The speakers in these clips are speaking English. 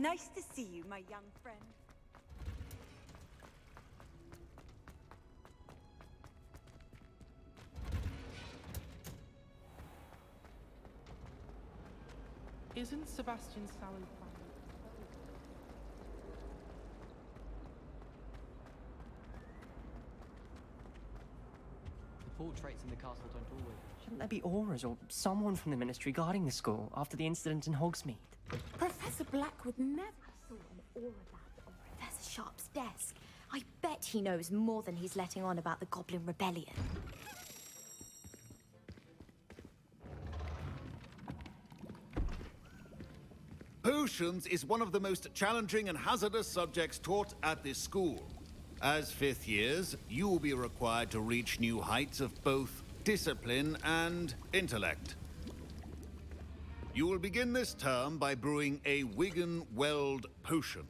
Nice to see you, my young friend. Isn't Sebastian Sally The portraits in the castle don't always... Shouldn't there be auras or someone from the ministry guarding the school after the incident in Hogsmeade? Professor Black would never... I saw an aura bag on Professor Sharp's desk. I bet he knows more than he's letting on about the Goblin Rebellion. Potions is one of the most challenging and hazardous subjects taught at this school. As fifth years, you will be required to reach new heights of both discipline and intellect. You will begin this term by brewing a Wigan-Weld potion.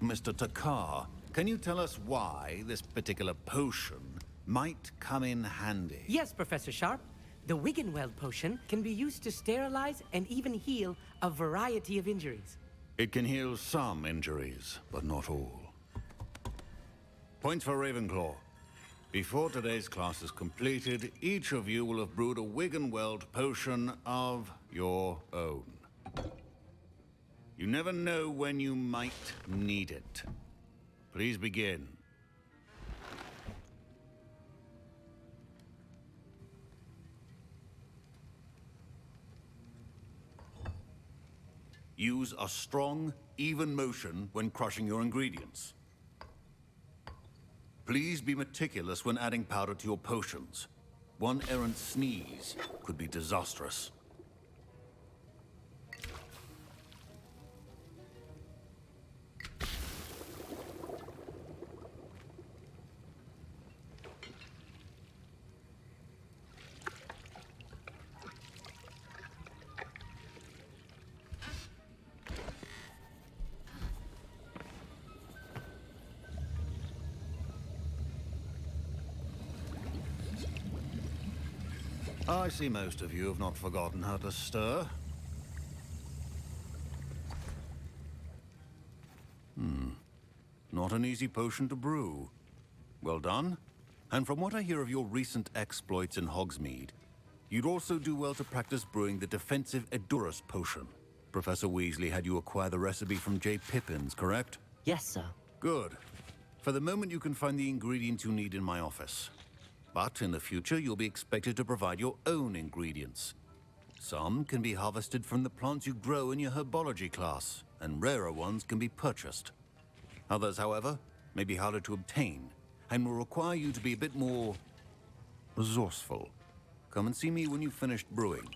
Mr. Takar, can you tell us why this particular potion might come in handy? Yes, Professor Sharp. The Wiggenweld potion can be used to sterilize and even heal a variety of injuries. It can heal some injuries, but not all. Points for Ravenclaw. Before today's class is completed, each of you will have brewed a Wiggenweld potion of your own. You never know when you might need it. Please begin. Use a strong, even motion when crushing your ingredients. Please be meticulous when adding powder to your potions. One errant sneeze could be disastrous. I see most of you have not forgotten how to stir. Not an easy potion to brew. Well done. And from what I hear of your recent exploits in Hogsmeade, you'd also do well to practice brewing the defensive Edurus potion. Professor Weasley had you acquire the recipe from J. Pippins, correct? Yes, sir. Good. For the moment, you can find the ingredients you need in my office. But in the future, you'll be expected to provide your own ingredients. Some can be harvested from the plants you grow in your herbology class, and rarer ones can be purchased. Others, however, may be harder to obtain, and will require you to be a bit more resourceful. Come and see me when you've finished brewing,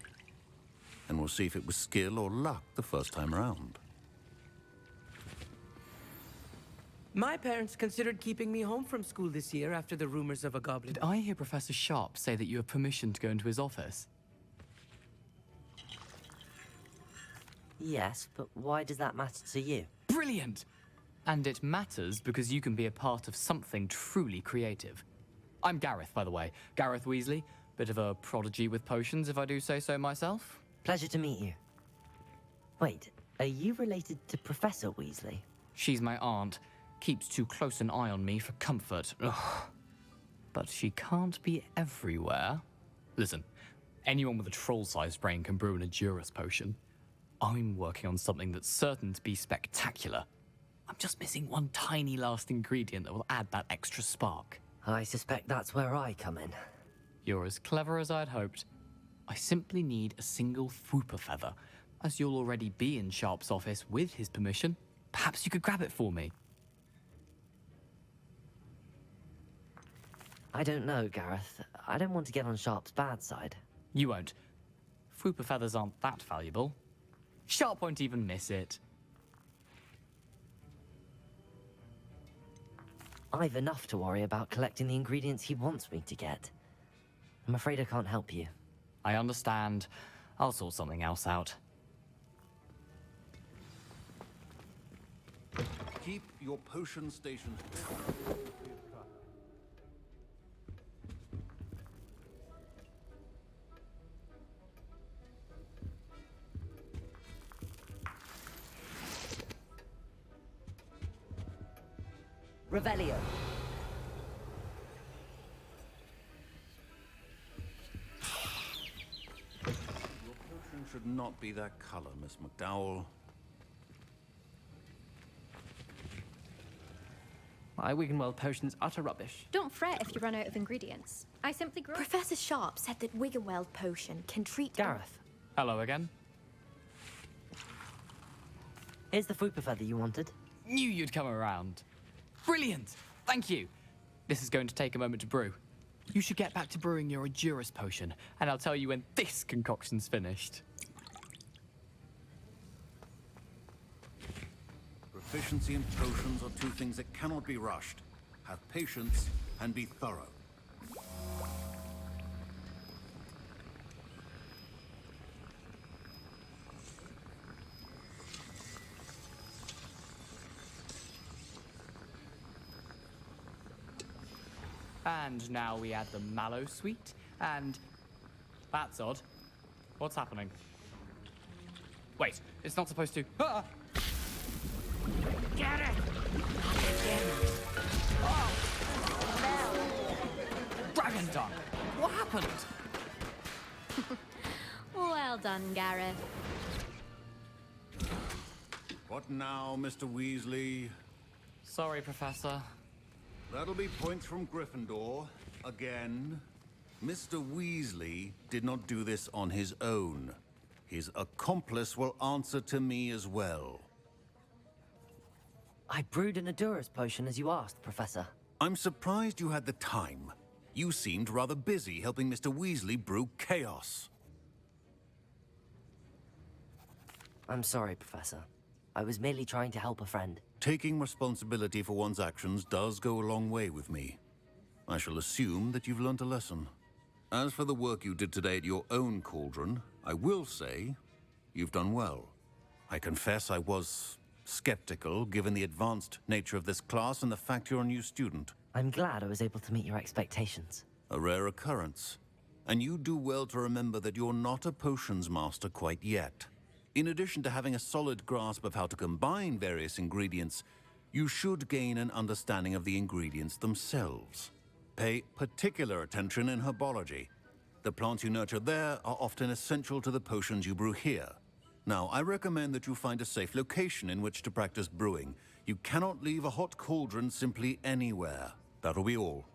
and we'll see if it was skill or luck the first time around. My parents considered keeping me home from school this year after the rumors of a goblin. Did I hear Professor Sharp say that you have permission to go into his office? Yes, but why does that matter to you? Brilliant! And it matters because you can be a part of something truly creative. I'm Gareth, by the way. Gareth Weasley. Bit of a prodigy with potions, if I do say so myself. Pleasure to meet you. Wait, are you related to Professor Weasley? She's my aunt. Keeps too close an eye on me for comfort. Ugh. But she can't be everywhere. Listen, anyone with a troll-sized brain can brew an Edurus potion. I'm working on something that's certain to be spectacular. I'm just missing one tiny last ingredient that will add that extra spark. I suspect that's where I come in. You're as clever as I'd hoped. I simply need a single Fwooper feather. As you'll already be in Sharp's office with his permission, perhaps you could grab it for me. I don't know, Gareth. I don't want to get on Sharp's bad side. You won't. Fwooper feathers aren't that valuable. Sharp won't even miss it. I've enough to worry about collecting the ingredients he wants me to get. I'm afraid I can't help you. I understand. I'll sort something else out. Keep your potion stations. Revelio. Your potion should not be that color, Miss McDowell. My Wiggenweld potion's utter rubbish. Don't fret if you run out of ingredients. I simply grow. Professor Sharp said that Wiggenweld potion can treat... Gareth, Hello again. here's the Fupa feather you wanted. Knew you'd come around. Brilliant! Thank you. This is going to take a moment to brew. You should get back to brewing your Adurus potion, and I'll tell you when this concoction's finished. Proficiency in potions are two things that cannot be rushed. Have patience and be thorough. And now we add the mallow sweet, and... That's odd. What's happening? Wait, it's not supposed to... Ah! Get it! Dragon Dung! What happened? Well done, Gareth. What now, Mr. Weasley? Sorry, Professor. That'll be points from Gryffindor. Again. Mr. Weasley did not do this on his own. His accomplice will answer to me as well. I brewed an Adurus potion as you asked, Professor. I'm surprised you had the time. You seemed rather busy helping Mr. Weasley brew chaos. I'm sorry, Professor. I was merely trying to help a friend. Taking responsibility for one's actions does go a long way with me. I shall assume that you've learnt a lesson. As for the work you did today at your own cauldron, I will say you've done well. I confess I was skeptical, given the advanced nature of this class and the fact you're a new student. I'm glad I was able to meet your expectations. A rare occurrence. And you do well to remember that you're not a potions master quite yet. In addition to having a solid grasp of how to combine various ingredients, you should gain an understanding of the ingredients themselves. Pay particular attention in herbology. The plants you nurture there are often essential to the potions you brew here. Now, I recommend that you find a safe location in which to practice brewing. You cannot leave a hot cauldron simply anywhere. That'll be all.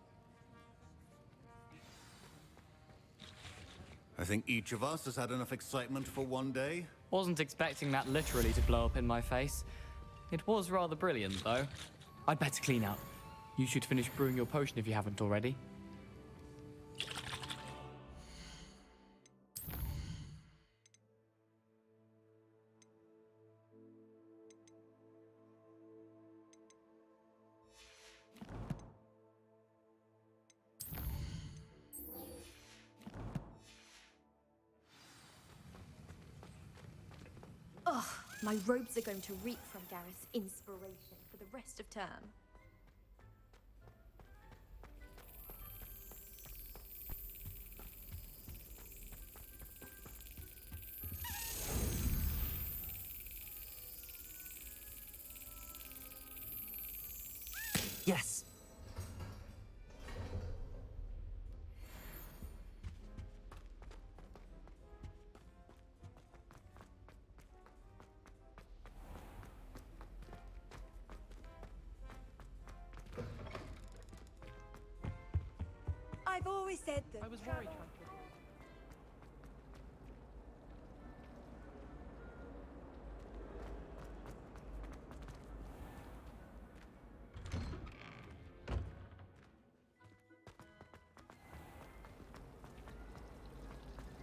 I think each of us has had enough excitement for one day. Wasn't expecting that literally to blow up in my face. It was rather brilliant, though. I'd better clean up. You should finish brewing your potion if you haven't already. Ugh, my robes are going to reek from Gareth's inspiration for the rest of term. Yes! I've always said that. I was worried, Tranquil.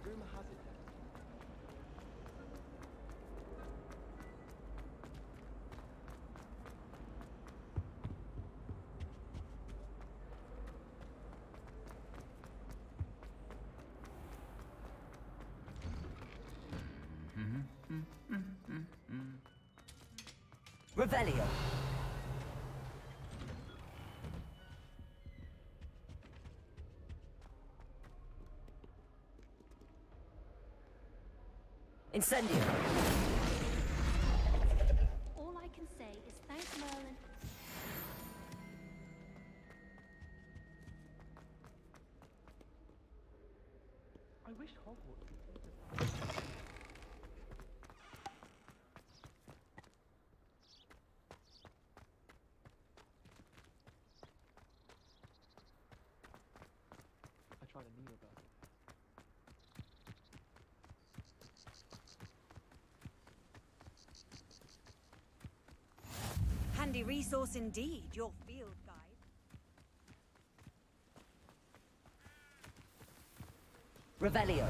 Rumor has it. Revelio! Incendio! All I can say is thank Merlin. I wish Hogwarts could take us. I tried a new about it. Handy resource indeed, your field guide. Revelio.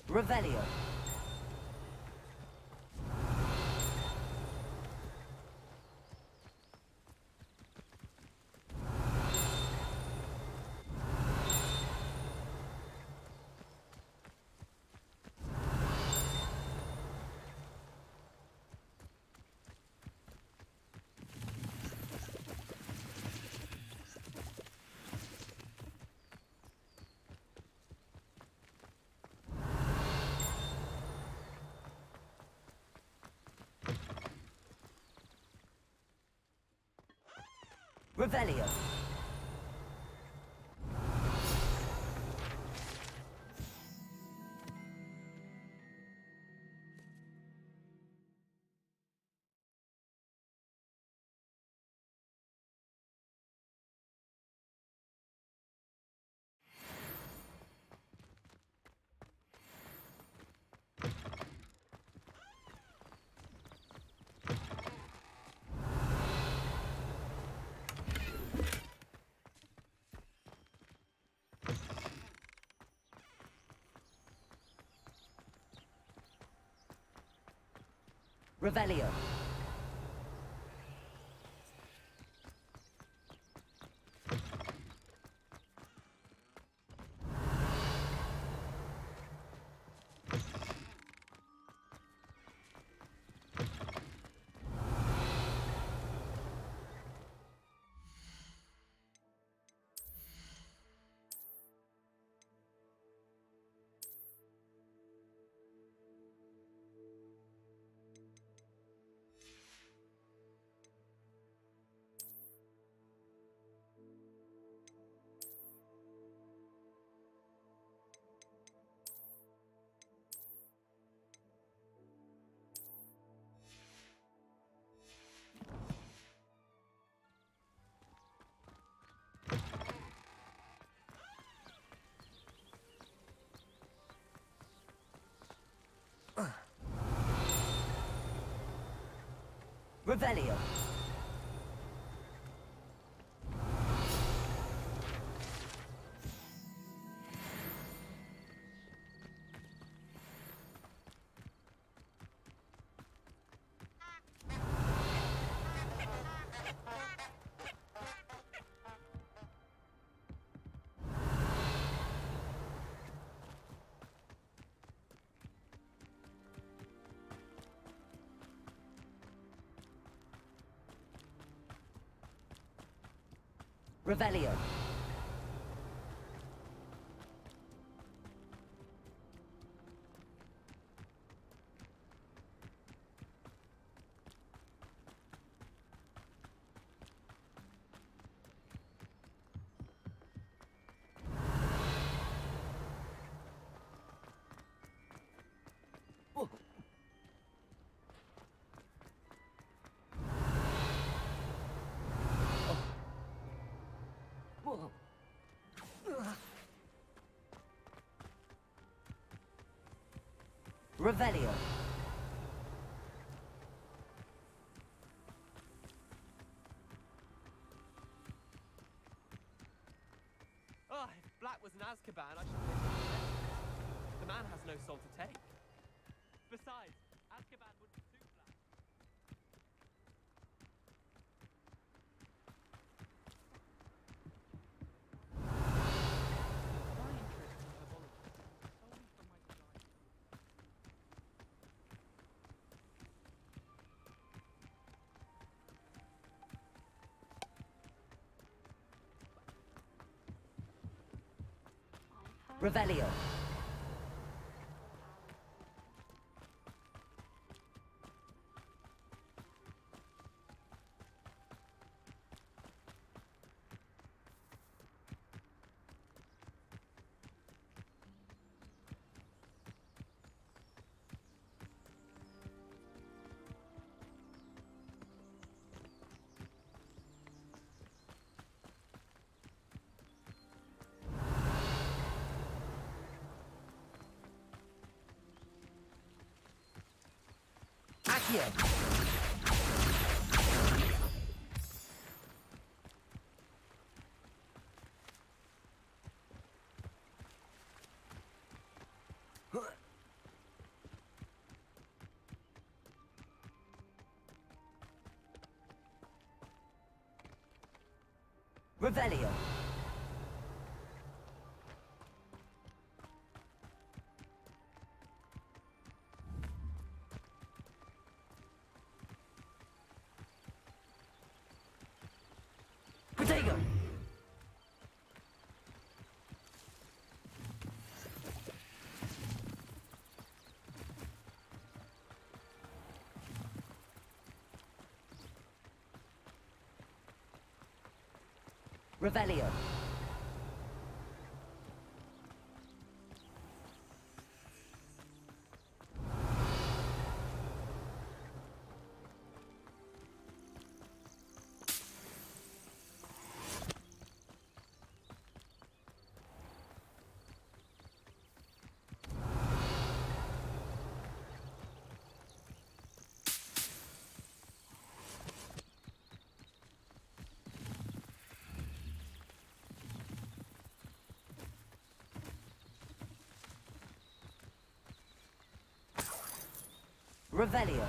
Revelio. Revelio. Revelio. Revelio. Revelio. Revelio. Oh, if Black was in Azkaban, I should think he was. The man has no soul to take. Besides, Azkaban wouldn't suit Black. My interest in herbology solely from my desire. Revelio. Accio. Revelio. Protego. Revelio. Revelio.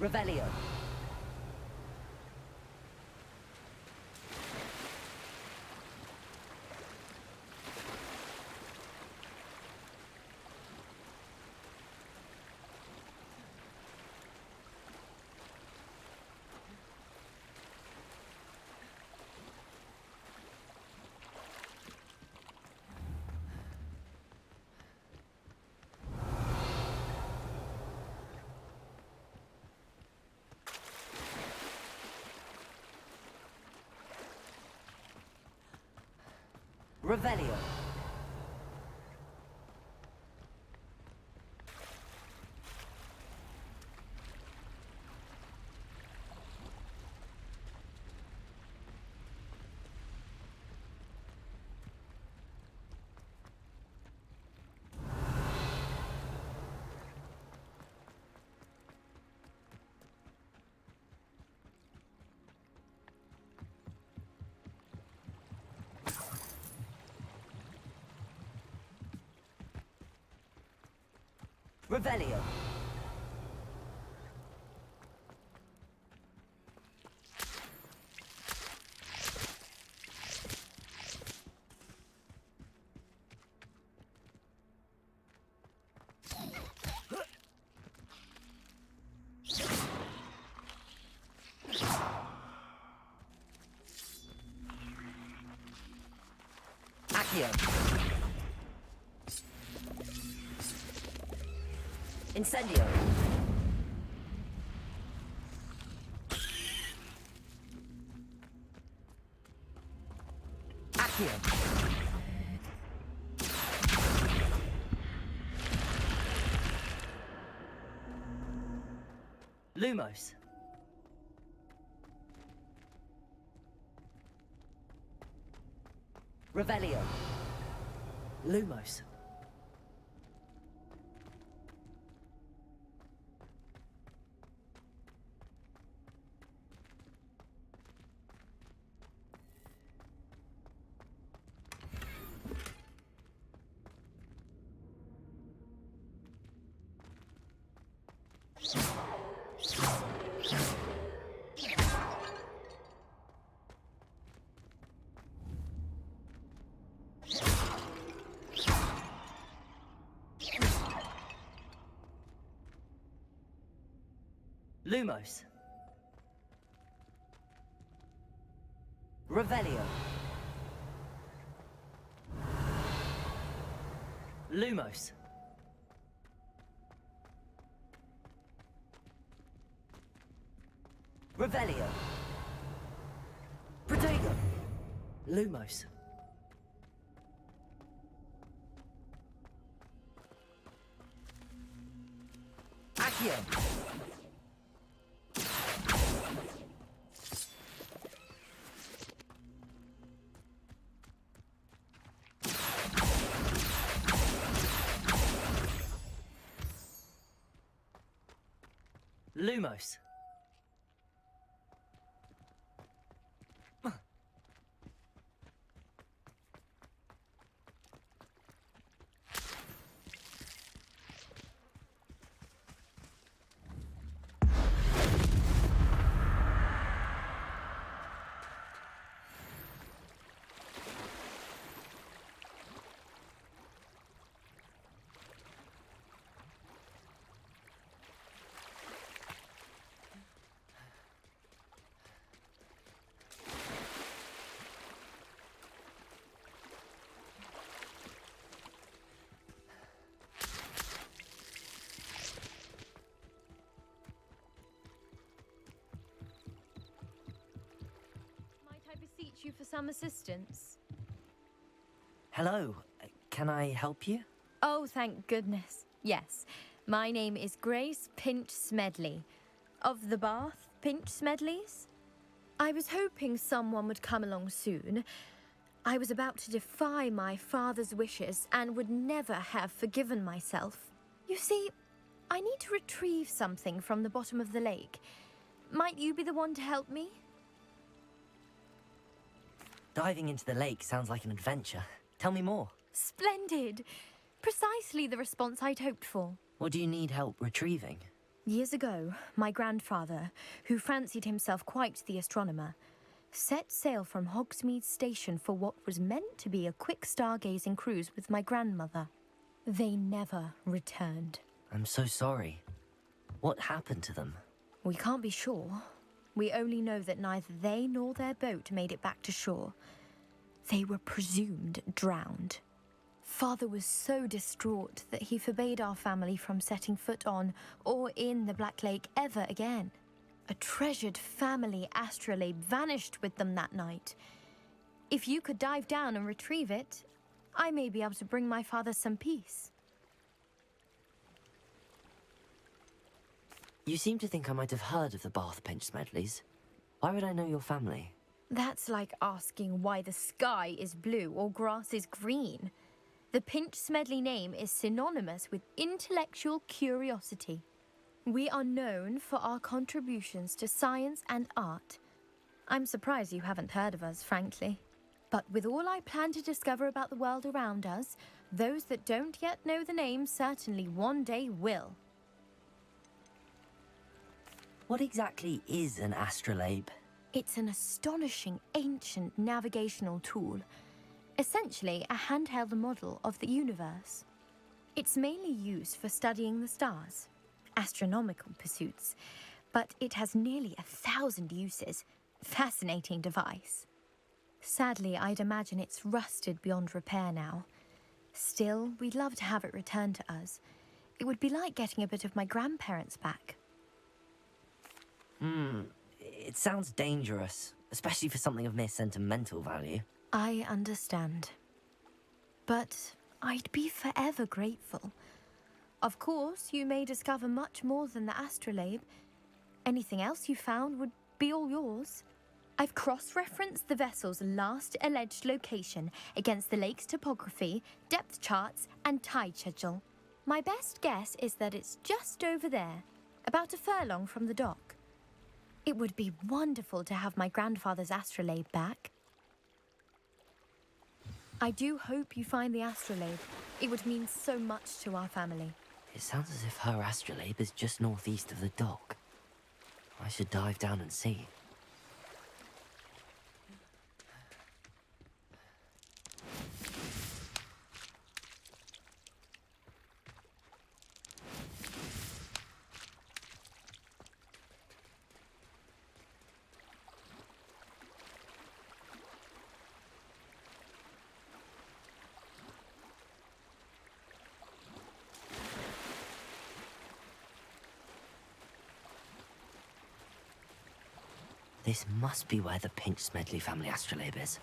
Revelio. Revelio. Revelio. Accio. Incendio. Accio. Lumos. Revelio. Lumos. Lumos. Revelio. Lumos. Revelio. Protego. Lumos. Accio. Lumos. Might I beseech you for some assistance? Hello. Can I help you? Oh, thank goodness. Yes. My name is Grace Pinch Smedley. Of the Bath Pinch Smedleys? I was hoping someone would come along soon. I was about to defy my father's wishes and would never have forgiven myself. You see, I need to retrieve something from the bottom of the lake. Might you be the one to help me? Diving into the lake sounds like an adventure. Tell me more. Splendid! Precisely the response I'd hoped for. What do you need help retrieving? Years ago, my grandfather, who fancied himself quite the astronomer, set sail from Hogsmeade Station for what was meant to be a quick stargazing cruise with my grandmother. They never returned. I'm so sorry. What happened to them? We can't be sure. We only know that neither they nor their boat made it back to shore. They were presumed drowned. Father was so distraught that he forbade our family from setting foot on or in the Black Lake ever again. A treasured family astrolabe vanished with them that night. If you could dive down and retrieve it, I may be able to bring my father some peace. You seem to think I might have heard of the Bath Pinch Smedleys. Why would I know your family? That's like asking why the sky is blue or grass is green. The Pinch Smedley name is synonymous with intellectual curiosity. We are known for our contributions to science and art. I'm surprised you haven't heard of us, frankly. But with all I plan to discover about the world around us, those that don't yet know the name certainly one day will. What exactly is an astrolabe? It's an astonishing ancient navigational tool. Essentially, a handheld model of the universe. It's mainly used for studying the stars, astronomical pursuits, but it has nearly 1,000 uses. Fascinating device. Sadly, I'd imagine it's rusted beyond repair now. Still, we'd love to have it returned to us. It would be like getting a bit of my grandparents back. It sounds dangerous, especially for something of mere sentimental value. I understand. But I'd be forever grateful. Of course, you may discover much more than the astrolabe. Anything else you found would be all yours. I've cross-referenced the vessel's last alleged location against the lake's topography, depth charts, and tide schedule. My best guess is that it's just over there, about a furlong from the dock. It would be wonderful to have my grandfather's astrolabe back. I do hope you find the astrolabe. It would mean so much to our family. It sounds as if her astrolabe is just northeast of the dock. I should dive down and see. This must be where the Pinch Smedley family astrolabe is.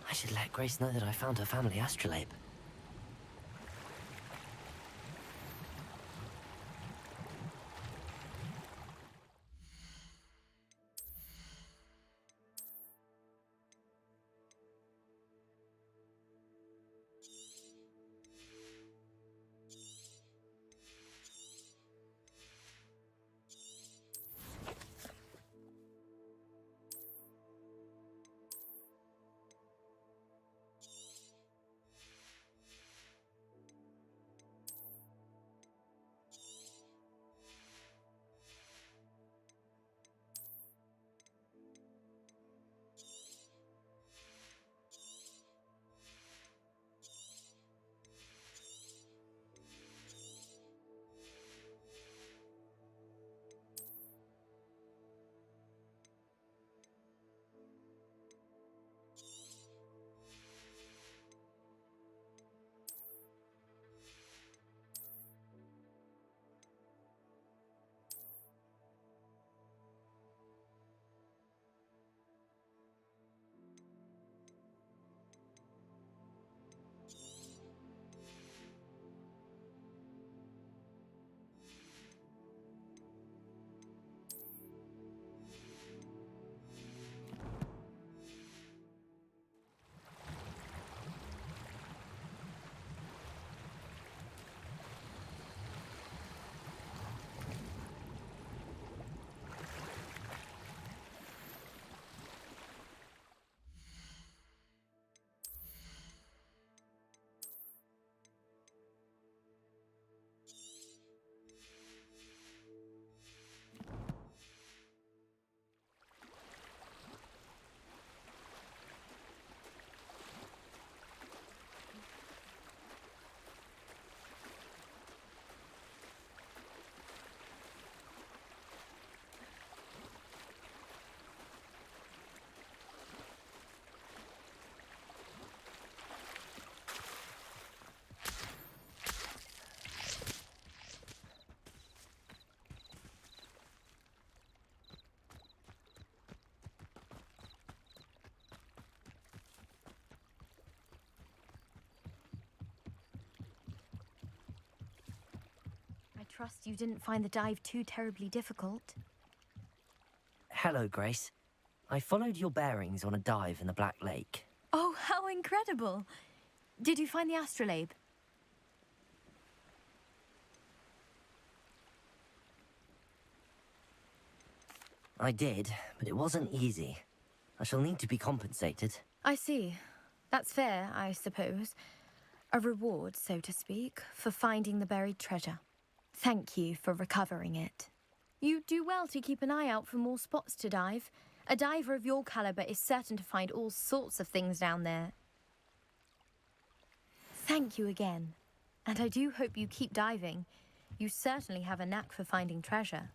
I should let Grace know that I found her family astrolabe. I trust you didn't find the dive too terribly difficult. Hello, Grace. I followed your bearings on a dive in the Black Lake. Oh, how incredible! Did you find the astrolabe? I did, but it wasn't easy. I shall need to be compensated. I see. That's fair, I suppose. A reward, so to speak, for finding the buried treasure. Thank you for recovering it. You do well to keep an eye out for more spots to dive. A diver of your caliber is certain to find all sorts of things down there. Thank you again. And I do hope you keep diving. You certainly have a knack for finding treasure.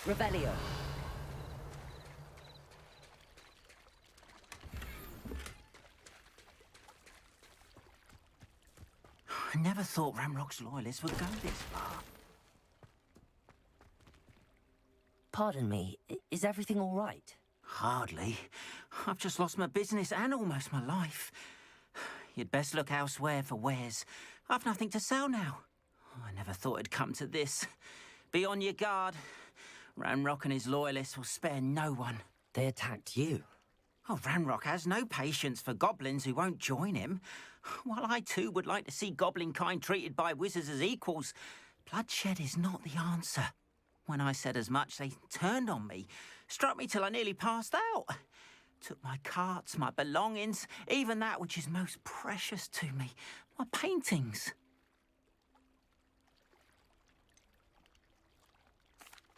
Revelio. I never thought Ramrock's loyalists would go this far. Pardon me, is everything all right? Hardly. I've just lost my business and almost my life. You'd best look elsewhere for wares. I've nothing to sell now. I never thought it'd come to this. Be on your guard. Ranrock and his loyalists will spare no one. They attacked you. Oh, Ranrock has no patience for goblins who won't join him. While I too would like to see goblin kind treated by wizards as equals, bloodshed is not the answer. When I said as much, they turned on me, struck me till I nearly passed out. Took my carts, my belongings, even that which is most precious to me, my paintings.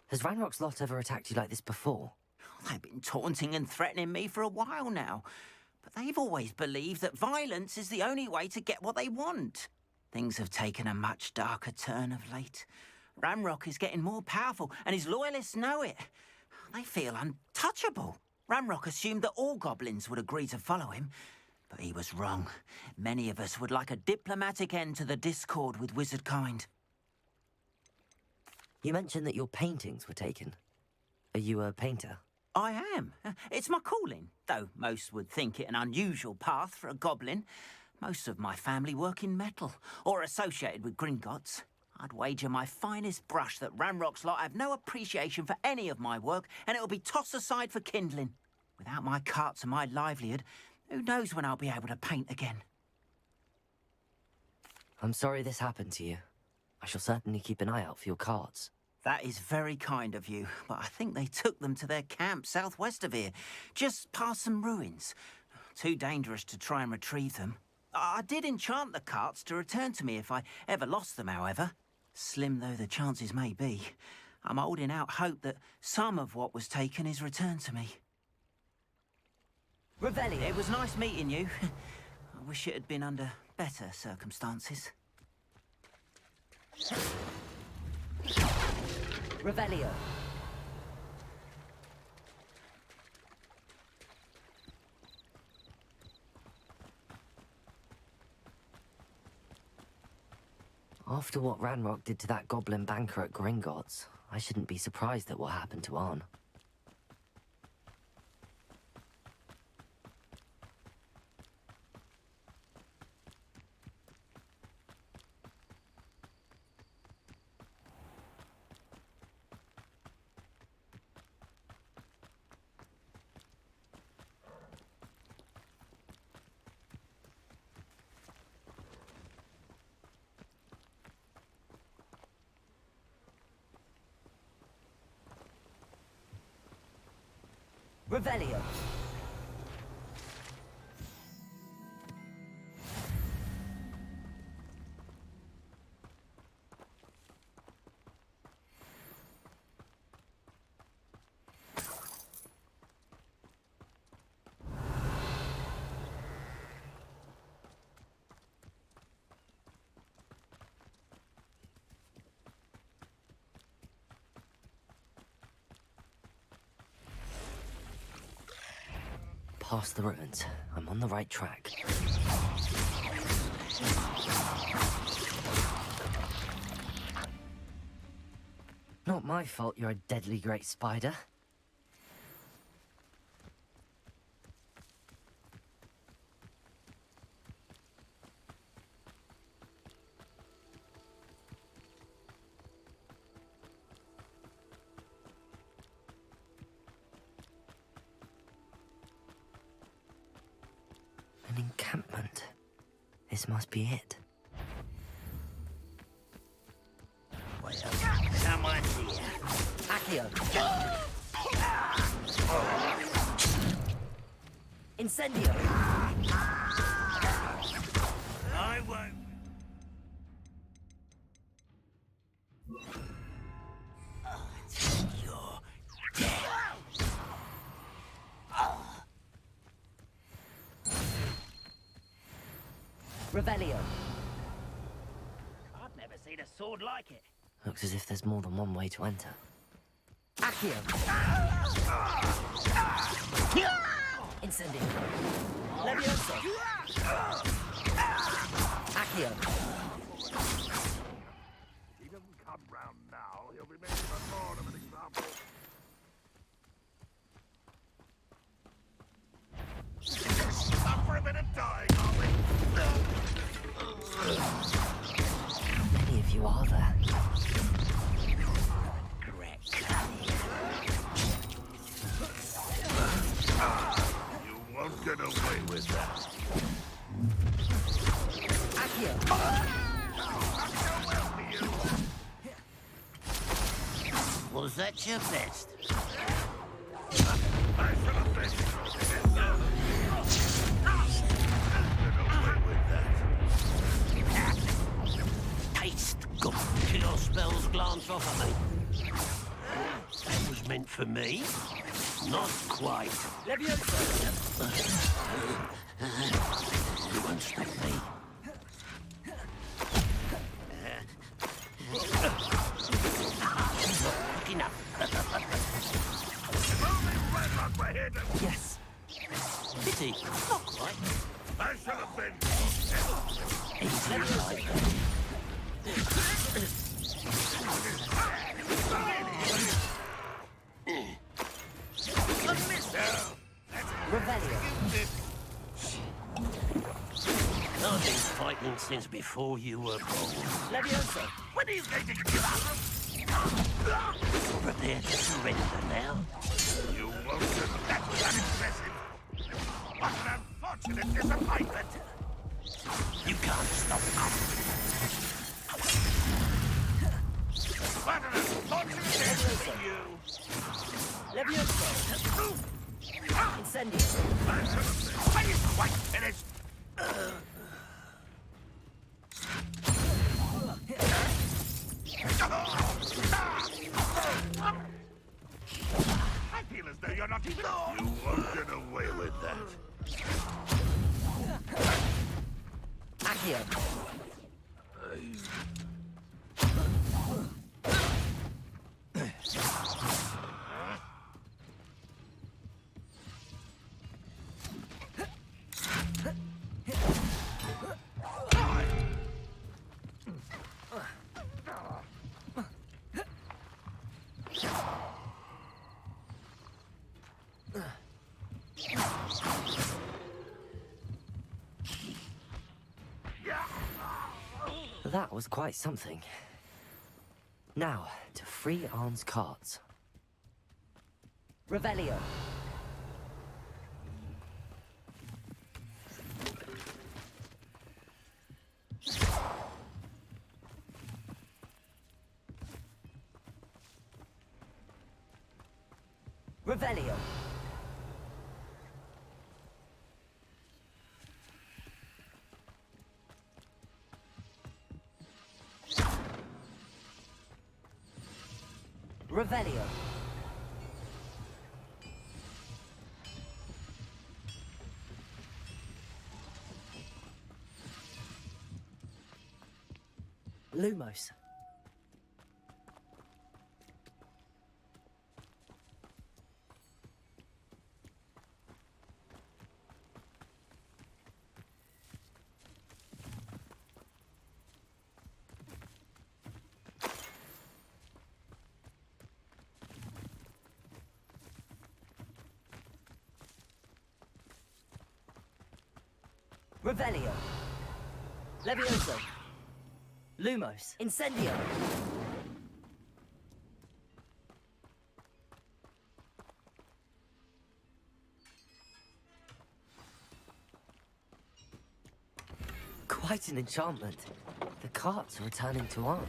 Has Ranrock's lot ever attacked you like this before? They've been taunting and threatening me for a while now, but they've always believed that violence is the only way to get what they want. Things have taken a much darker turn of late. Ranrock is getting more powerful, and his loyalists know it. They feel untouchable. Ranrock assumed that all goblins would agree to follow him, but he was wrong. Many of us would like a diplomatic end to the discord with wizard kind. You mentioned that your paintings were taken. Are you a painter? I am. It's my calling, though most would think it an unusual path for a goblin. Most of my family work in metal, or associated with Gringotts. I'd wager my finest brush that Ranrock's lot have no appreciation for any of my work, and it'll be tossed aside for kindling. Without my carts and my livelihood, who knows when I'll be able to paint again? I'm sorry this happened to you. I shall certainly keep an eye out for your carts. That is very kind of you, but I think they took them to their camp southwest of here, just past some ruins. Too dangerous to try and retrieve them. I did enchant the carts to return to me if I ever lost them, however. Slim though the chances may be, I'm holding out hope that some of what was taken is returned to me. Revelio! It was nice meeting you. I wish it had been under better circumstances. Revelio! After what Ranrock did to that goblin banker at Gringotts, I shouldn't be surprised at what happened to Arn. Revelio! Past the ruins. I'm on the right track. Not my fault you're a deadly great spider. An encampment. This must be it. Well, someone here. Accio! Incendio! I won't. You're dead. Revelio. I've never seen a sword like it. Looks as if there's more than one way to enter. Accio! Incendio! Levioso! Accio! If he doesn't come round now, he'll be making even more of an example. Up for a bit of dying, are we? Many of you are there. Correct. You won't get away with that. Accio! Was that your best? I shall have been. Get away with that. Taste good. Killer spells glance off of me. That was meant for me. Not quite. Levioso! You won't stop me. Quick enough. Yes. Pity. Not quite. I shall have been. Easy like. Revelio. I've been fighting since before you were born. Levioso. When are you going to give up? Prepare to surrender now. You won't. That was unimpressive. What an unfortunate disappointment. You can't stop us. What an unfortunate day for you. Levioso. Incendio. Are you quite finished? I feel as though you're not even... You won't get away with that. Accio. That was quite something. Now, to free Arn's cards. Revelio. Revelio. Revelio. Lumos. Revelio. Levioso. Lumos. Incendio. Quite an enchantment. The carts are returning to Arn.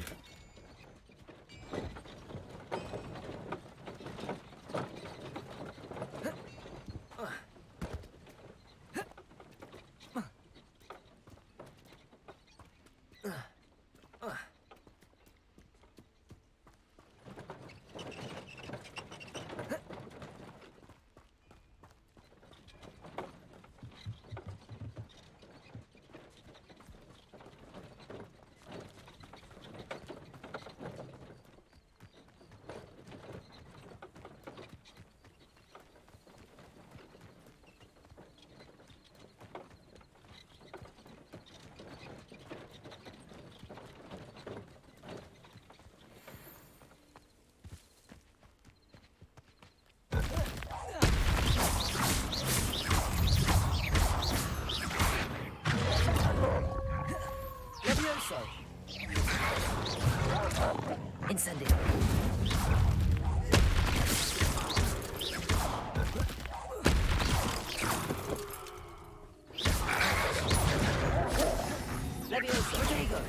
Incendio. Levioso. Protego.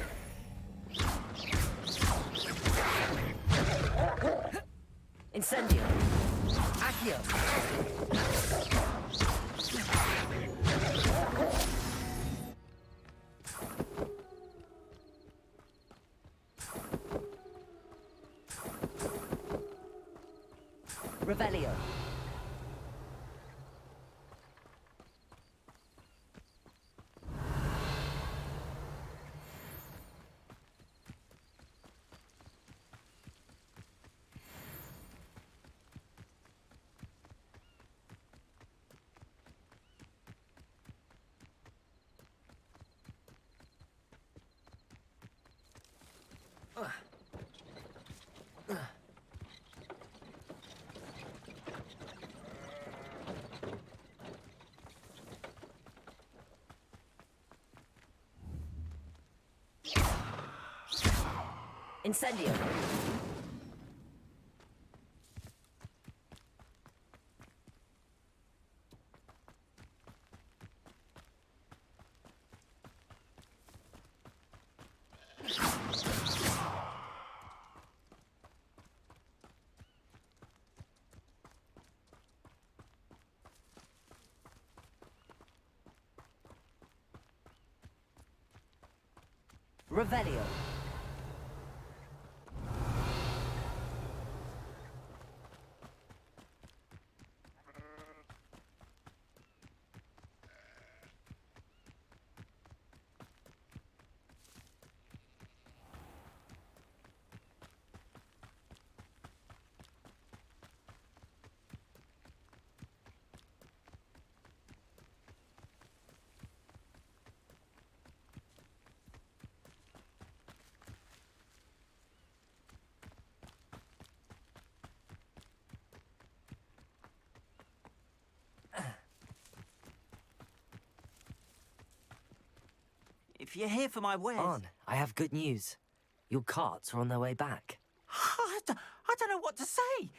Incendio. Accio. Revelio. Incendio. Revelio. If you're here for my wares... Arn, I have good news. Your carts are on their way back. I don't know what to say.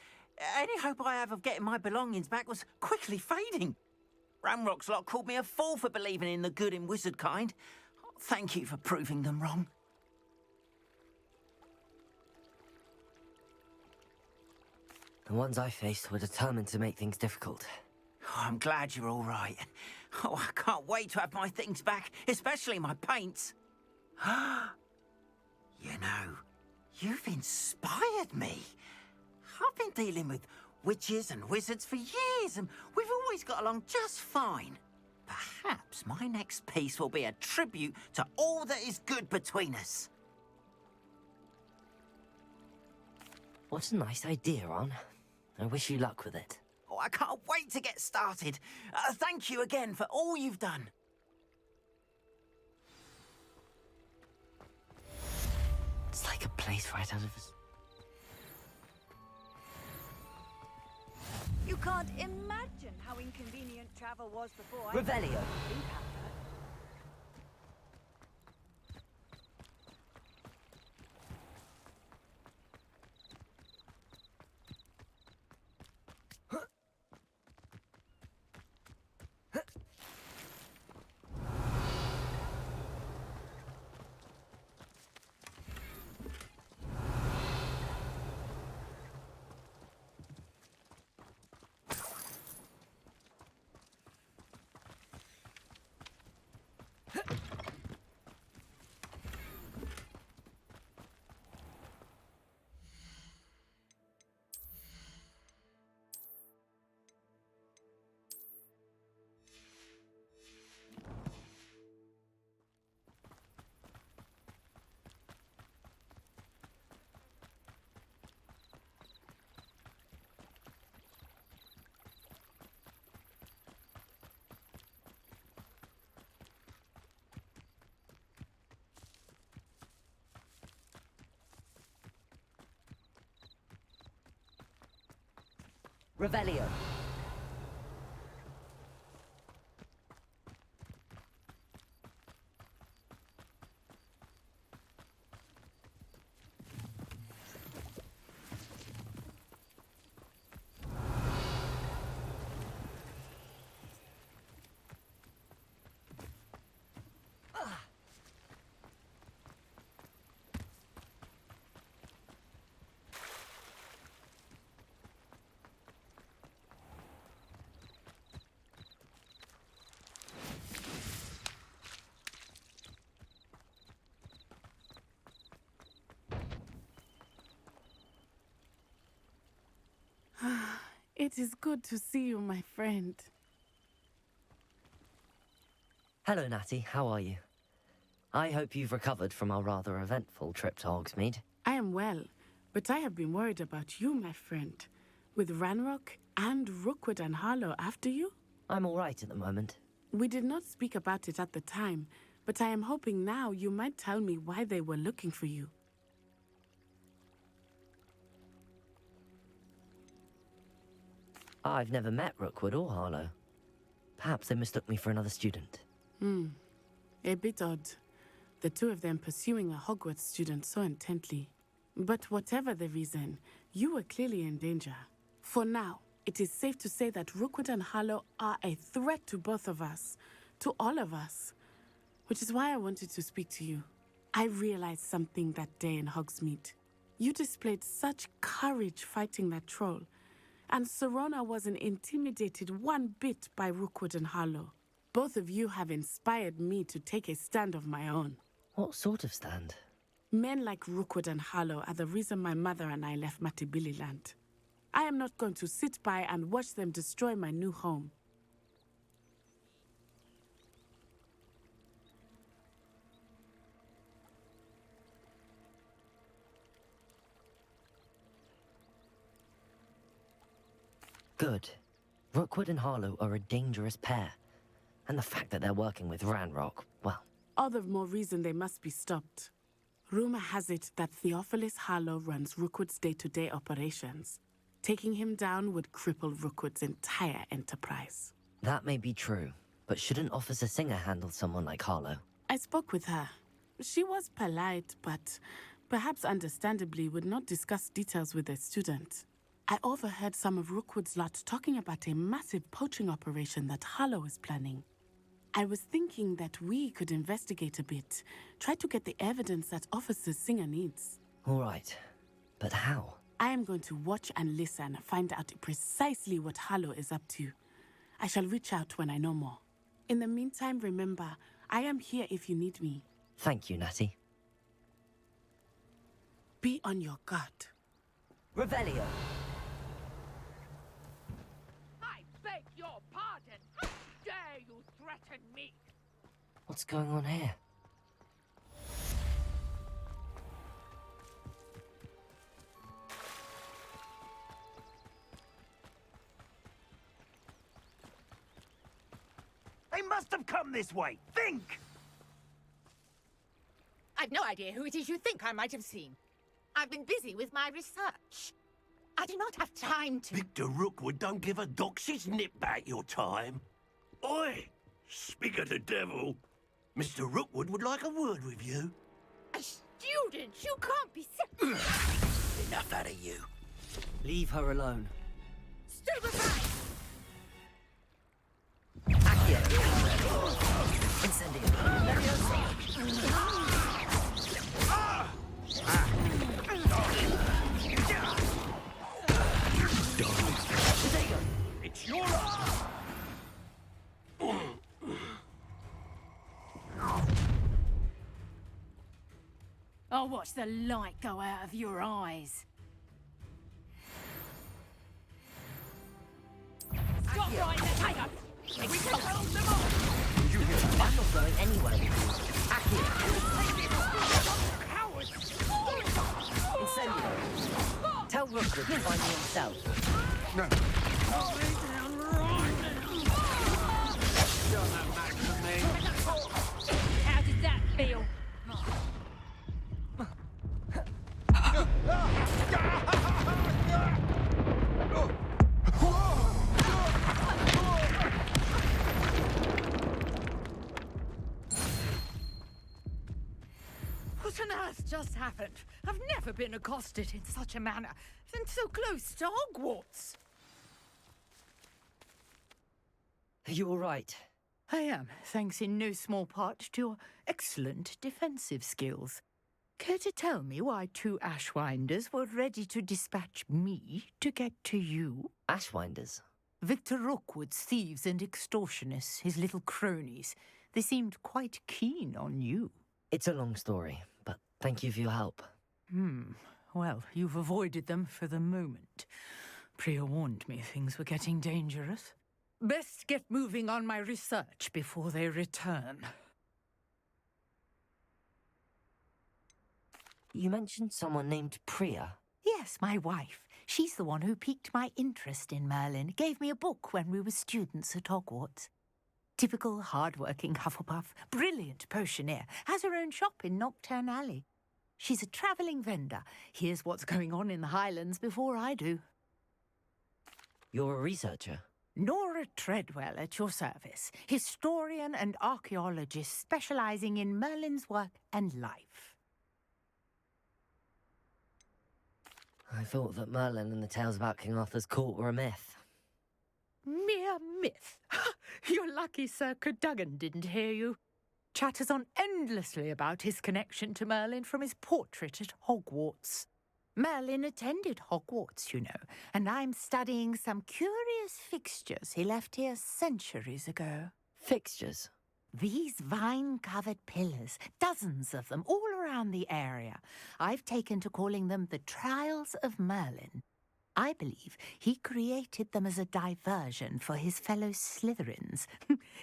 Any hope I have of getting my belongings back was quickly fading. Ramrock's lot called me a fool for believing in the good in wizard kind. Thank you for proving them wrong. The ones I faced were determined to make things difficult. Oh, I'm glad you're all right. Oh, I can't wait to have my things back, especially my paints. You know, you've inspired me. I've been dealing with witches and wizards for years, and we've always got along just fine. Perhaps my next piece will be a tribute to all that is good between us. What a nice idea, Arn. I wish you luck with it. Oh, I can't wait to get started. Thank you again for all you've done. It's like a place right out of us. You can't imagine how inconvenient travel was before. Revelio. Revelio. It is good to see you, my friend. Hello, Natty. How are you? I hope you've recovered from our rather eventful trip to Hogsmeade. I am well, but I have been worried about you, my friend. With Ranrock and Rookwood and Harlow after you? I'm all right at the moment. We did not speak about it at the time, but I am hoping now you might tell me why they were looking for you. I've never met Rookwood or Harlow. Perhaps they mistook me for another student. A bit odd. The two of them pursuing a Hogwarts student so intently. But whatever the reason, you were clearly in danger. For now, it is safe to say that Rookwood and Harlow are a threat to both of us, to all of us. Which is why I wanted to speak to you. I realized something that day in Hogsmeade. You displayed such courage fighting that troll. And Serona wasn't intimidated one bit by Rookwood and Harlow. Both of you have inspired me to take a stand of my own. What sort of stand? Men like Rookwood and Harlow are the reason my mother and I left Matibili land. I am not going to sit by and watch them destroy my new home. Good. Rookwood and Harlow are a dangerous pair. And the fact that they're working with Ranrock, well... All the more reason they must be stopped. Rumor has it that Theophilus Harlow runs Rookwood's day-to-day operations. Taking him down would cripple Rookwood's entire enterprise. That may be true, but shouldn't Officer Singer handle someone like Harlow? I spoke with her. She was polite, but perhaps understandably would not discuss details with a student. I overheard some of Rookwood's lot talking about a massive poaching operation that Harlow is planning. I was thinking that we could investigate a bit, try to get the evidence that Officer Singer needs. All right, but how? I am going to watch and listen, find out precisely what Harlow is up to. I shall reach out when I know more. In the meantime, remember, I am here if you need me. Thank you, Natty. Be on your guard. Revelio. I beg your pardon. How dare you threaten me? What's going on here? They must have come this way. Think! I've no idea who it is you think I might have seen. I've been busy with my research. I do not have time to... Victor Rookwood don't give a doxy's nip back your time. Oi! Speak of the devil. Mr. Rookwood would like a word with you. A student? You can't be... Enough out of you. Leave her alone. Stay aside! Accio. Incendio. It's your luck. I'll watch the light go out of your eyes. Stop right there! We can hold them off! I'm not going anywhere with you. Accio. Incendio. Tell Rookwood to find me himself. No. How did that feel? What on earth just happened? I've never been accosted in such a manner, and so close to Hogwarts. Are you all right? I am, thanks in no small part to your excellent defensive skills. Care to tell me why 2 Ashwinders were ready to dispatch me to get to you? Ashwinders? Victor Rookwood's thieves and extortionists, his little cronies. They seemed quite keen on you. It's a long story, but thank you for your help. Well, you've avoided them for the moment. Priya warned me things were getting dangerous. Best get moving on my research before they return. You mentioned someone named Priya. Yes, my wife. She's the one who piqued my interest in Merlin, gave me a book when we were students at Hogwarts. Typical hard-working Hufflepuff, brilliant potioneer, has her own shop in Nocturne Alley. She's a travelling vendor, hears what's going on in the Highlands before I do. You're a researcher? Nora Treadwell at your service, historian and archaeologist specialising in Merlin's work and life. I thought that Merlin and the tales about King Arthur's court were a myth. Mere myth. You're lucky Sir Cadogan didn't hear you. Chatters on endlessly about his connection to Merlin from his portrait at Hogwarts. Merlin attended Hogwarts, you know, and I'm studying some curious fixtures he left here centuries ago. Fixtures? These vine-covered pillars, dozens of them, all around the area. I've taken to calling them the Trials of Merlin. I believe he created them as a diversion for his fellow Slytherins.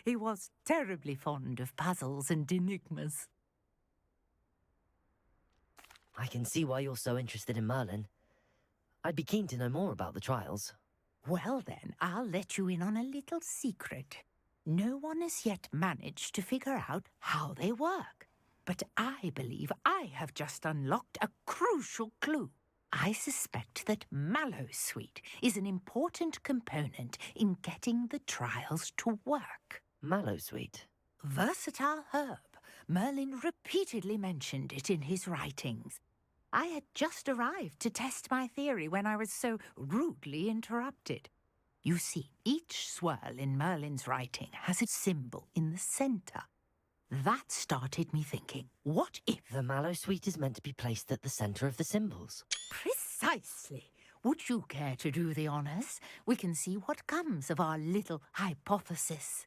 He was terribly fond of puzzles and enigmas. I can see why you're so interested in Merlin. I'd be keen to know more about the trials. Well then, I'll let you in on a little secret. No one has yet managed to figure out how they work. But I believe I have just unlocked a crucial clue. I suspect that Mallowsweet is an important component in getting the trials to work. Mallowsweet? Versatile herb. Merlin repeatedly mentioned it in his writings. I had just arrived to test my theory when I was so rudely interrupted. You see, each swirl in Merlin's writing has a symbol in the centre. That started me thinking, what if... The Mallowsweet is meant to be placed at the centre of the symbols. Precisely. Would you care to do the honours? We can see what comes of our little hypothesis.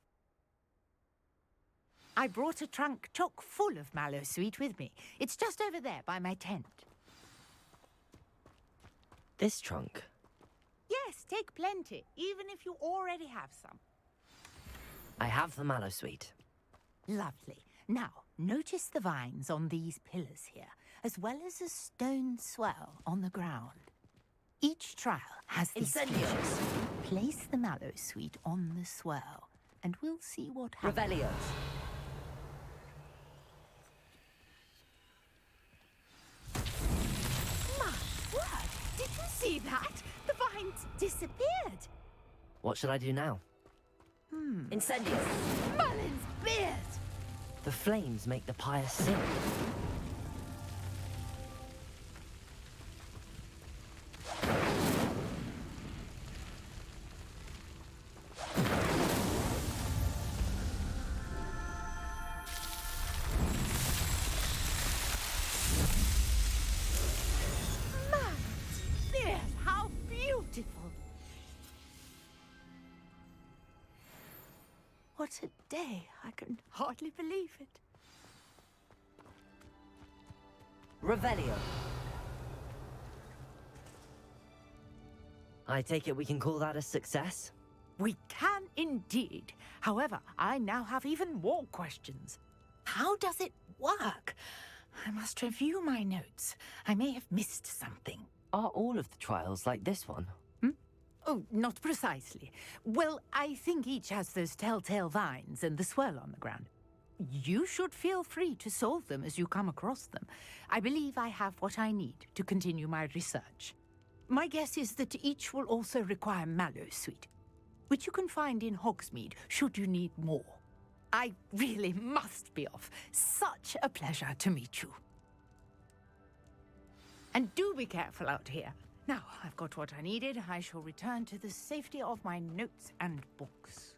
I brought a trunk chock full of Mallowsweet with me. It's just over there by my tent. This trunk? Yes, take plenty, even if you already have some. I have the Mallowsweet. Lovely. Now, notice the vines on these pillars here, as well as a stone swirl on the ground. Each trial has these features. Place the Mallowsweet on the swirl, and we'll see what happens. Revelio. My word! Did you see that? The vines disappeared. What should I do now? Incendious. Merlin's beard! The flames make the pyre sing. Merlin's beard! How beautiful! What a day! I can hardly believe it. Revelio. I take it we can call that a success? We can indeed. However, I now have even more questions. How does it work? I must review my notes. I may have missed something. Are all of the trials like this one? Oh, not precisely. Well, I think each has those telltale vines and the swirl on the ground. You should feel free to solve them as you come across them. I believe I have what I need to continue my research. My guess is that each will also require Mallowsweet, which you can find in Hogsmeade should you need more. I really must be off. Such a pleasure to meet you. And do be careful out here. Now, I've got what I needed. I shall return to the safety of my notes and books.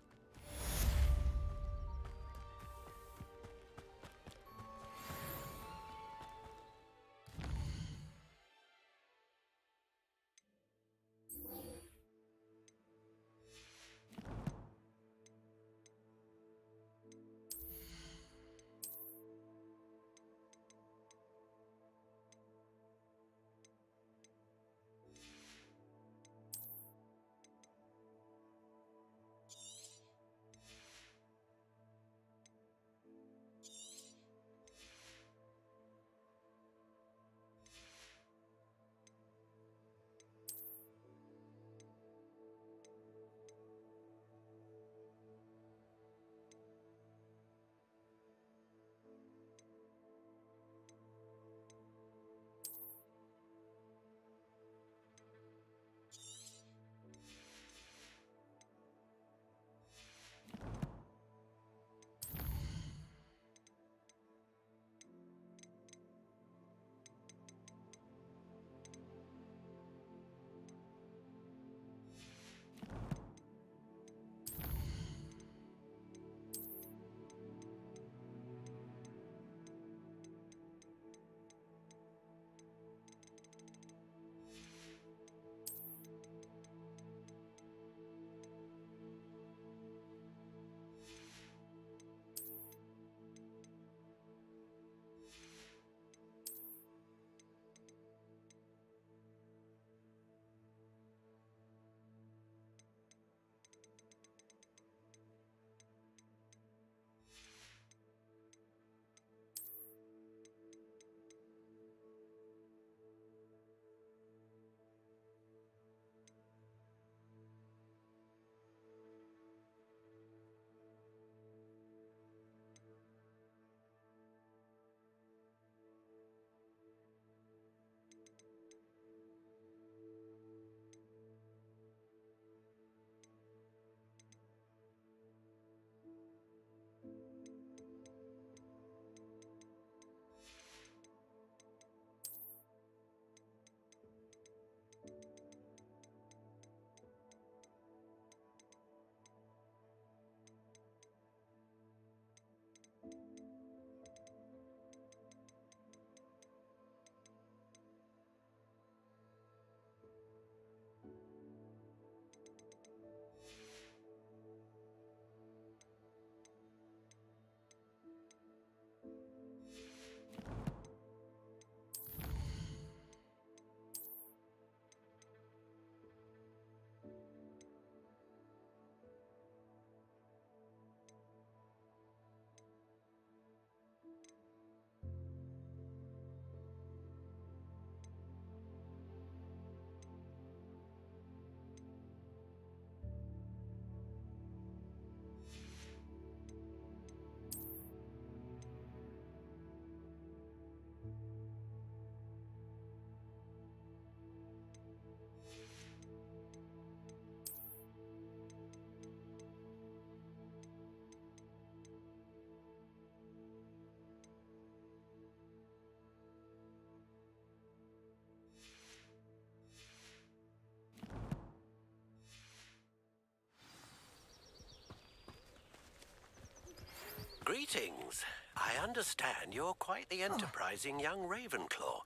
Greetings. I understand you're quite the enterprising young Ravenclaw.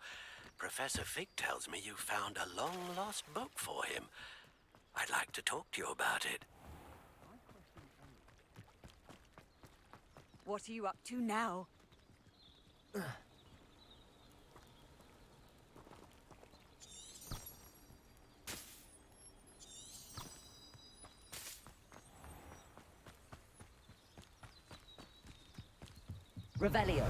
Professor Fig tells me you found a long-lost book for him. I'd like to talk to you about it. What are you up to now? Revelio.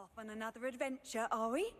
Off on another adventure, are we?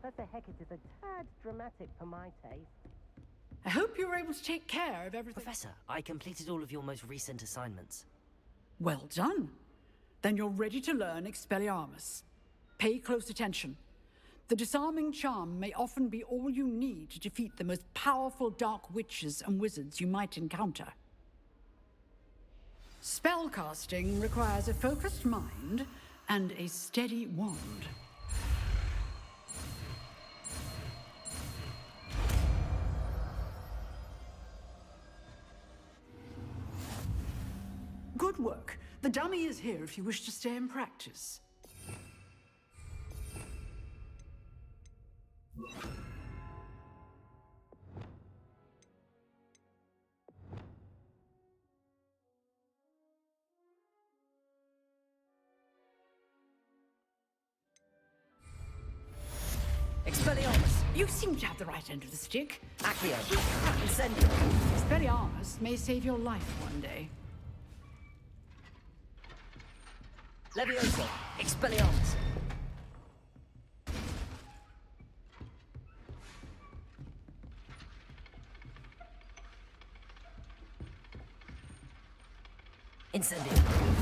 Professor Hecat is a tad dramatic for my taste. I hope you were able to take care of everything. Professor, I completed all of your most recent assignments. Well done. Then you're ready to learn Expelliarmus. Pay close attention. The disarming charm may often be all you need to defeat the most powerful dark witches and wizards you might encounter. Spellcasting requires a focused mind and a steady wand. Good work. The dummy is here if you wish to stay and practice. Expelliarmus! You seem to have the right end of the stick. Accio! Incendio! Expelliarmus may save your life one day. Levioso! Expelliarmus! Incendio!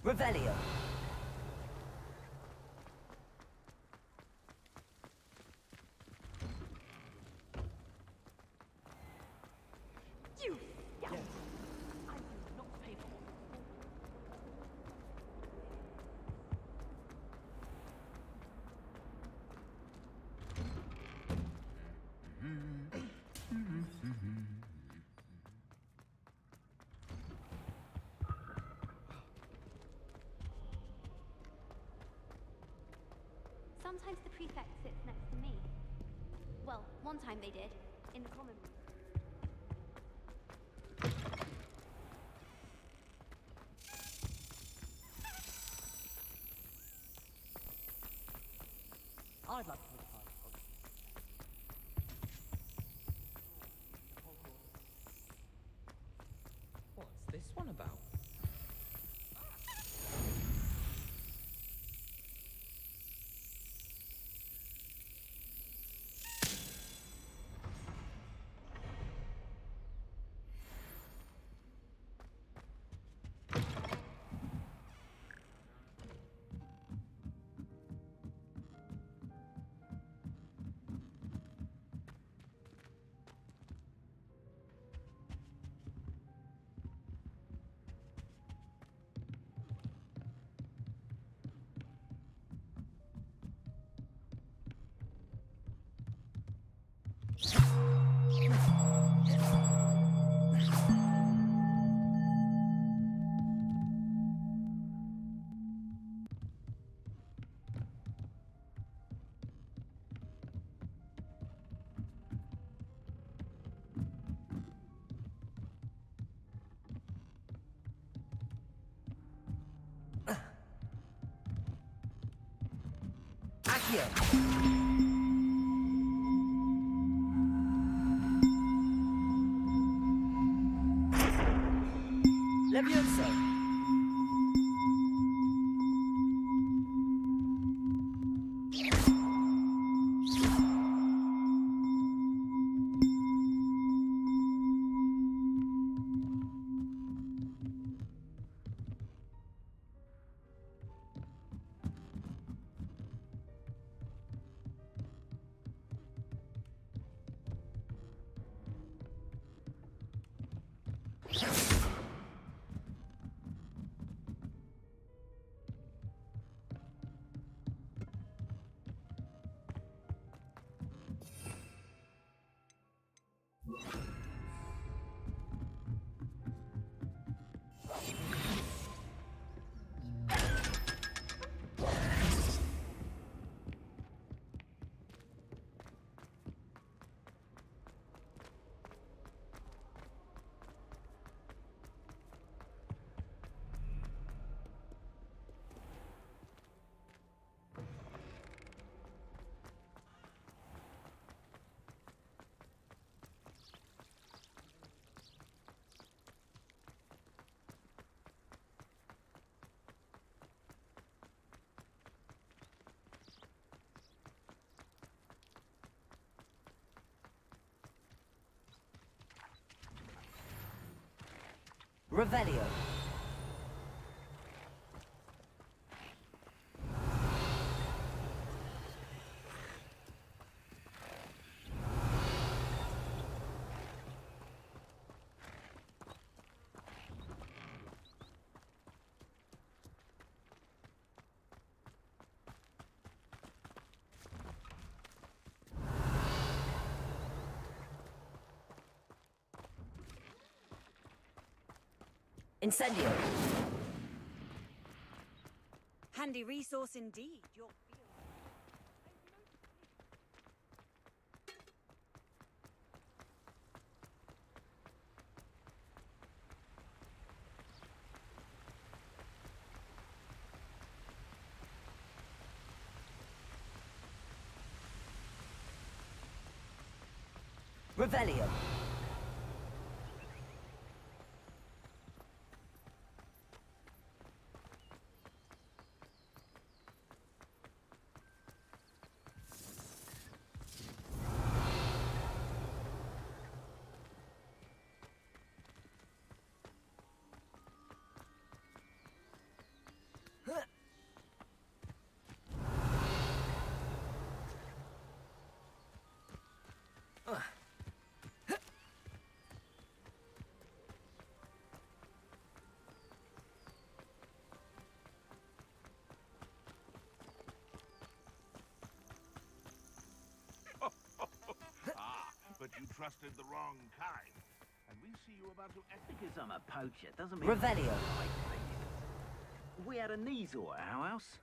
Revelio. You! Yes. I do not pay for it. Sometimes the prefect sits next to me. Well, one time they did, in the common room. I'd like to take part in Hogwarts. What's this one about? Accio! Levioso! Revelio. Incendio. Handy resource indeed. Your Revelio. But you trusted the wrong kind. And we see you about to... Because I'm a poacher doesn't mean... Revelio. We had a knees at our house.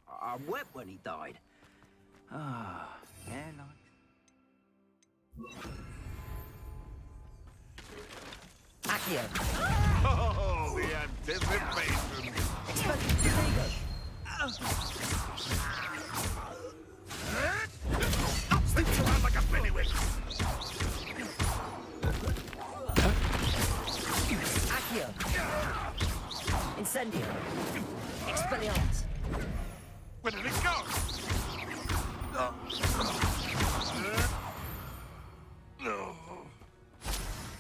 I wept when he died. Ah, yeah, like... Accio. Oh, the anticipation! Slips around like a pennywig! Accio. Incendio. Expelliarmus. Where did it go?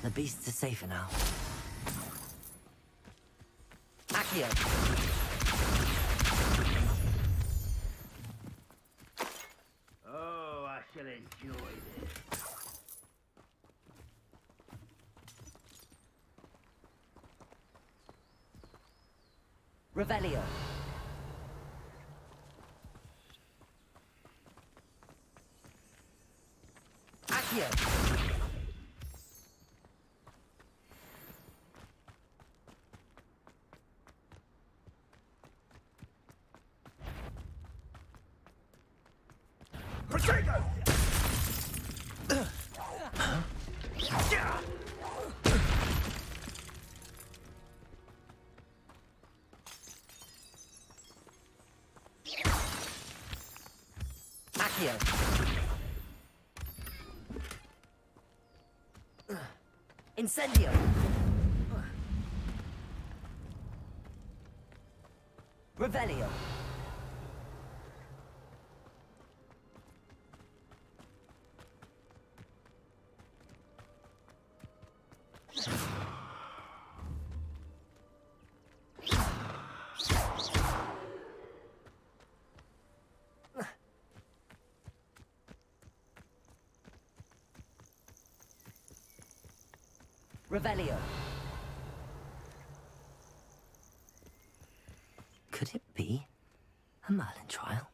The beasts are safer now. Accio. Oh, I shall enjoy this. Revelio. Accio. Protego! Accio. Incendio. Revelio. Revelio. Could it be a Merlin trial?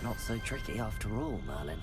Not so tricky after all, Merlin.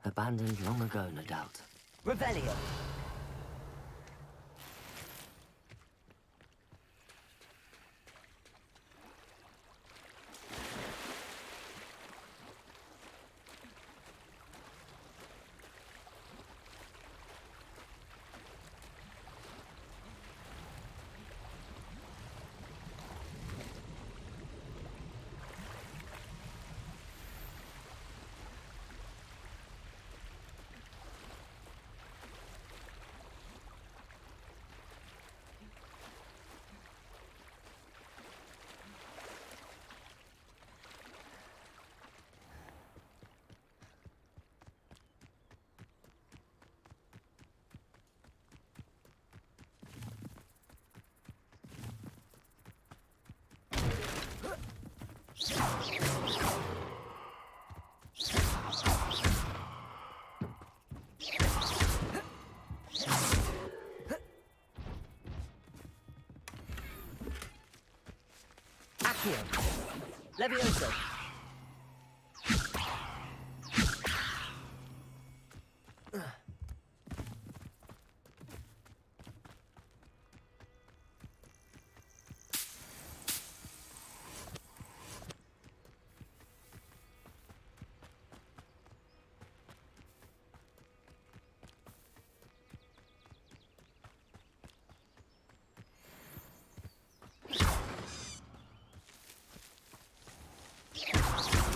Abandoned long ago, no doubt. Revelio. Accio. Levioso.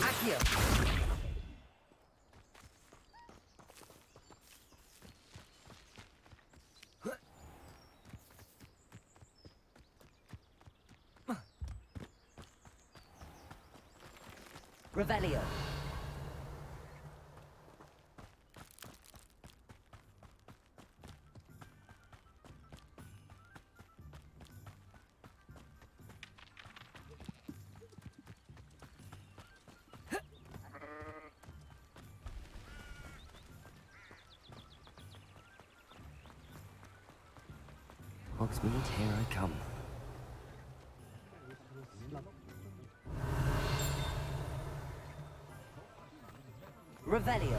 Accio. Revelio. Hogsmeade, here I come. Revelio.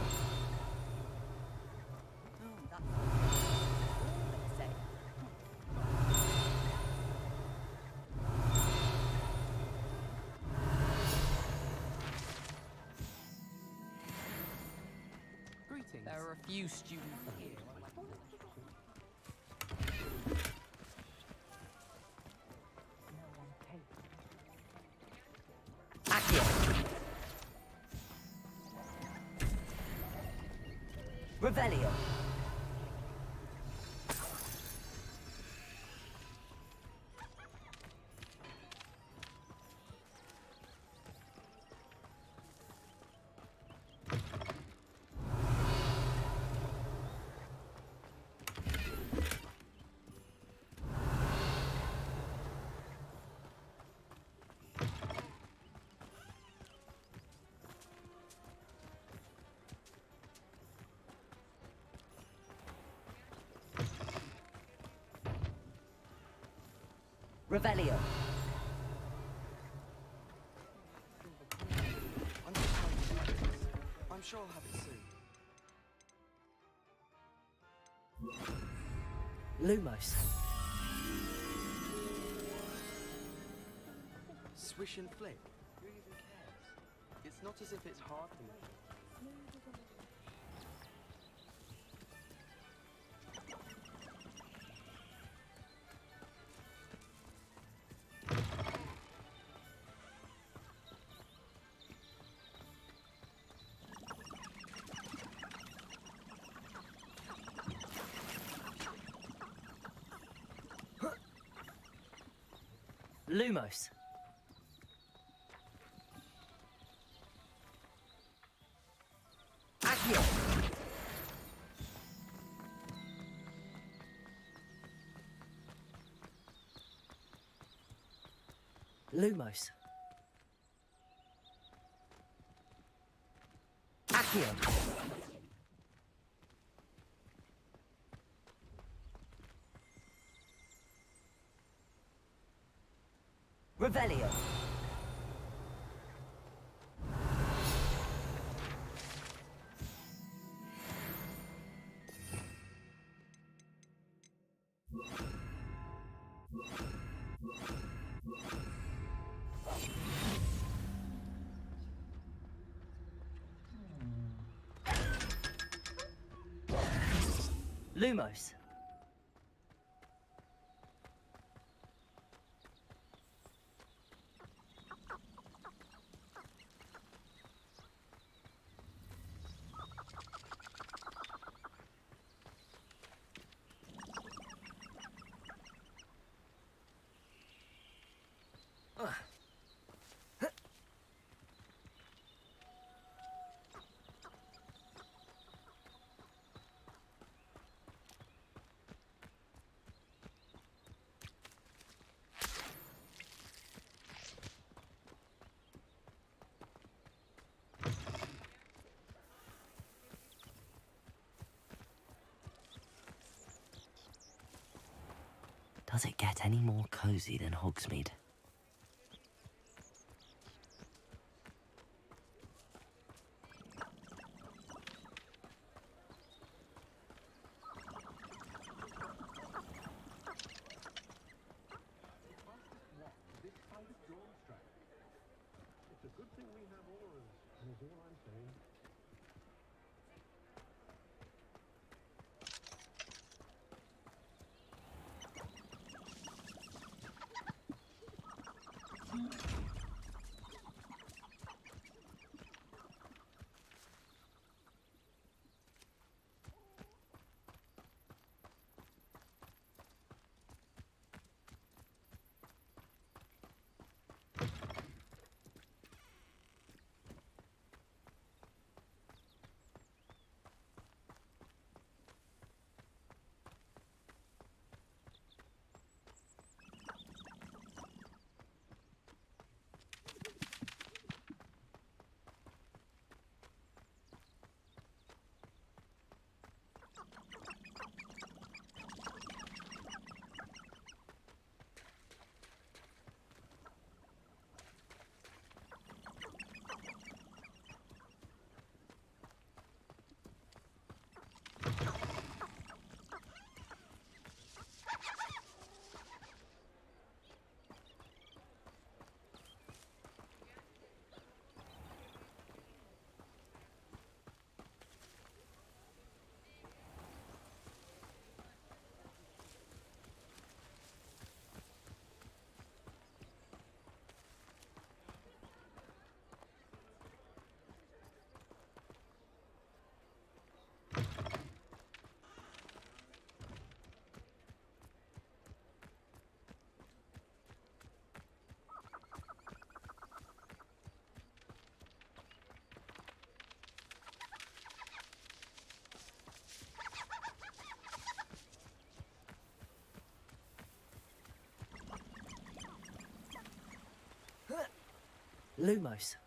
Greetings. There are a few students here. Accio. Revelio. Revelio. Lumos. Swish and flick. Who even cares? It's not as if it's hard to measure. Lumos. Accio. Lumos. Accio. Revelio. Lumos. Does it get any more cozy than Hogsmeade? It's a good thing we have auras, is all I'm saying. Lumos.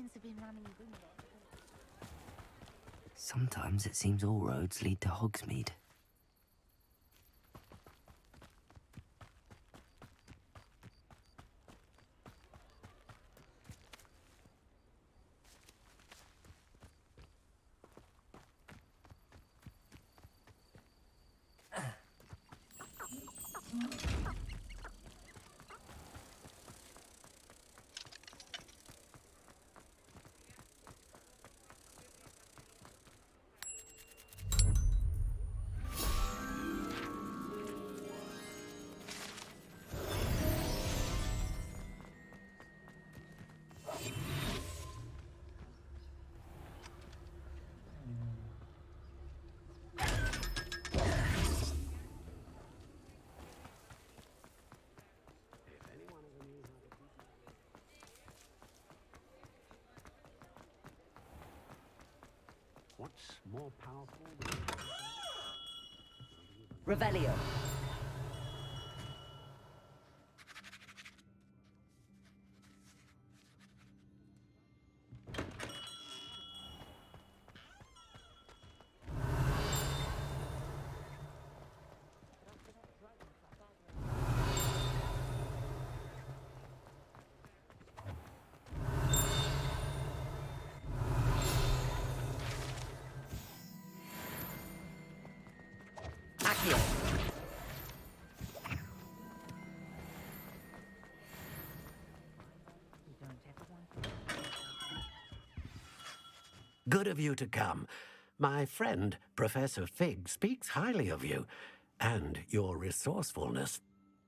things have been running boomerang. Sometimes it seems all roads lead to Hogsmeade. What's more powerful than... Revelio. Good of you to come. My friend, Professor Fig, speaks highly of you and your resourcefulness.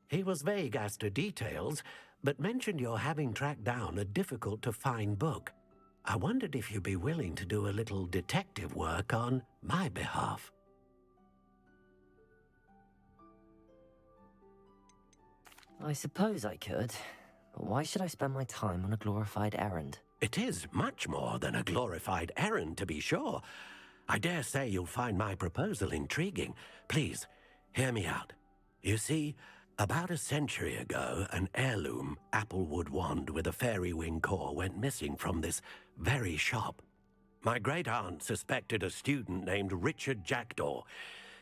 He was vague as to details, but mentioned your having tracked down a difficult-to-find book. I wondered if you'd be willing to do a little detective work on my behalf. I suppose I could. But why should I spend my time on a glorified errand? It is much more than a glorified errand, to be sure. I dare say you'll find my proposal intriguing. Please, hear me out. You see, about a century ago, an heirloom applewood wand with a fairy wing core went missing from this very shop. My great-aunt suspected a student named Richard Jackdaw.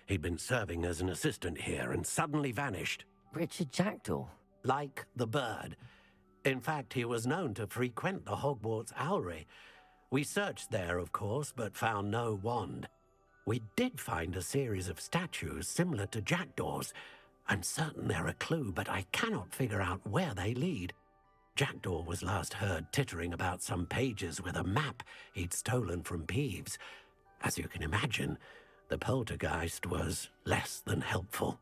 He'd been serving as an assistant here and suddenly vanished. Richard Jackdaw? Like the bird. In fact, he was known to frequent the Hogwarts Owlery. We searched there, of course, but found no wand. We did find a series of statues similar to Jackdaw's. I'm certain they're a clue, but I cannot figure out where they lead. Jackdaw was last heard tittering about some pages with a map he'd stolen from Peeves. As you can imagine, the poltergeist was less than helpful.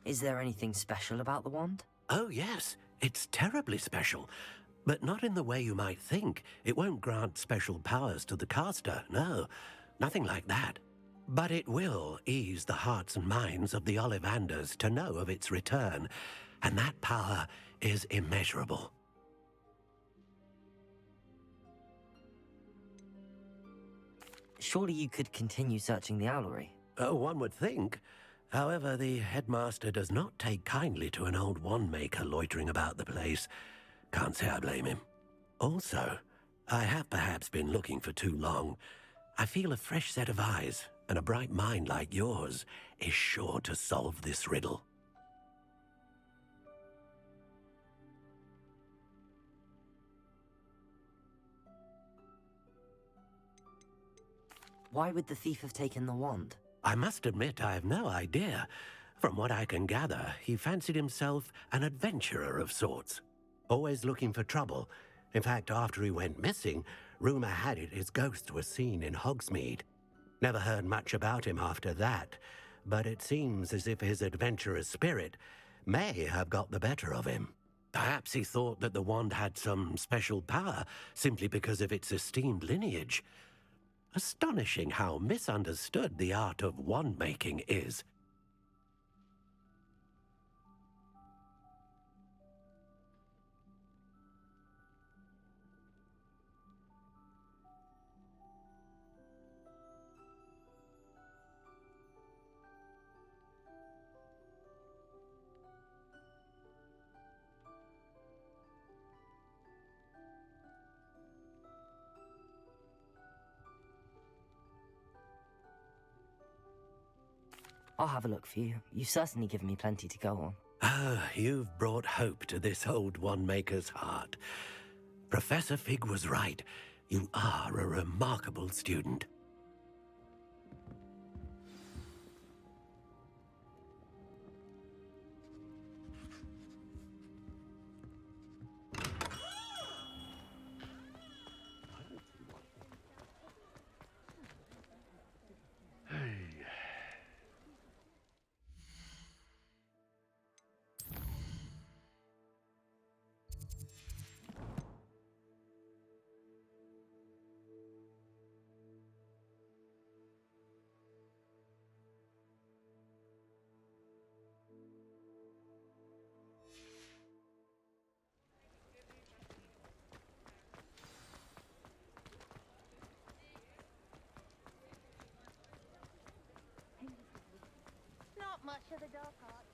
Is there anything special about the wand? Oh, yes. It's terribly special. But not in the way you might think. It won't grant special powers to the caster, no. Nothing like that. But it will ease the hearts and minds of the Ollivanders to know of its return. And that power is immeasurable. Surely you could continue searching the owlery. Oh, one would think. However, the headmaster does not take kindly to an old wand-maker loitering about the place. Can't say I blame him. Also, I have perhaps been looking for too long. I feel a fresh set of eyes, and a bright mind like yours is sure to solve this riddle. Why would the thief have taken the wand? I must admit I have no idea. From what I can gather, he fancied himself an adventurer of sorts. Always looking for trouble. In fact, after he went missing, rumor had it his ghost was seen in Hogsmeade. Never heard much about him after that, but it seems as if his adventurous spirit may have got the better of him. Perhaps he thought that the wand had some special power simply because of its esteemed lineage. Astonishing how misunderstood the art of wand-making is. I'll have a look for you. You've certainly given me plenty to go on. Ah, you've brought hope to this old wand-maker's heart. Professor Fig was right. You are a remarkable student. Not much of the dark art.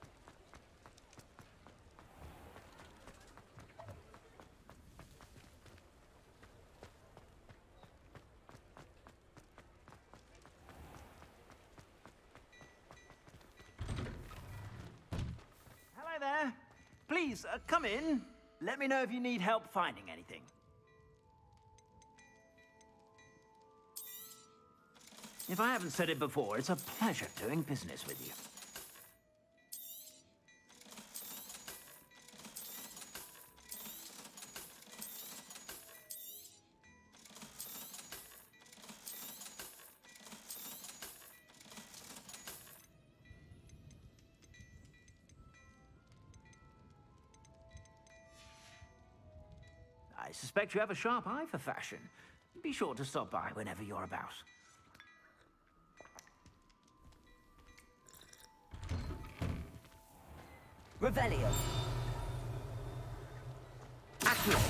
Hello there. Please, come in. Let me know if you need help finding anything. If I haven't said it before, it's a pleasure doing business with you. I suspect you have a sharp eye for fashion. Be sure to stop by whenever you're about. Revelio. Accio.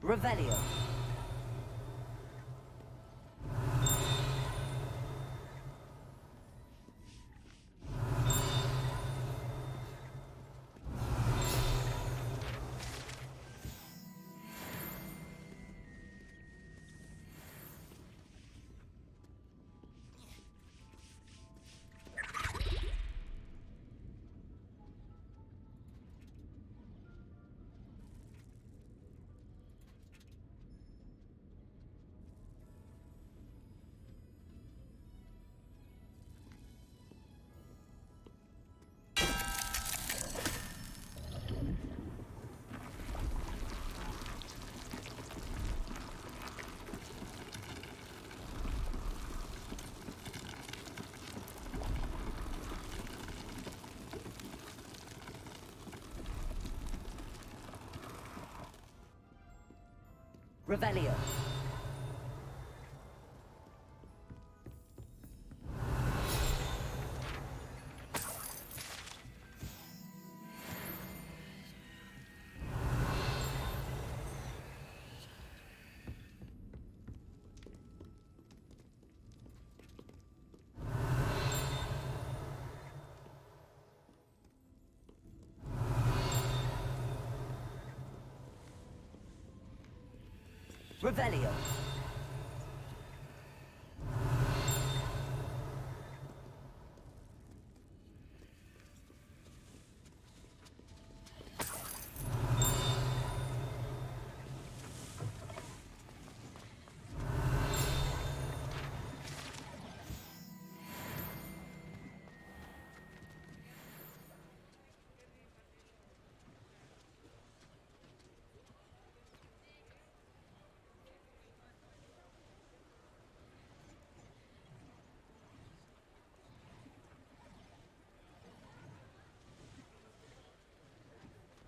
Revelio. Revelio. Revelio.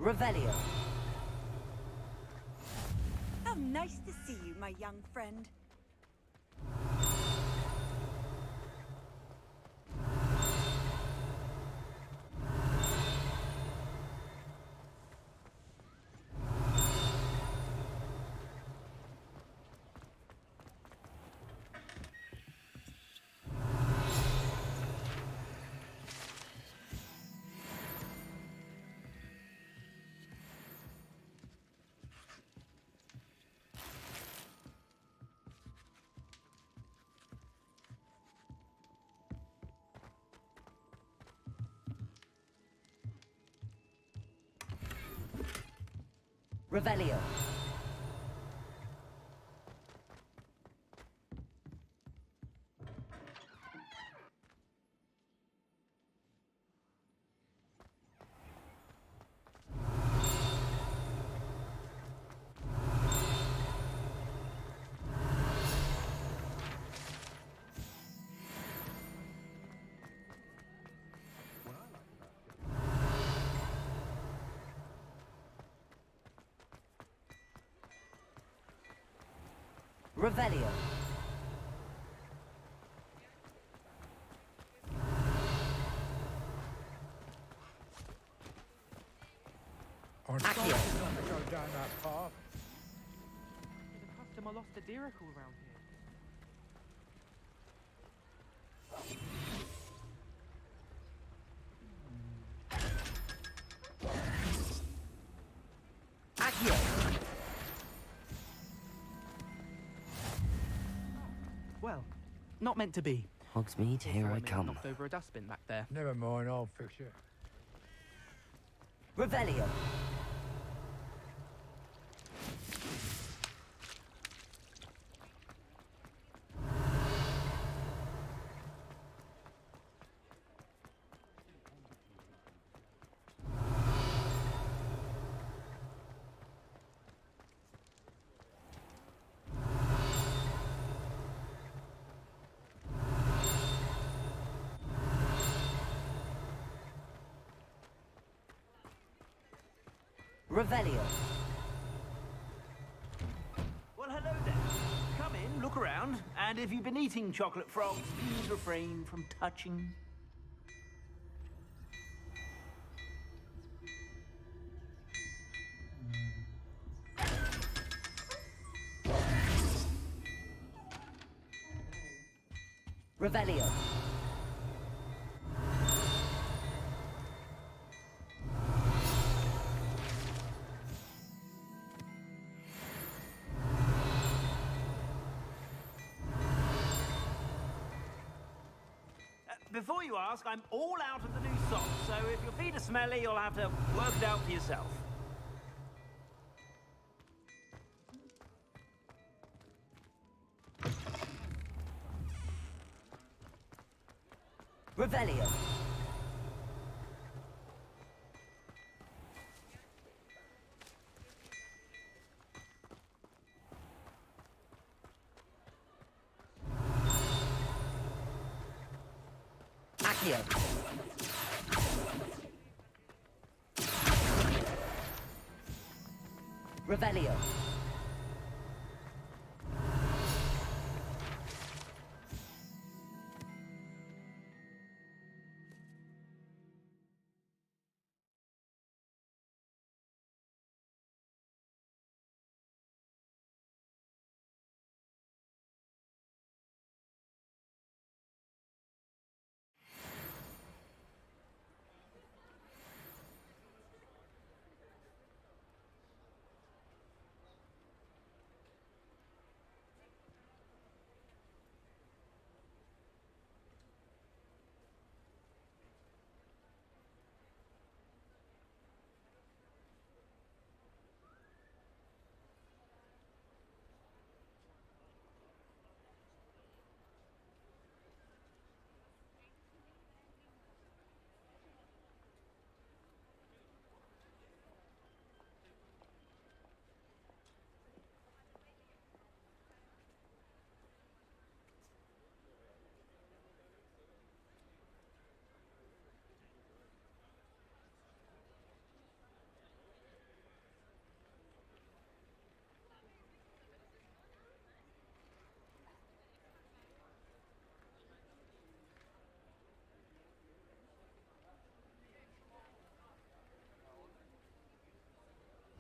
Revelio. How nice to see you, my young friend. Revelio. Revelio. I'm Accio. sorry not to go down that path. The customer lost a diracle around here. Accio. Well, not meant to be. Hogsmeade, here I come. Knocked over a dustbin back there. Never mind, I'll fix it. Revelio. Revelio. Well, hello there. Come in, look around, and if you've been eating chocolate frogs, please refrain from touching. Revelio. Before you ask, I'm all out of the new socks, so if your feet are smelly, you'll have to work it out for yourself. Revelio. Accio. Revelio.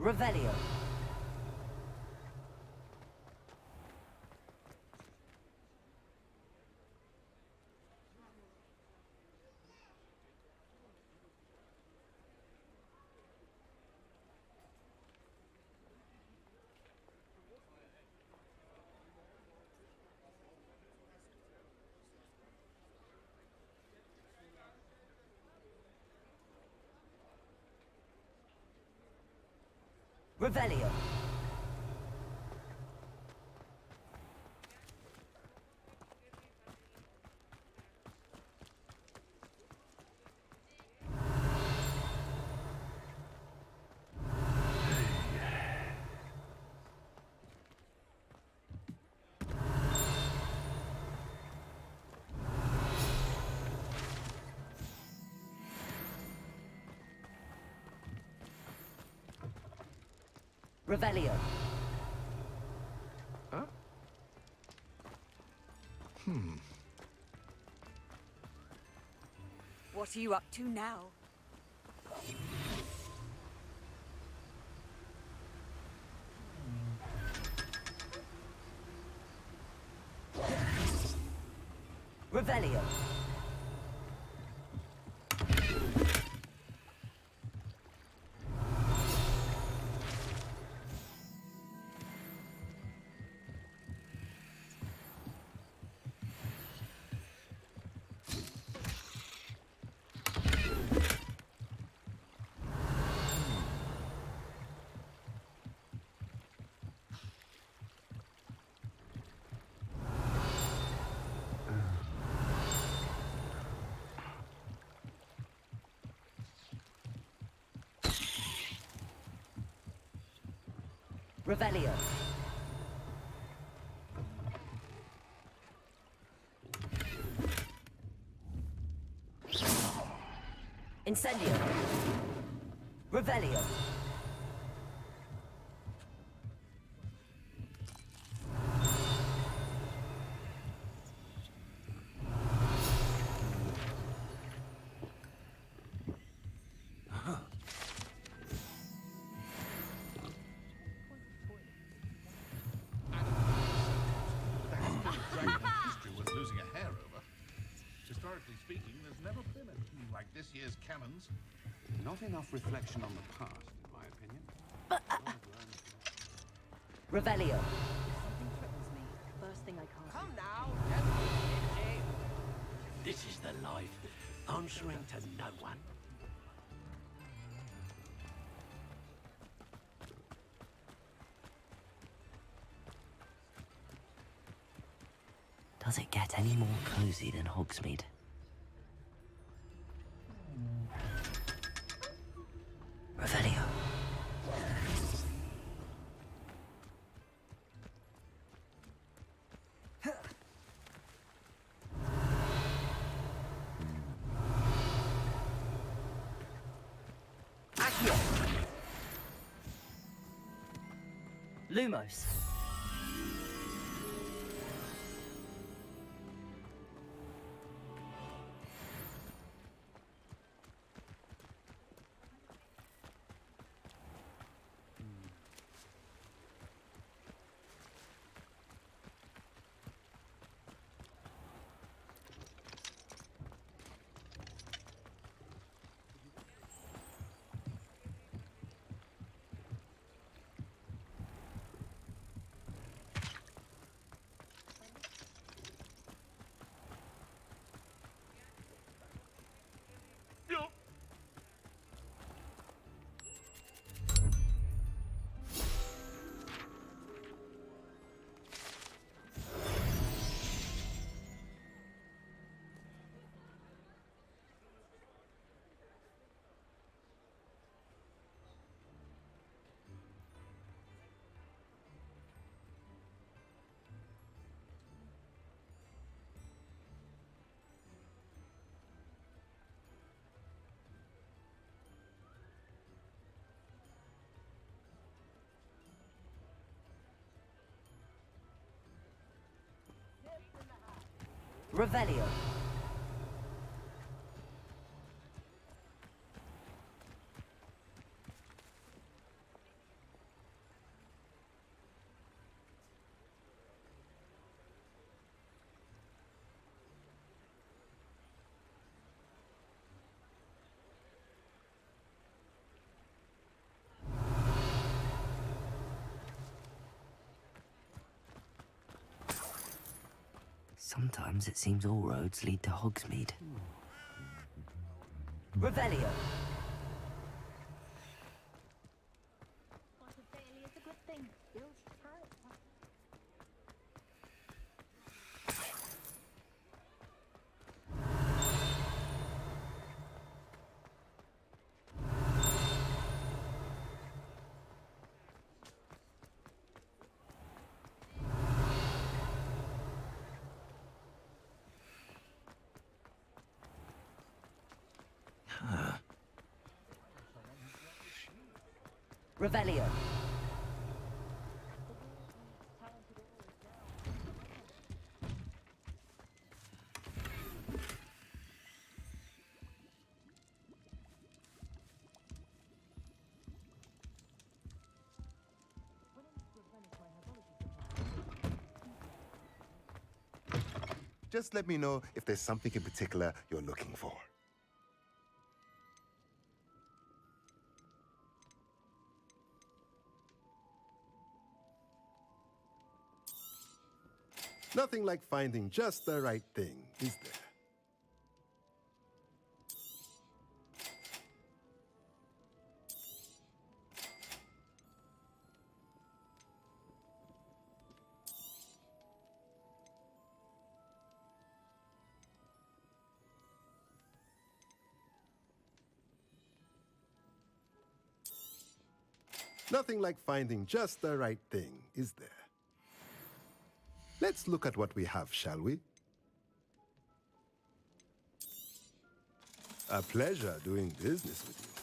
Revelio. Revelio. Revelio. Huh? What are you up to now? Revelio. Revelio. Incendio. Revelio. History worth losing a hair over. Historically speaking, there's never been a team like this year's cannons. Not enough reflection on the past, in my opinion. Revelio. Something threatens me. First thing I can't. Come now. This is the life, answering to no one. Does it get any more cozy than Hogsmeade? Revelio. Accio. Lumos. Revelio. Sometimes it seems all roads lead to Hogsmeade. Revelio. Revelio. Just let me know if there's something in particular you're looking for. Nothing like finding just the right thing, is there? Nothing like finding just the right thing, is there? Let's look at what we have, shall we? A pleasure doing business with you.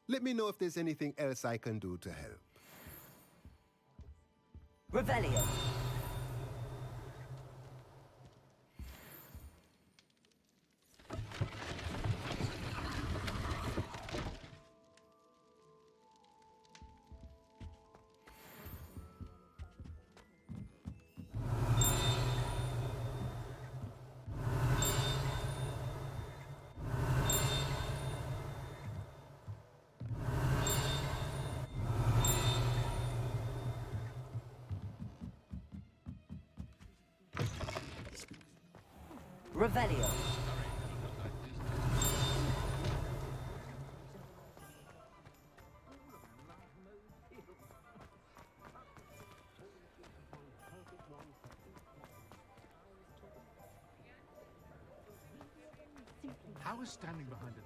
Let me know if there's anything else I can do to help. Revelio. Revelio. How is standing behind it?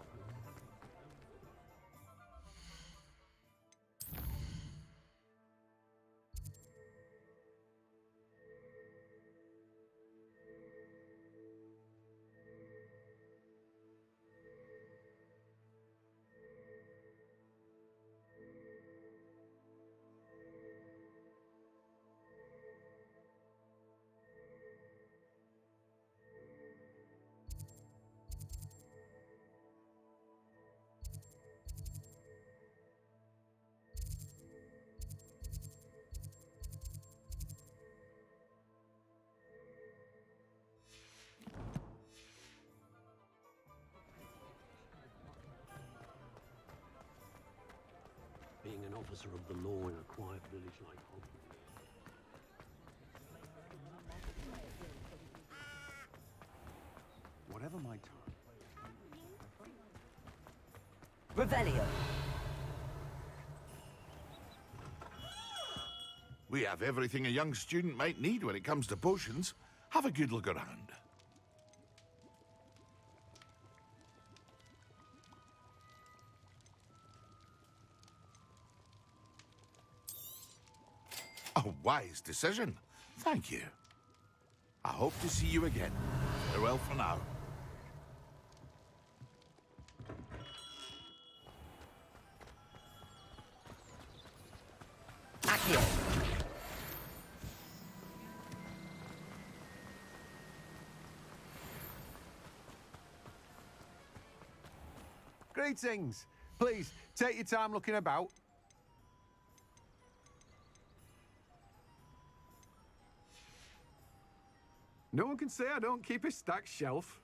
officer of the law in a quiet village like Hogwarts. Whatever my time. Revelio. We have everything a young student might need when it comes to potions. Have a good look around. A wise decision. Thank you. I hope to see you again. Farewell for now. Accio. Greetings. Please, take your time looking about. No one can say I don't keep a stacked shelf.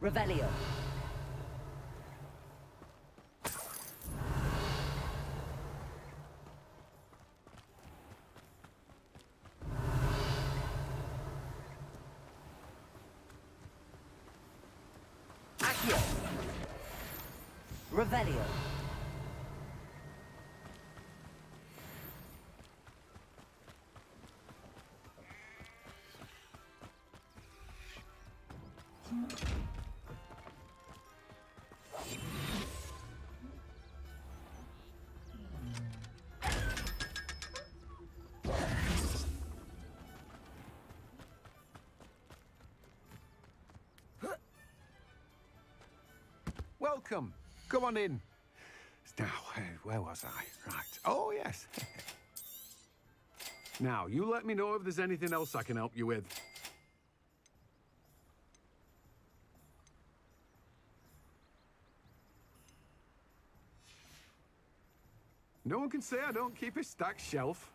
Revelio. Accio. Revelio. Welcome. Come on in. Now, where was I? Right. Oh, yes. Now, you let me know if there's anything else I can help you with. No one can say I don't keep a stacked shelf.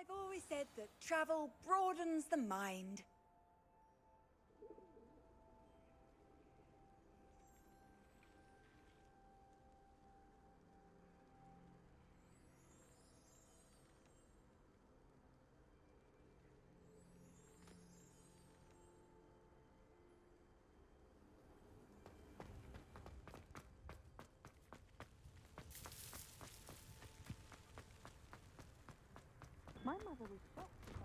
I've always said that travel broadens the mind. My mother was shocked by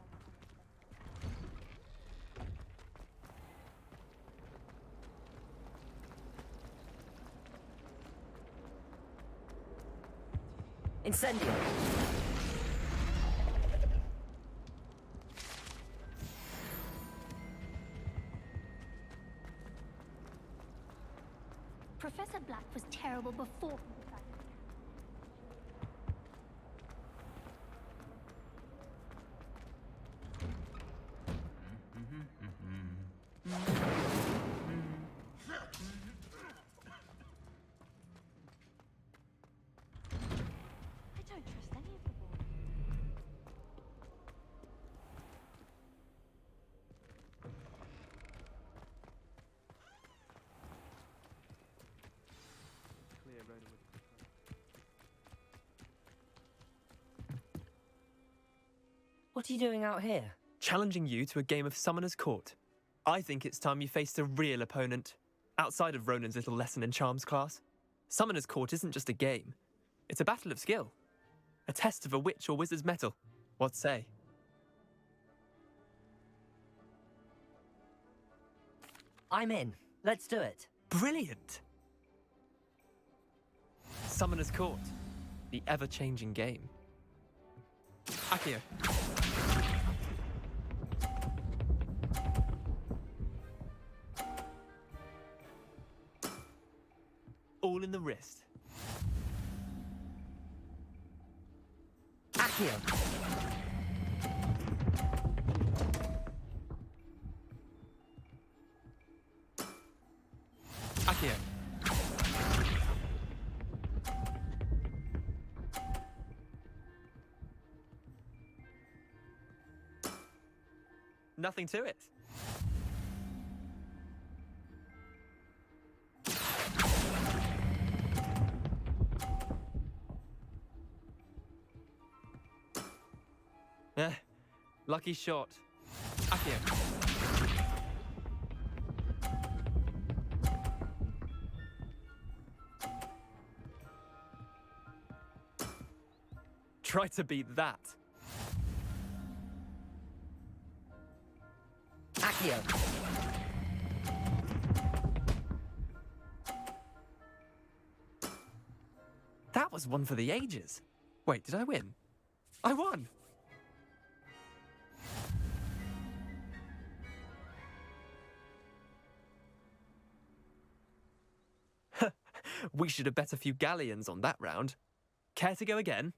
Incendio! Professor Black was terrible before. I don't trust any of the boys. Clear Rhoda would. What are you doing out here? Challenging you to a game of Summoner's Court. I think it's time you faced a real opponent, outside of Ronan's little lesson in charms class. Summoner's Court isn't just a game. It's a battle of skill. A test of a witch or wizard's mettle. What say? I'm in. Let's do it. Brilliant! Summoner's Court. The ever-changing game. Accio. All in the wrist. Accio. Accio. Nothing to it. Lucky shot. Accio. Try to beat that. Accio. That was one for the ages. Wait, did I win? I won! We should have bet a few galleons on that round. Care to go again?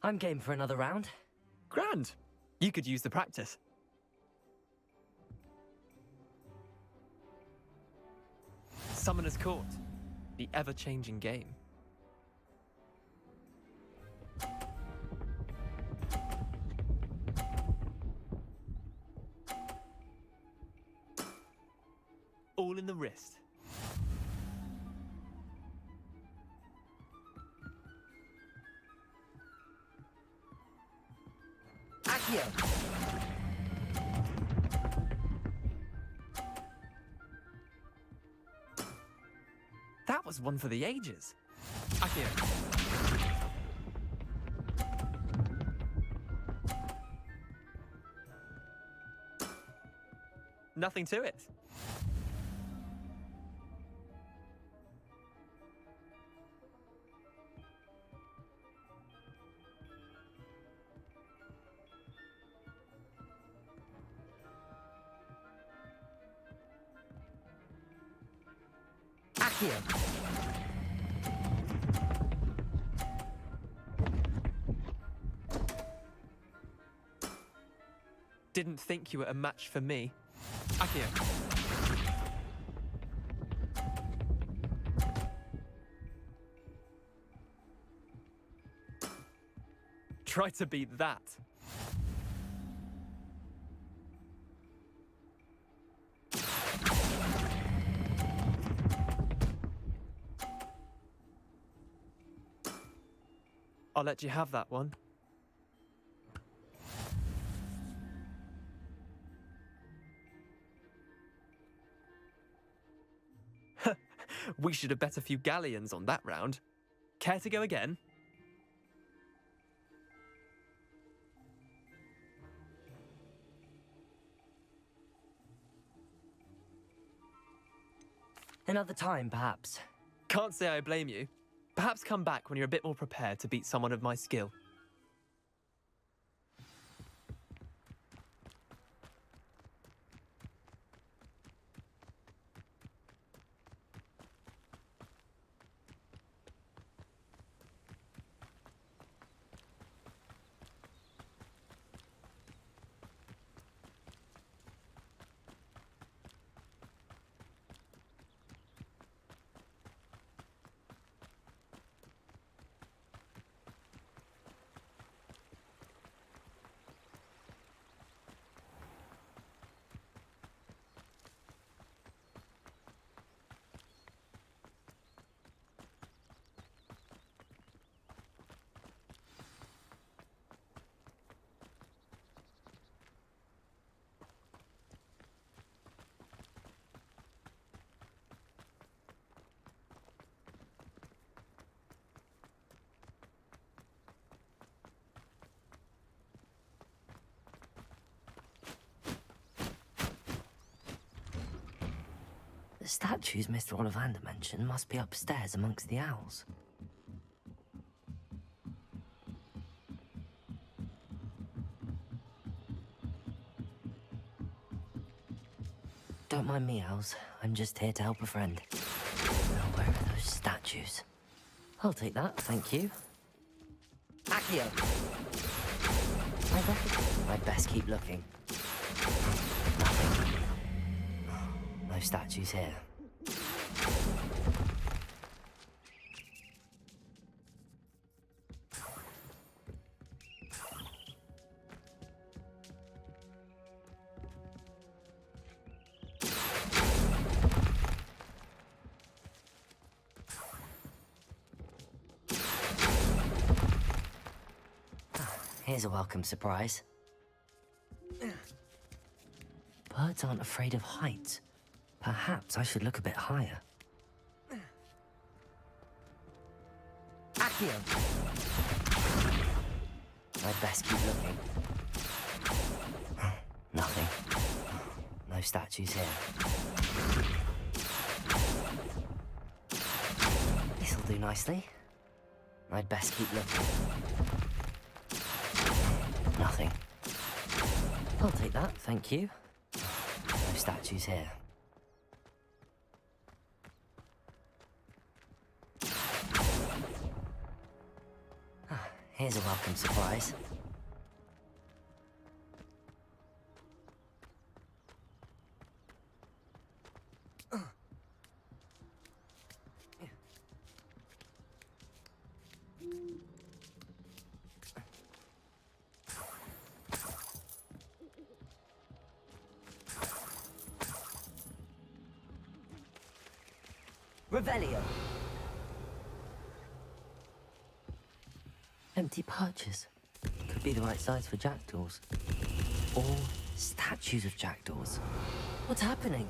I'm game for another round. Grand. You could use the practice. Summoner's Court. The ever-changing game. All in the wrist. Accio. That was one for the ages. Accio. Nothing to it. Accio. Didn't think you were a match for me. Accio. Try to beat that. I'll let you have that one. We should have bet a few galleons on that round. Care to go again? Another time, perhaps. Can't say I blame you. Perhaps come back when you're a bit more prepared to beat someone of my skill. The statues Mr. Ollivander mentioned must be upstairs amongst the owls. Don't mind me, owls. I'm just here to help a friend. Now, where are those statues? I'll take that, thank you. Accio! I'd best keep looking. Nothing. No statues here. Here's a welcome surprise. Birds aren't afraid of heights. Perhaps I should look a bit higher. Accio! I'd best keep looking. Nothing. No statues here. This'll do nicely. I'd best keep looking. Nothing. I'll take that, thank you. No statues here. Here's a welcome surprise. Revelio. Empty perches. Could be the right size for jackdaws. Or statues of jackdaws. What's happening?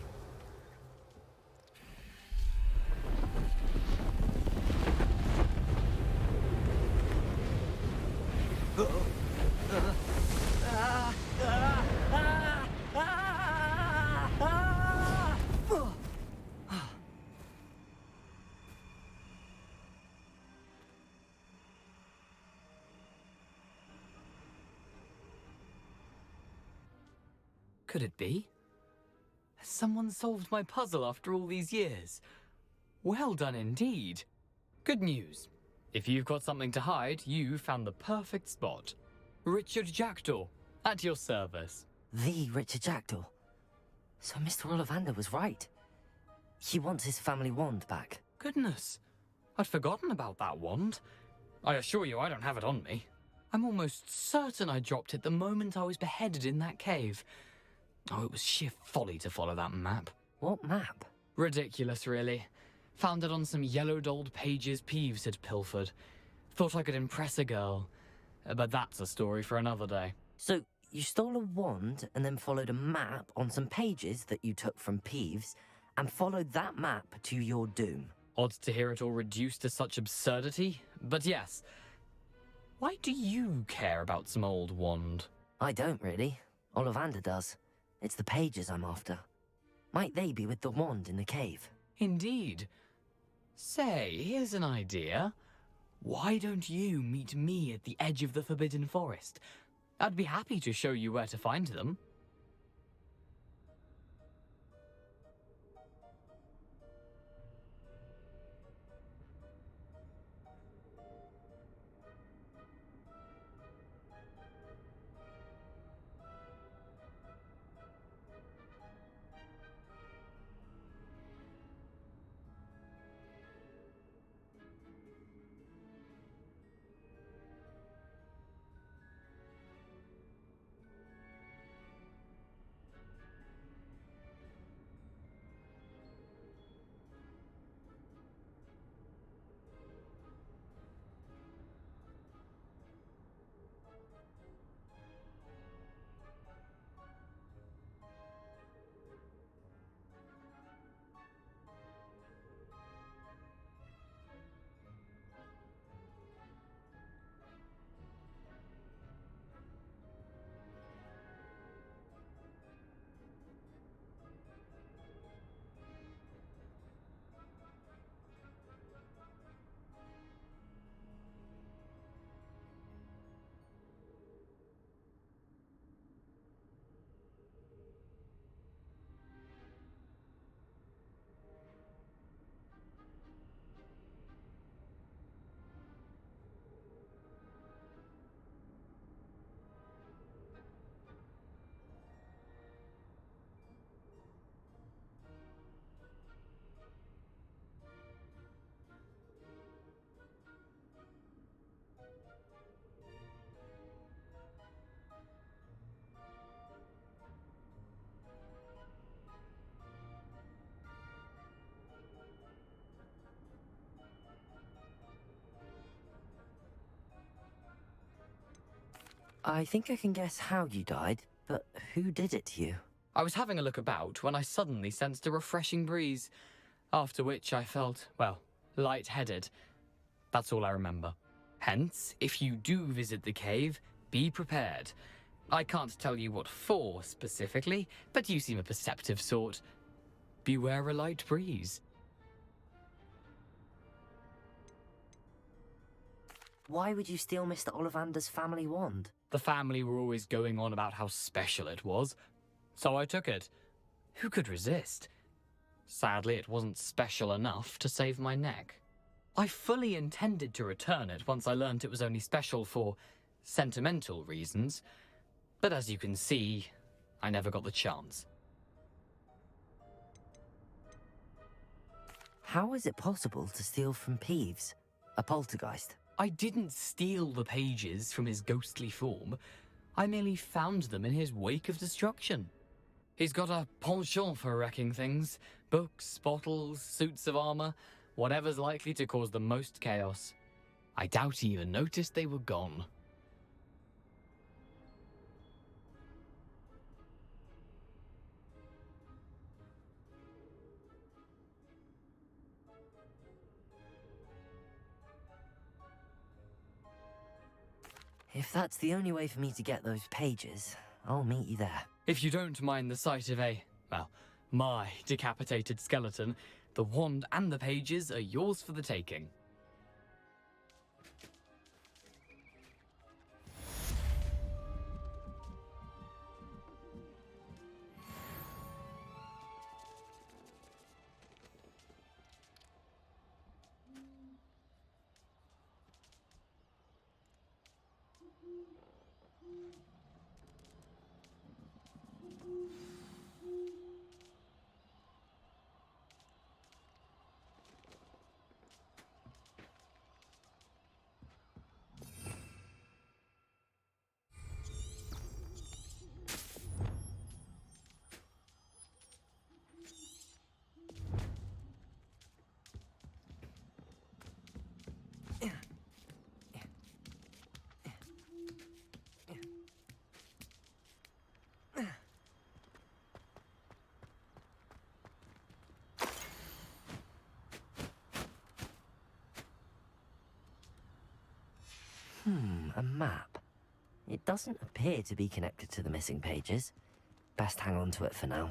Could it be? Has someone solved my puzzle after all these years? Well done indeed. Good news. If you've got something to hide, you found the perfect spot. Richard Jackdaw, at your service. The Richard Jackdaw. So Mr. Ollivander was right. He wants his family wand back. Goodness, I'd forgotten about that wand. I assure you I don't have it on me. I'm almost certain I dropped it the moment I was beheaded in that cave. Oh, it was sheer folly to follow that map. What map? Ridiculous, really. Found it on some yellowed old pages Peeves had pilfered. Thought I could impress a girl. But that's a story for another day. So, you stole a wand and then followed a map on some pages that you took from Peeves and followed that map to your doom. Odd to hear it all reduced to such absurdity, but yes. Why do you care about some old wand? I don't really. Ollivander does. It's the pages I'm after. Might they be with the wand in the cave? Indeed. Say, here's an idea. Why don't you meet me at the edge of the Forbidden Forest? I'd be happy to show you where to find them. I think I can guess how you died, but who did it to you? I was having a look about when I suddenly sensed a refreshing breeze, after which I felt, well, lightheaded. That's all I remember. Hence, if you do visit the cave, be prepared. I can't tell you what for specifically, but you seem a perceptive sort. Beware a light breeze. Why would you steal Mr. Ollivander's family wand? The family were always going on about how special it was, so I took it. Who could resist? Sadly, it wasn't special enough to save my neck. I fully intended to return it once I learned it was only special for sentimental reasons, but as you can see, I never got the chance. How is it possible to steal from Peeves, a poltergeist? I didn't steal the pages from his ghostly form. I merely found them in his wake of destruction. He's got a penchant for wrecking things. Books, bottles, suits of armor, whatever's likely to cause the most chaos. I doubt he even noticed they were gone. If that's the only way for me to get those pages, I'll meet you there. If you don't mind the sight of my decapitated skeleton, the wand and the pages are yours for the taking. A map. It doesn't appear to be connected to the missing pages. Best hang on to it for now.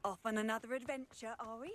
Off on another adventure, are we?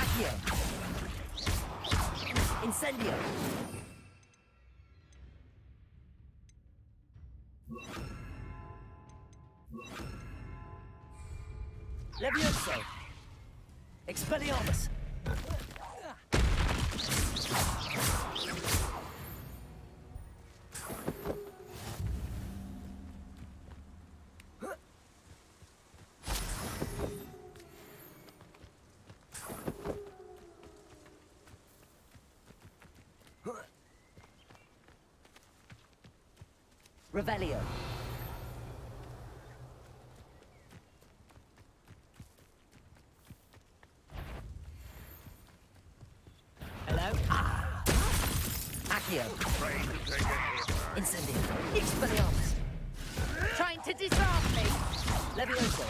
Accio! Incendio! Levioso! Expelliarmus! Revelio. Hello? Ah! Accio. Incendio. Expelliarmus. Trying to disarm me. Levioso.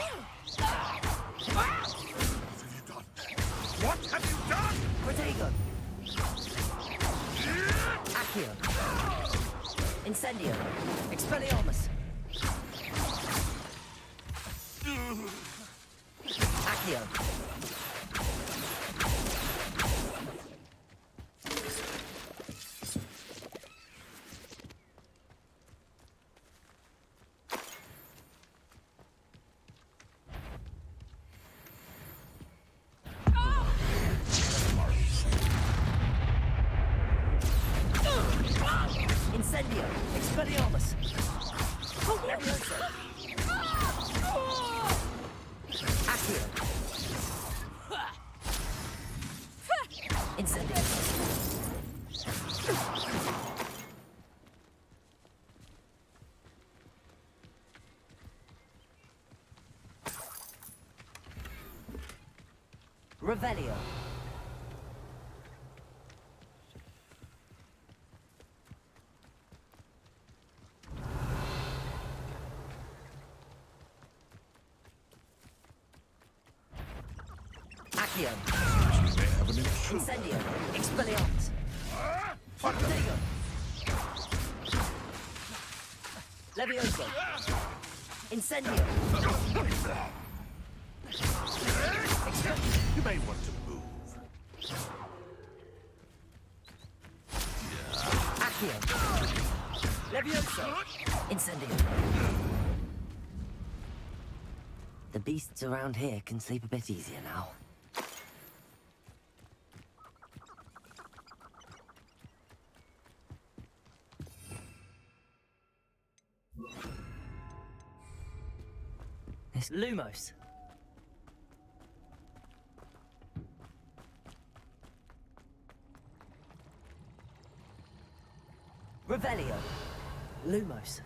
What have you done? Protego. Accio. Incendio. Expelliarmus. Accio. Incendio. Expelliarmus. Levioso. Accio. Incendio. Revelio. Accio. They have an intruder. Incendio. Expelliarmus. Protego. Levioso. Incendio. You may want to move. Accio. Levioso. Incendio. The beasts around here can sleep a bit easier now. Lumos. Revelio. Lumos.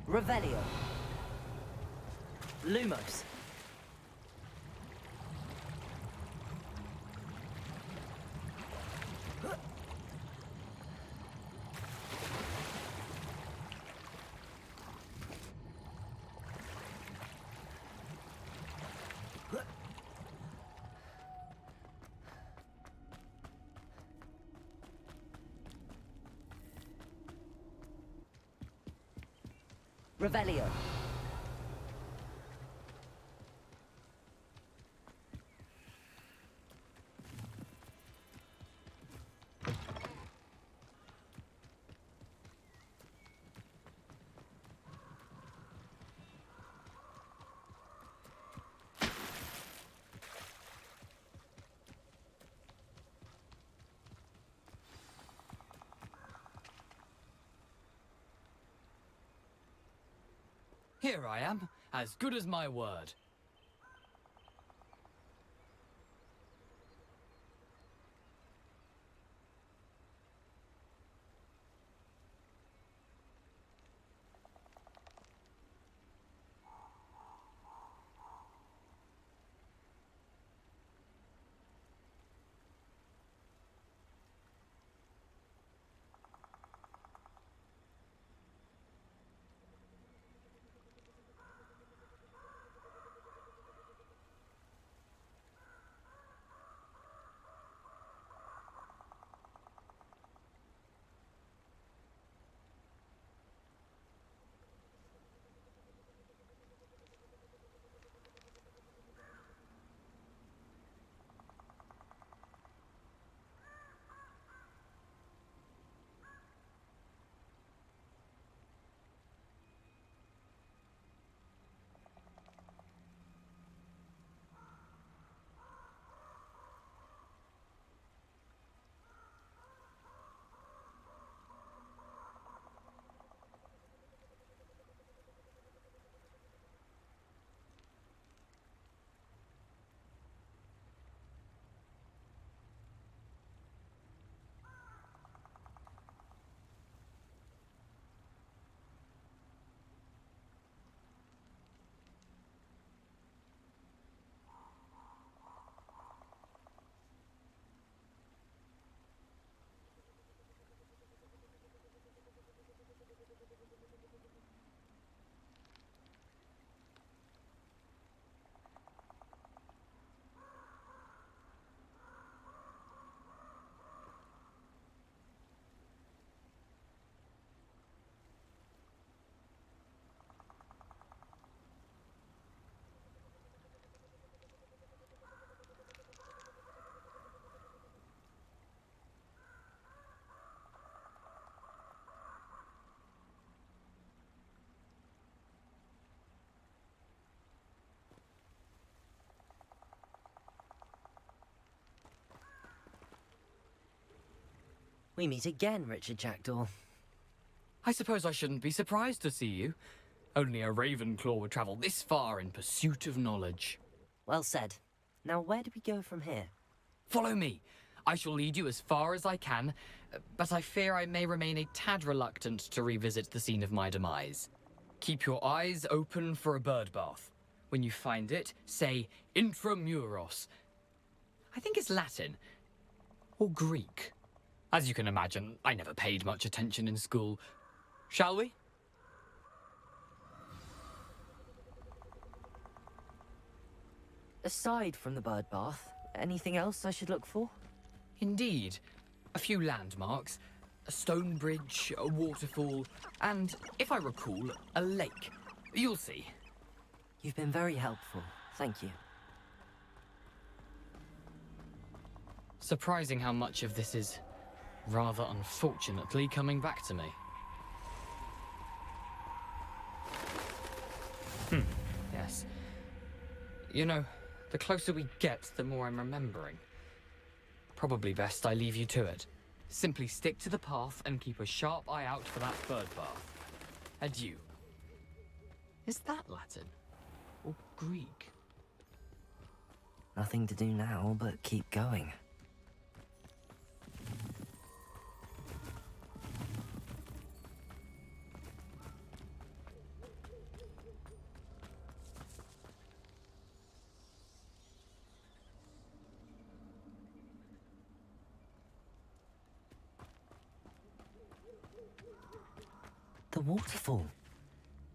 Revelio. Lumos. Revelio. Here I am, as good as my word. We meet again, Richard Jackdaw. I suppose I shouldn't be surprised to see you. Only a Ravenclaw would travel this far in pursuit of knowledge. Well said. Now where do we go from here? Follow me. I shall lead you as far as I can, but I fear I may remain a tad reluctant to revisit the scene of my demise. Keep your eyes open for a bird bath. When you find it, say intramuros. I think it's Latin. Or Greek. As you can imagine, I never paid much attention in school. Shall we? Aside from the bird bath, anything else I should look for? Indeed. A few landmarks. A stone bridge, a waterfall, and, if I recall, a lake. You'll see. You've been very helpful. Thank you. Surprising how much of this is, rather unfortunately, coming back to me. Yes. You know, the closer we get, the more I'm remembering. Probably best I leave you to it. Simply stick to the path and keep a sharp eye out for that bird bath. Adieu. Is that Latin? Or Greek? Nothing to do now but keep going. The waterfall.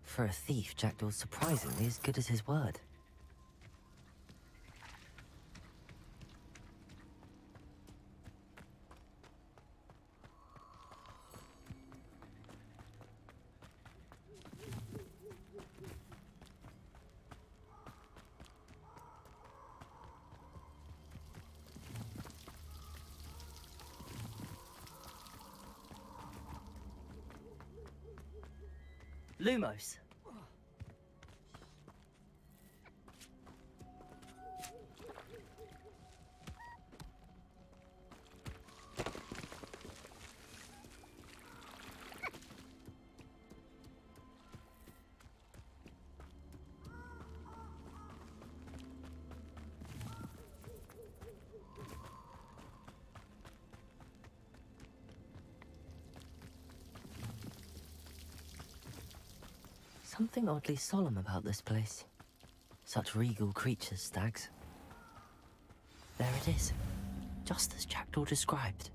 For a thief, Jackdaw's surprisingly as good as his word. Lumos. Something oddly solemn about this place. Such regal creatures, stags. There it is, just as Jackdaw described.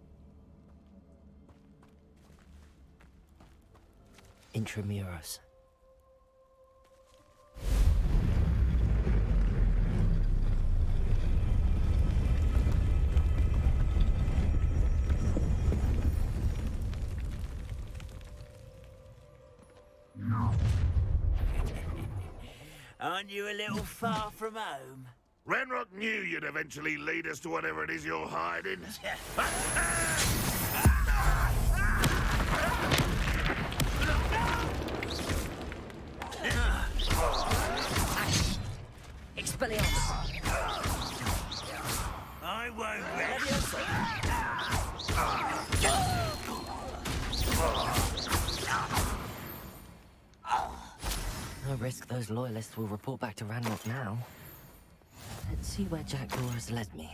Intramuros. Aren't you a little far from home? Renrock knew you'd eventually lead us to whatever it is you're hiding. Expelliarmus. I won't rest. No risk those loyalists will report back to Ranrock now. Let's see where Jackdaw has led me.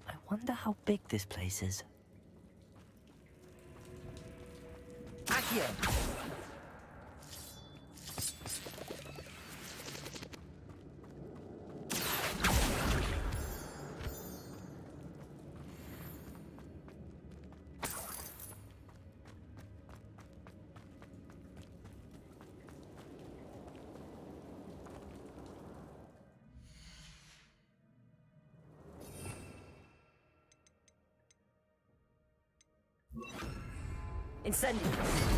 I wonder how big this place is. Accio! Incendio!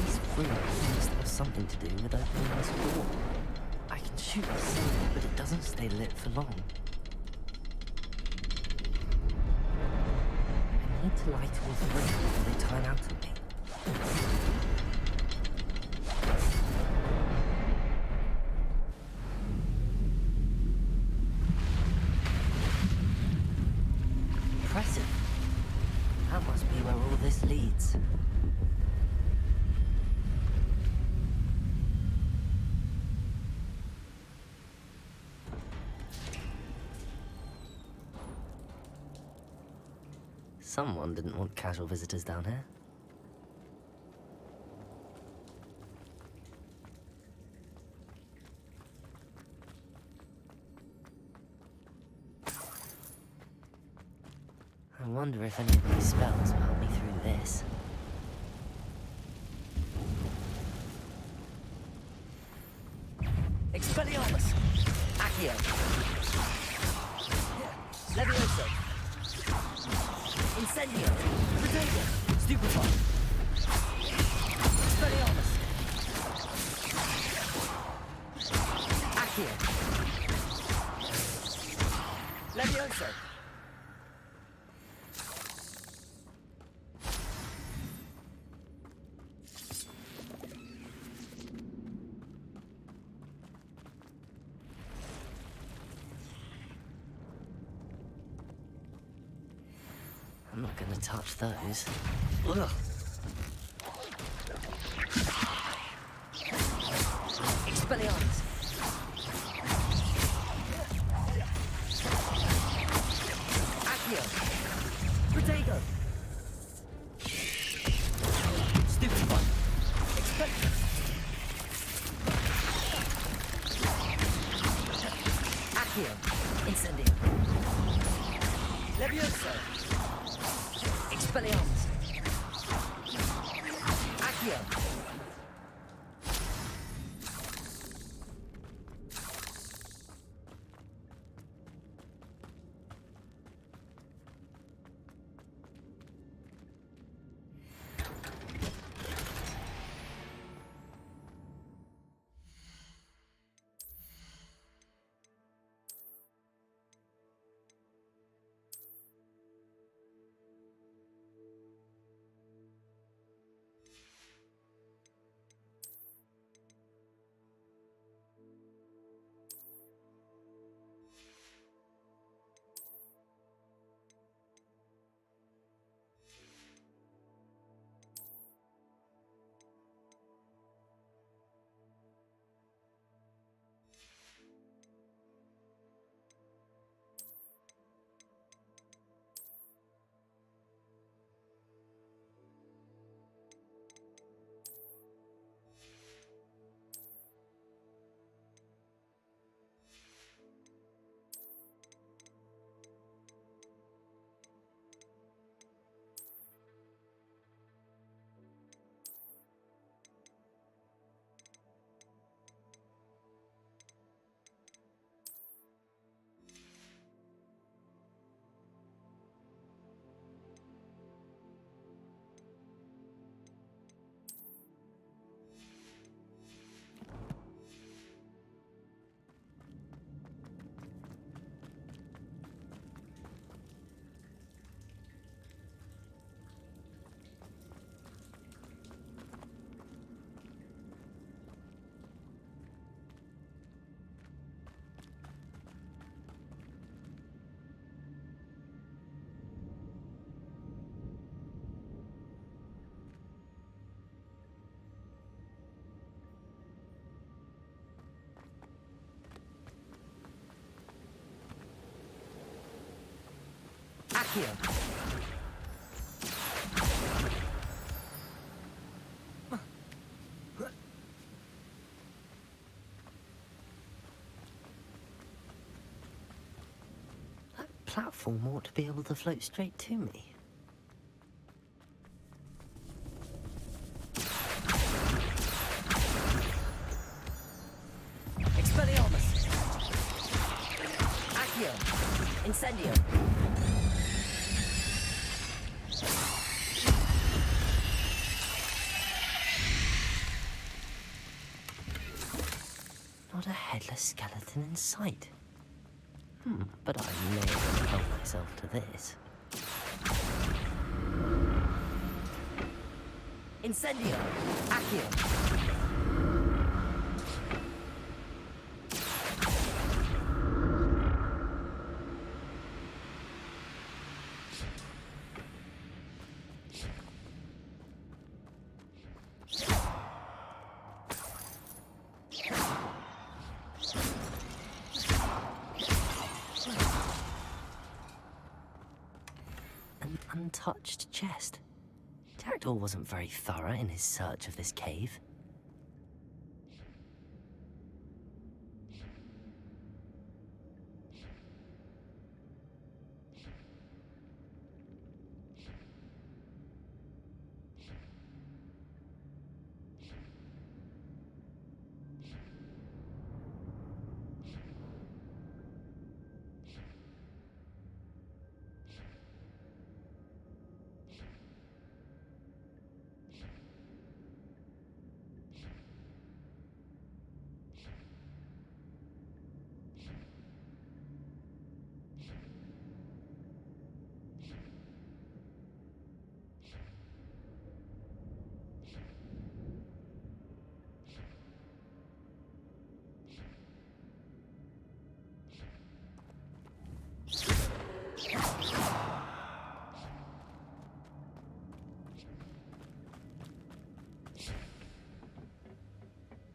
These ruins must have something to do with opening this door. I can shoot the signal, but it doesn't stay lit for long. I need to light all three before they turn out on me. Someone didn't want casual visitors down here. I wonder if any of these spells will help me through this. Expelliarmus! Accio! Levioso! Incendio! Protego! Stupefy! Expelliarmus! Accio! Levioso! I'm not gonna touch those. Ugh. Expelliarmus! Accio! Protego! Stupefy! Expelliarmus! Accio! Incendio! Levioso! Expelliarmus! Accio! Accio! That platform ought to be able to float straight to me. Expelliarmus! Accio! Incendio! Not a headless skeleton in sight. But I may have help myself to this. Incendio! Accio! untouched chest. Jackdaw wasn't very thorough in his search of this cave.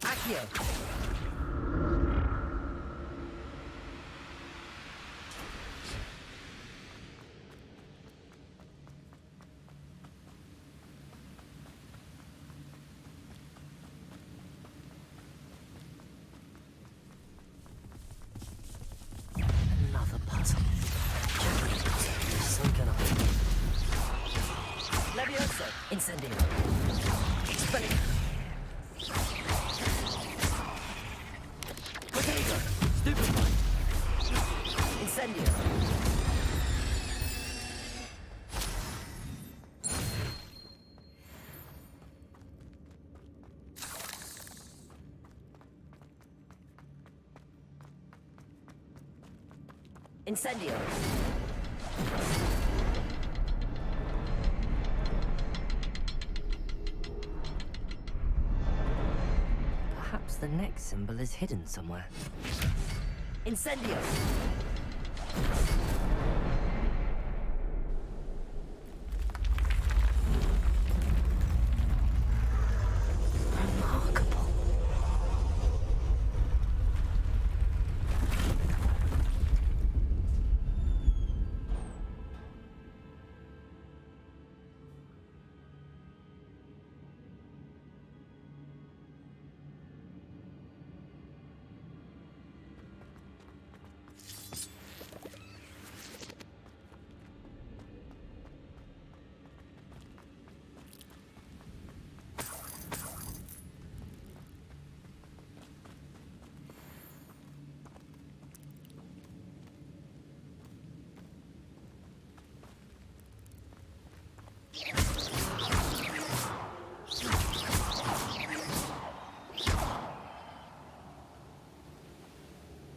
Accio. Another puzzle. Sunken up. Levioso. Incendio. Spelling. Stupefy. Incendio. Incendio. Perhaps the next symbol is hidden somewhere. Incendio. Remarkable.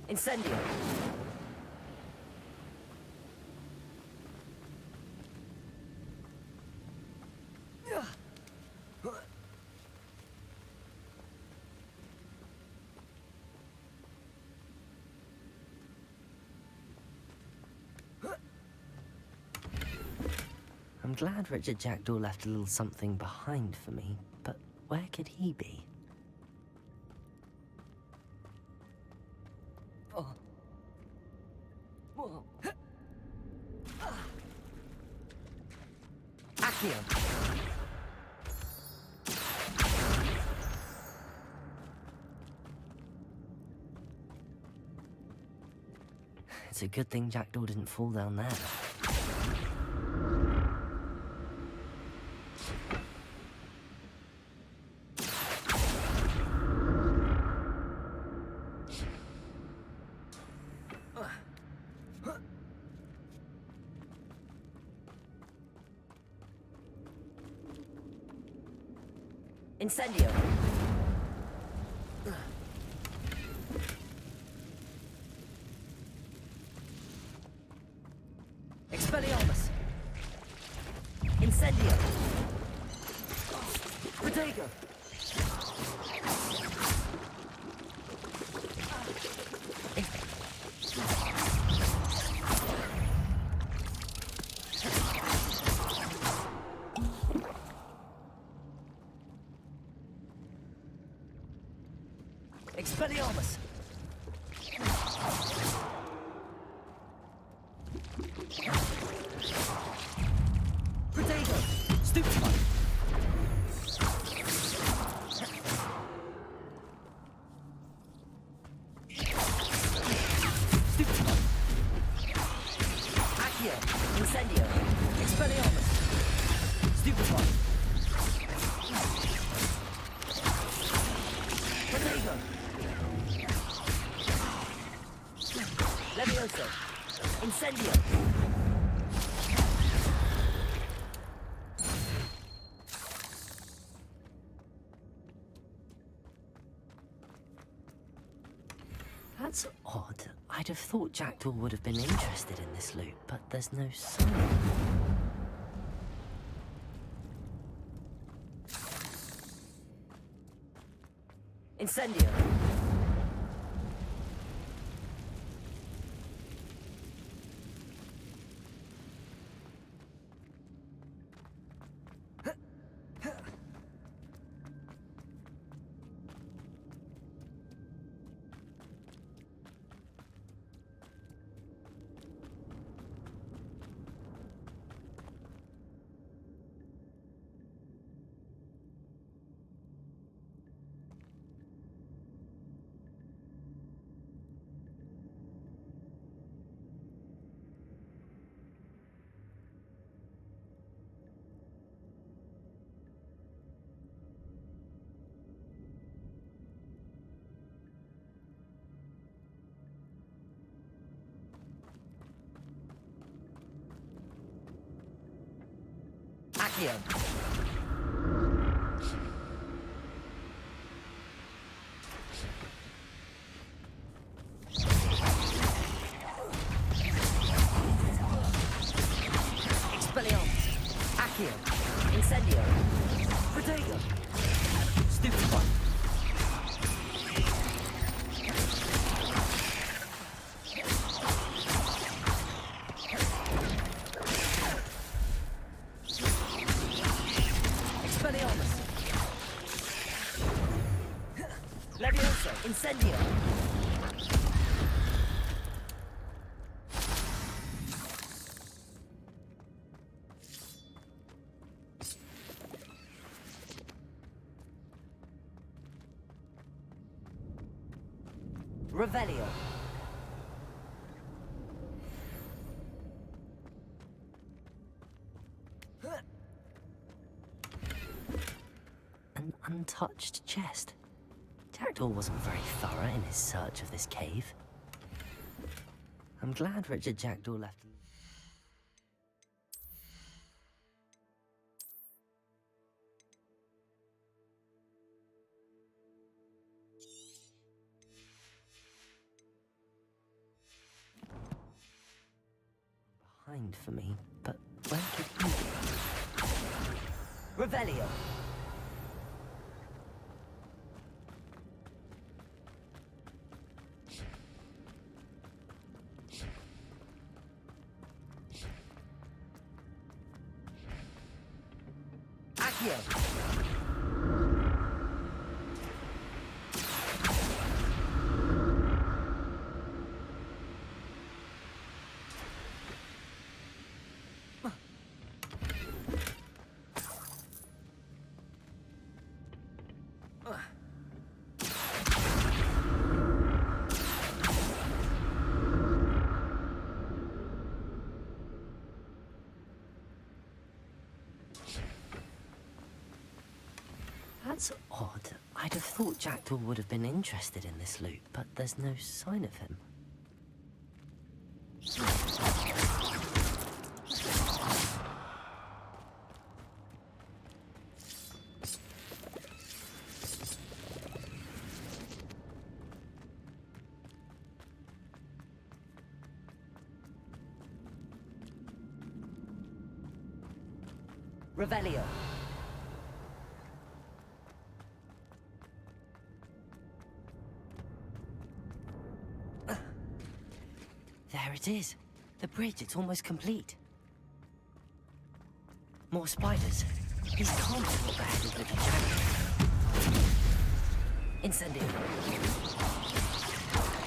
Incendio. I'm glad Richard Jackdaw left a little something behind for me, but where could he be? Accio. It's a good thing Jackdaw didn't fall down there. Incendio. Expelliarmus. Incendio. Protego. Expelliarmus. Levioso. Incendio. That's odd. I'd have thought Jackdaw would have been interested in this loot, but there's no sign. Incendio. Accio. Expelliarmus. Accio. Incendio. Protego. Stupefy. Expelliarmus. Levioso. Incendio. Revelio. An untouched chest. Jackdaw wasn't very thorough in his search of this cave. I'm glad Richard Jackdaw left. Behind for me, but where could he be? Revelio. Accio. That's odd. I'd have thought Jackdaw would have been interested in this loot, but there's no sign of him. Revelio. There it is. The bridge, it's almost complete. More spiders. He can't have got the head of Little Jack. Incendio.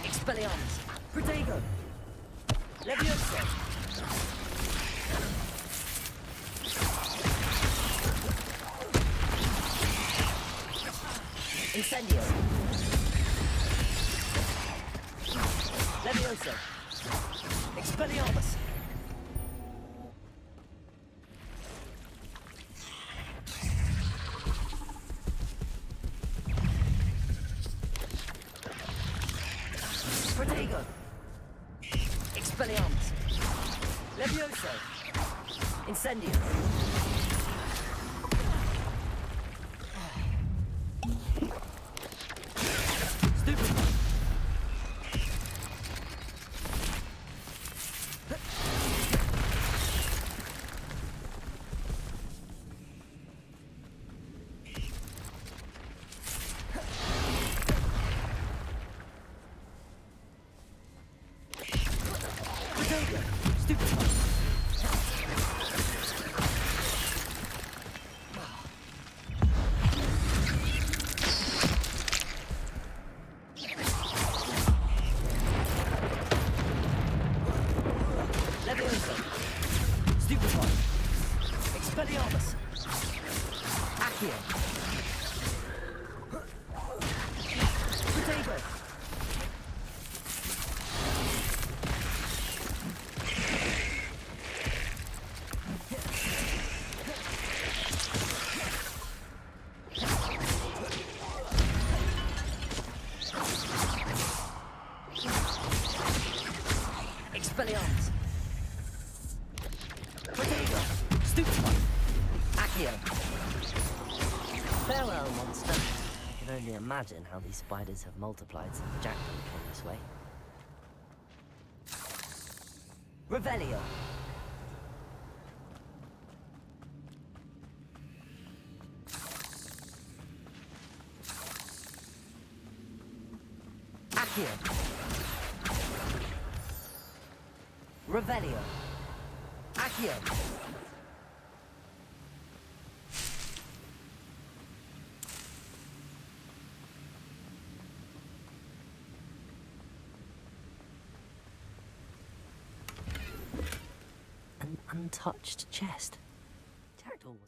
Expelliarmus. Protego. Levioso. Incendio. Levioso. Expelliarmus. Protego. Expelliarmus. Levioso. Incendio. Stupefy. Protego. Stupefy. Levioso. Stupefy. Expelliarmus. Accio. Protego. Expelliarmus. Protego. Stupefy. Accio. Farewell, monster. I can only imagine how these spiders have multiplied since Jackson came this way. Revelio. Accio. Revelio. Accio. An untouched chest. Jackdaw was.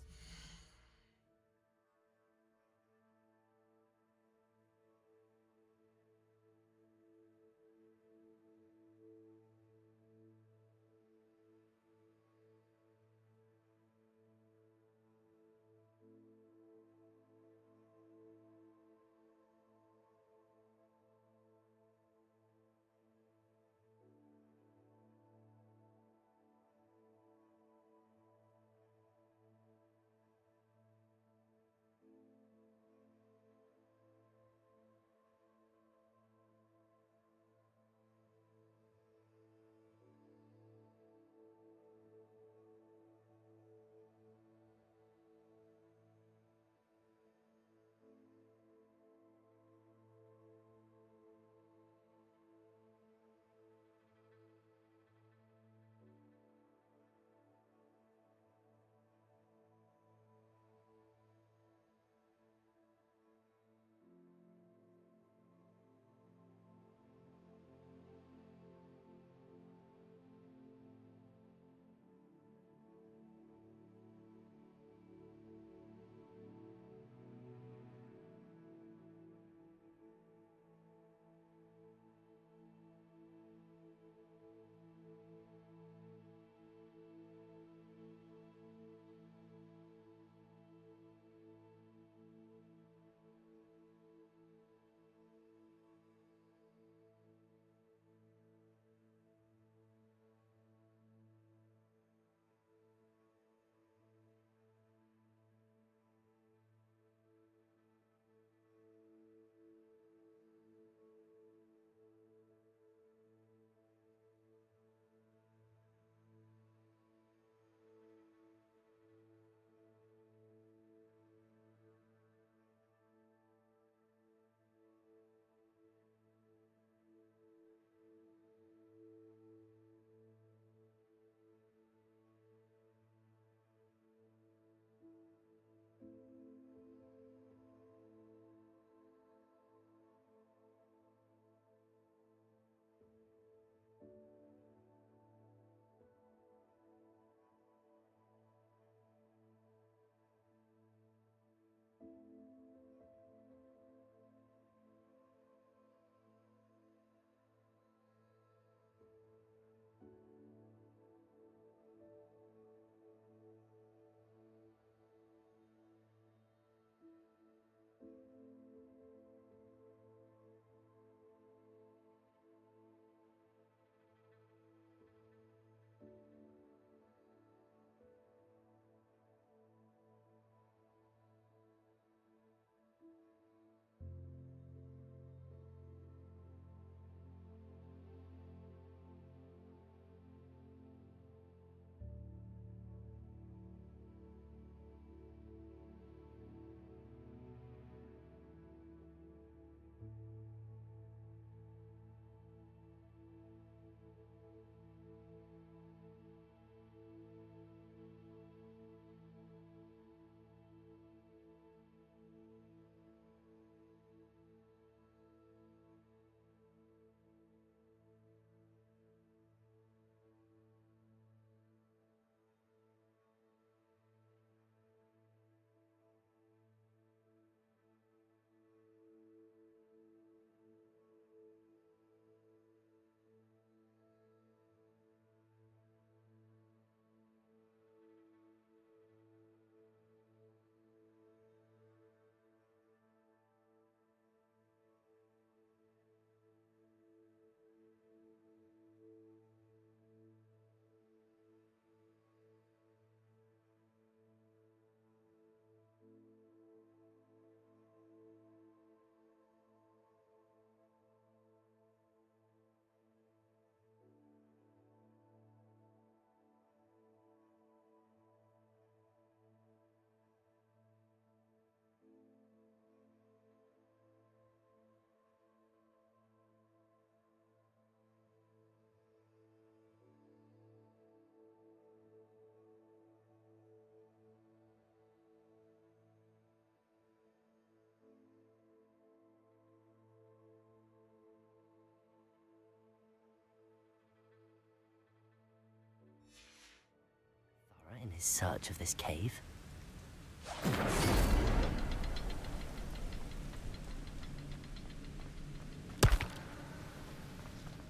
his search of this cave.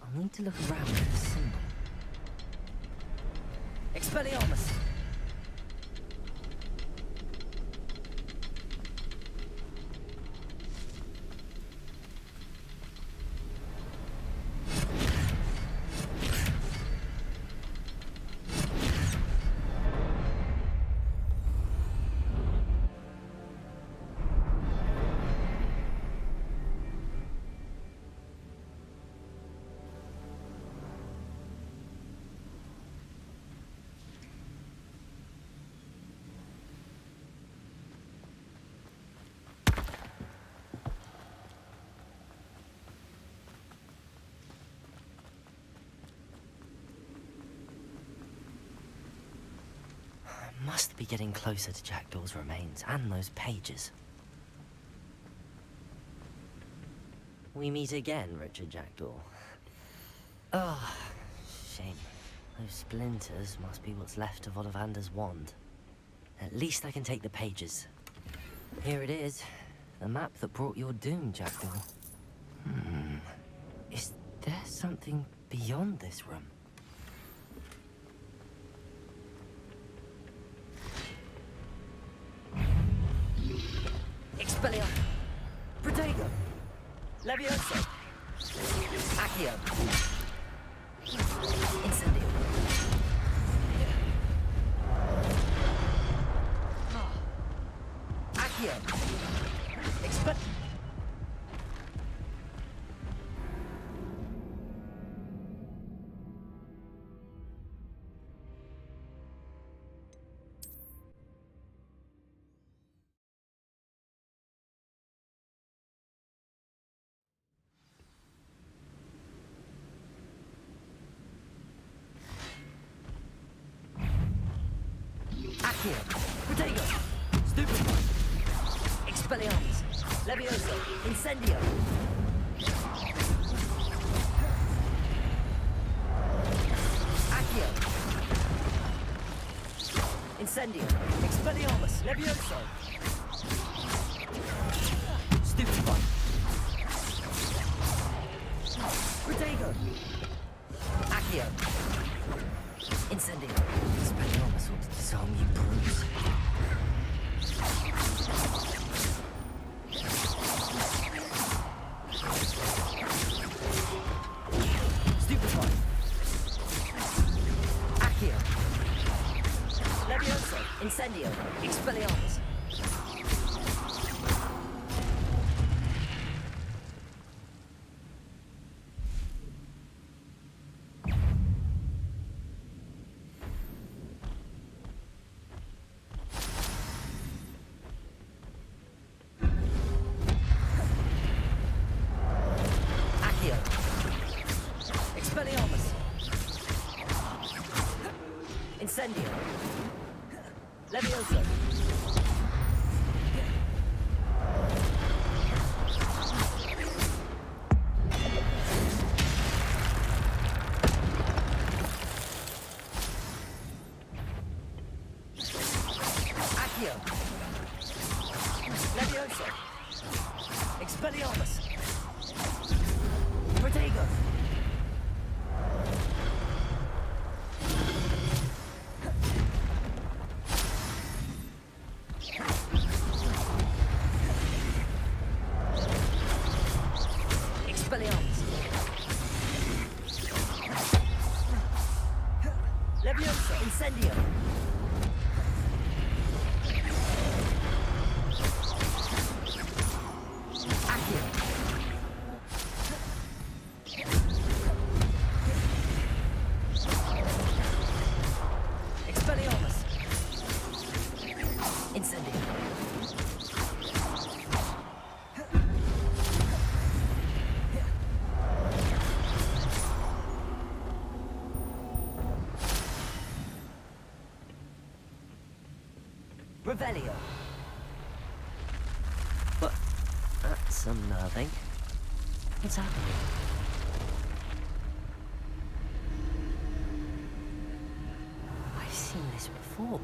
I'll need to look around for the symbol. Expelliarmus! Must be getting closer to Jackdaw's remains and those pages. We meet again, Richard Jackdaw. Oh, shame. Those splinters must be what's left of Ollivander's wand. At least I can take the pages. Here it is. The map that brought your doom, Jackdaw. Is there something beyond this room? Expelliarmus! Protego! Levioso! Accio! Incendio! Accio! Expel... Accio! Protego! Stupefy! Expelliarmus! Levioso! Incendio! Accio! Incendio! Expelliarmus! Levioso! Stupefy! Protego! Accio! Incendio! Expelliarmus ought to disarm you brutes. Stupefy! Accio! Levioso! Incendio! Expelliarmus! Accio! Expelliarmus! Incendio! Levioso! Accio! Levioso! Expelliarmus! Protego! Expelliarmus! Levioso! Incendio! Accio! Expelliarmus! Incendio! Revelio! But that's unnerving. What's happening? I've seen this this before.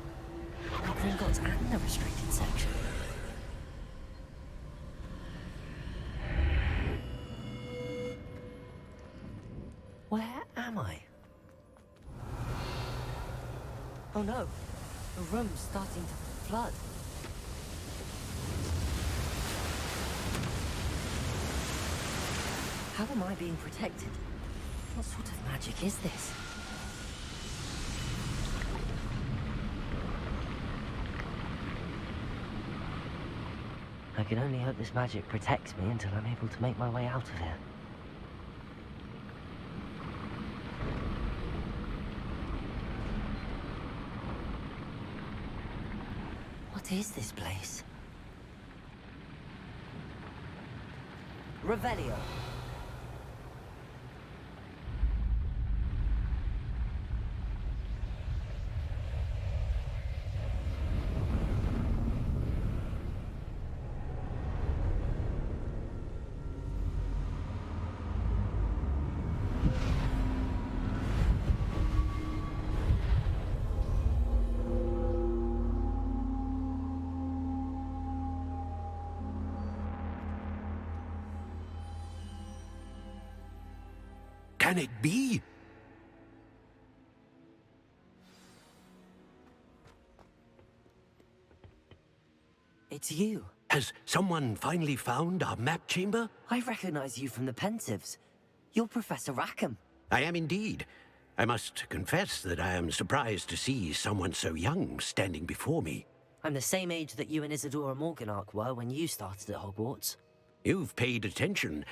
The Gringotts and the restricted section. Where am I? Oh no, the room's starting to flood. How am I being protected? What sort of magic is this? I can only hope this magic protects me until I'm able to make my way out of here. What is this place? Revelio. Can it be? It's you. Has someone finally found our map chamber? I recognize you from the Pensives. You're Professor Rackham. I am indeed. I must confess that I am surprised to see someone so young standing before me. I'm the same age that you and Isadora Morganach were when you started at Hogwarts. You've paid attention,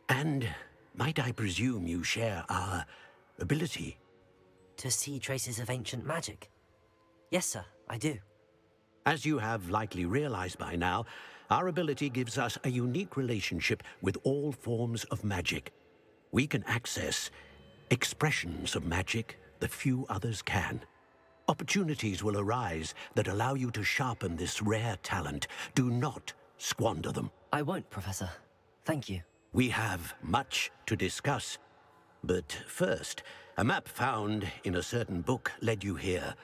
and might I presume you share our ability? To see traces of ancient magic? Yes, sir, I do. As you have likely realized by now, our ability gives us a unique relationship with all forms of magic. We can access expressions of magic that few others can. Opportunities will arise that allow you to sharpen this rare talent. Do not squander them. I won't, Professor. Thank you. We have much to discuss. But first, a map found in a certain book led you here.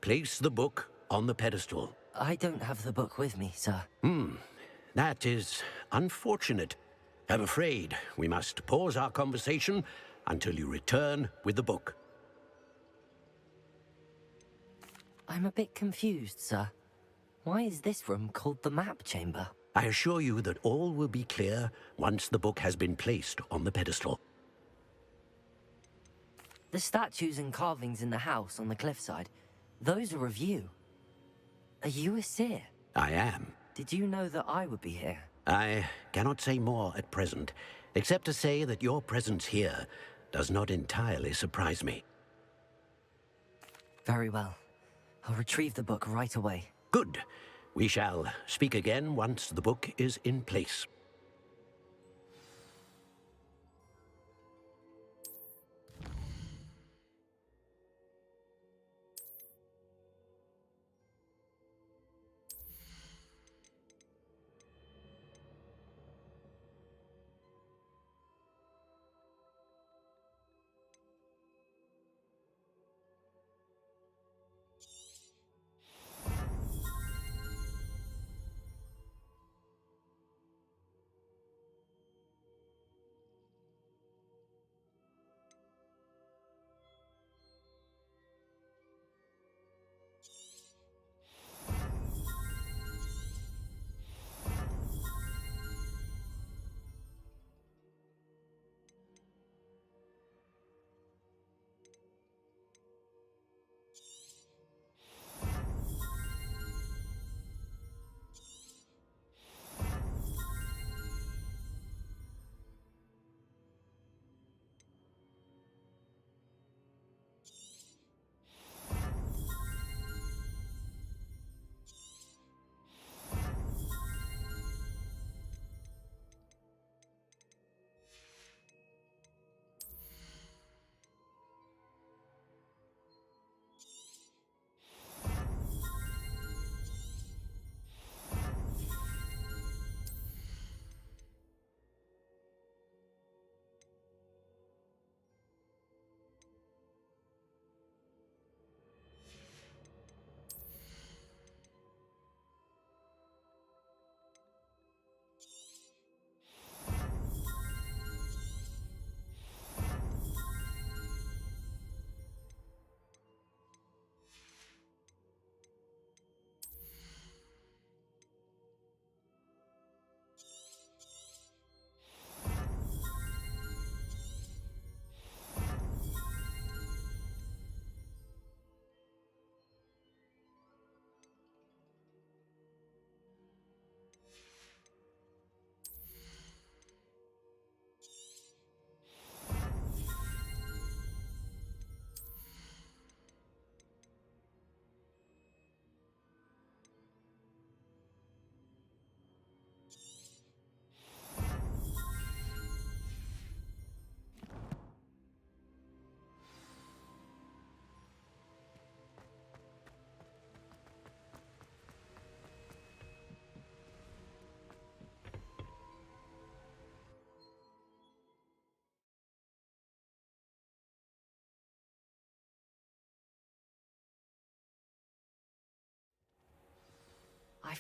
Place the book on the pedestal. I don't have the book with me, sir. That is unfortunate. I'm afraid we must pause our conversation until you return with the book. I'm a bit confused, sir. Why is this room called the map chamber? I assure you that all will be clear once the book has been placed on the pedestal. The statues and carvings in the house on the cliffside, those are of you. Are you a seer? I am. Did you know that I would be here? I cannot say more at present, except to say that your presence here does not entirely surprise me. Very well. I'll retrieve the book right away. Good. We shall speak again once the book is in place.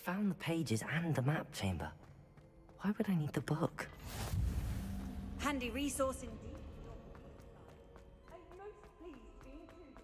found the pages and the map chamber. Why would I need the book? Handy resource indeed. I'm most pleased to be included.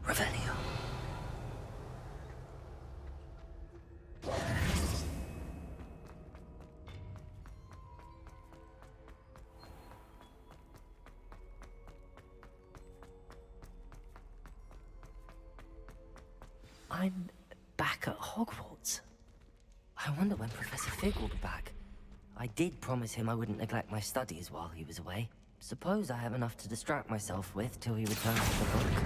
Revelio. I'm back at Hogwarts. I wonder when Professor Fig will be back. I did promise him I wouldn't neglect my studies while he was away. Suppose I have enough to distract myself with till he returns to the book.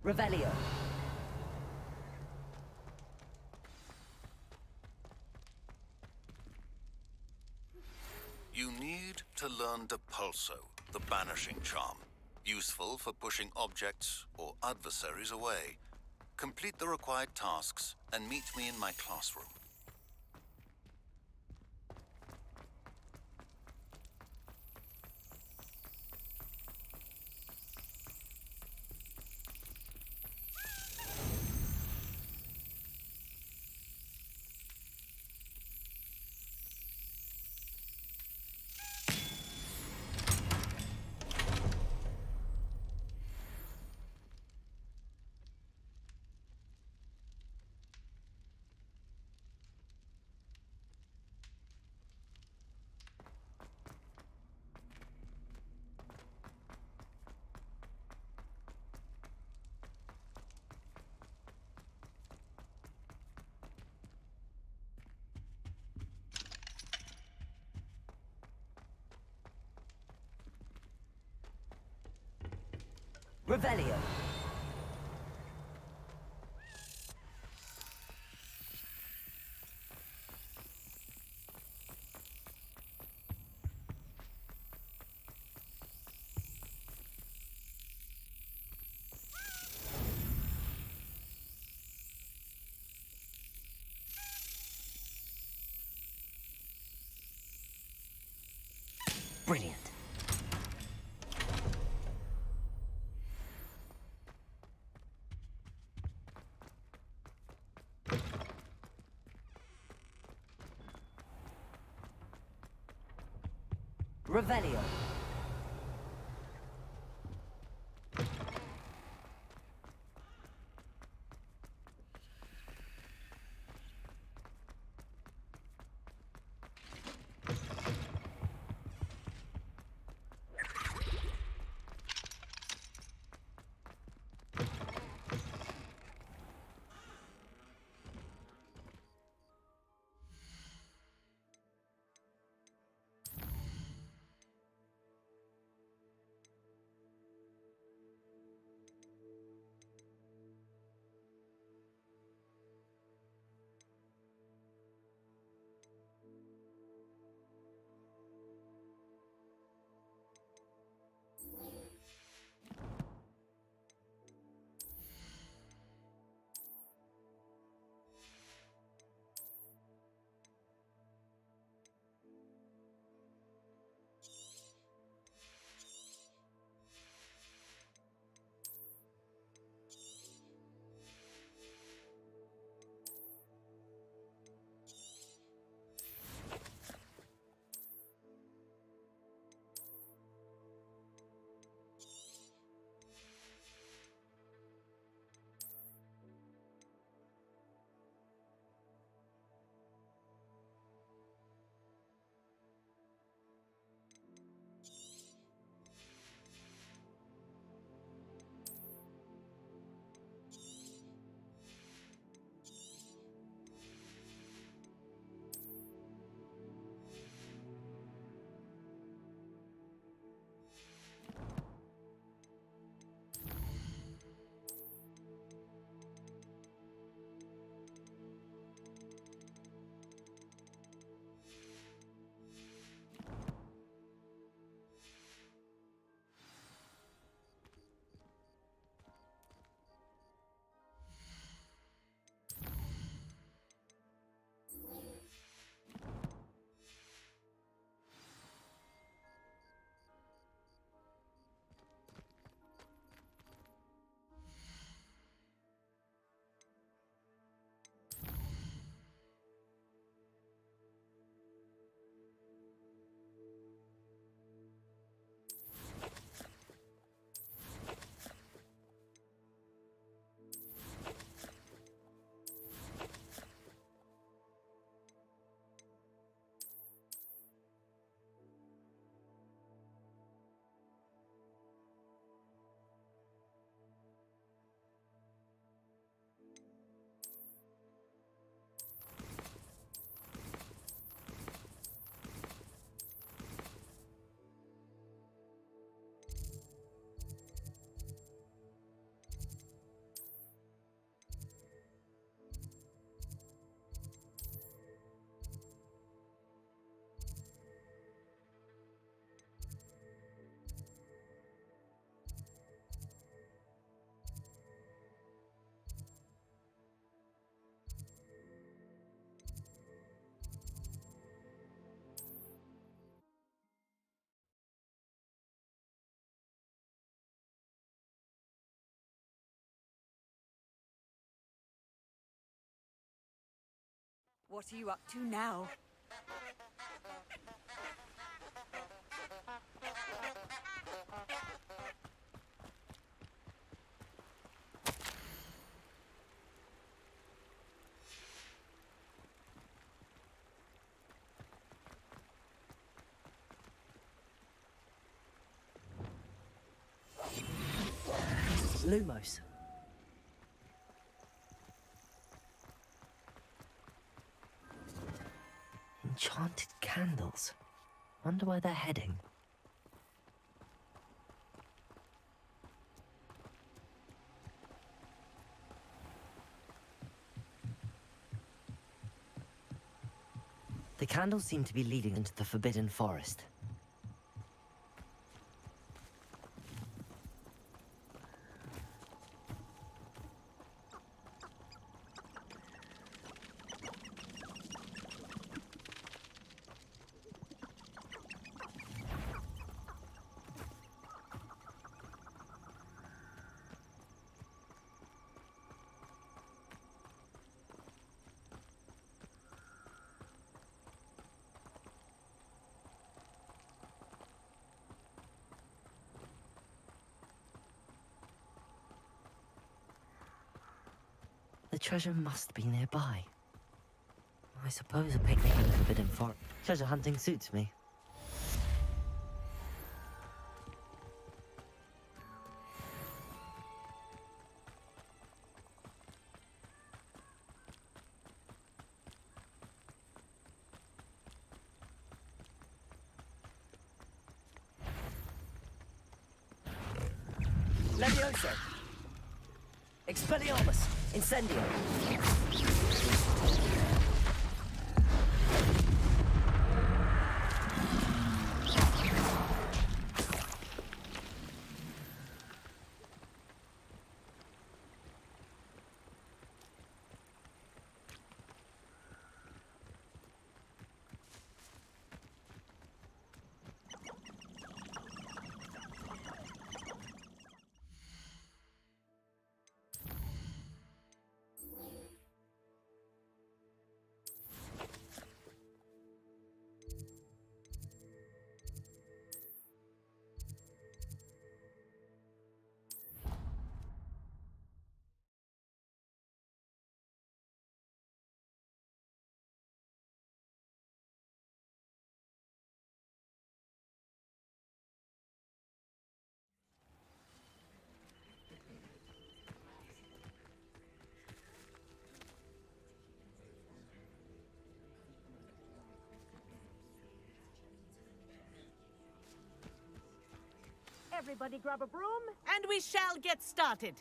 Revelio. You need to learn Depulso, the banishing charm. Useful for pushing objects or adversaries away. Complete the required tasks and meet me in my classroom. Revelio. Brilliant. Revelio. What are you up to now? Lumos. Enchanted candles. Wonder where they're heading. The candles seem to be leading into the Forbidden Forest. The treasure must be nearby. I suppose a picnic in the Forbidden Forest. Treasure hunting suits me. Levioso! Expelliarmus! Incendio! Everybody grab a broom. And we shall get started.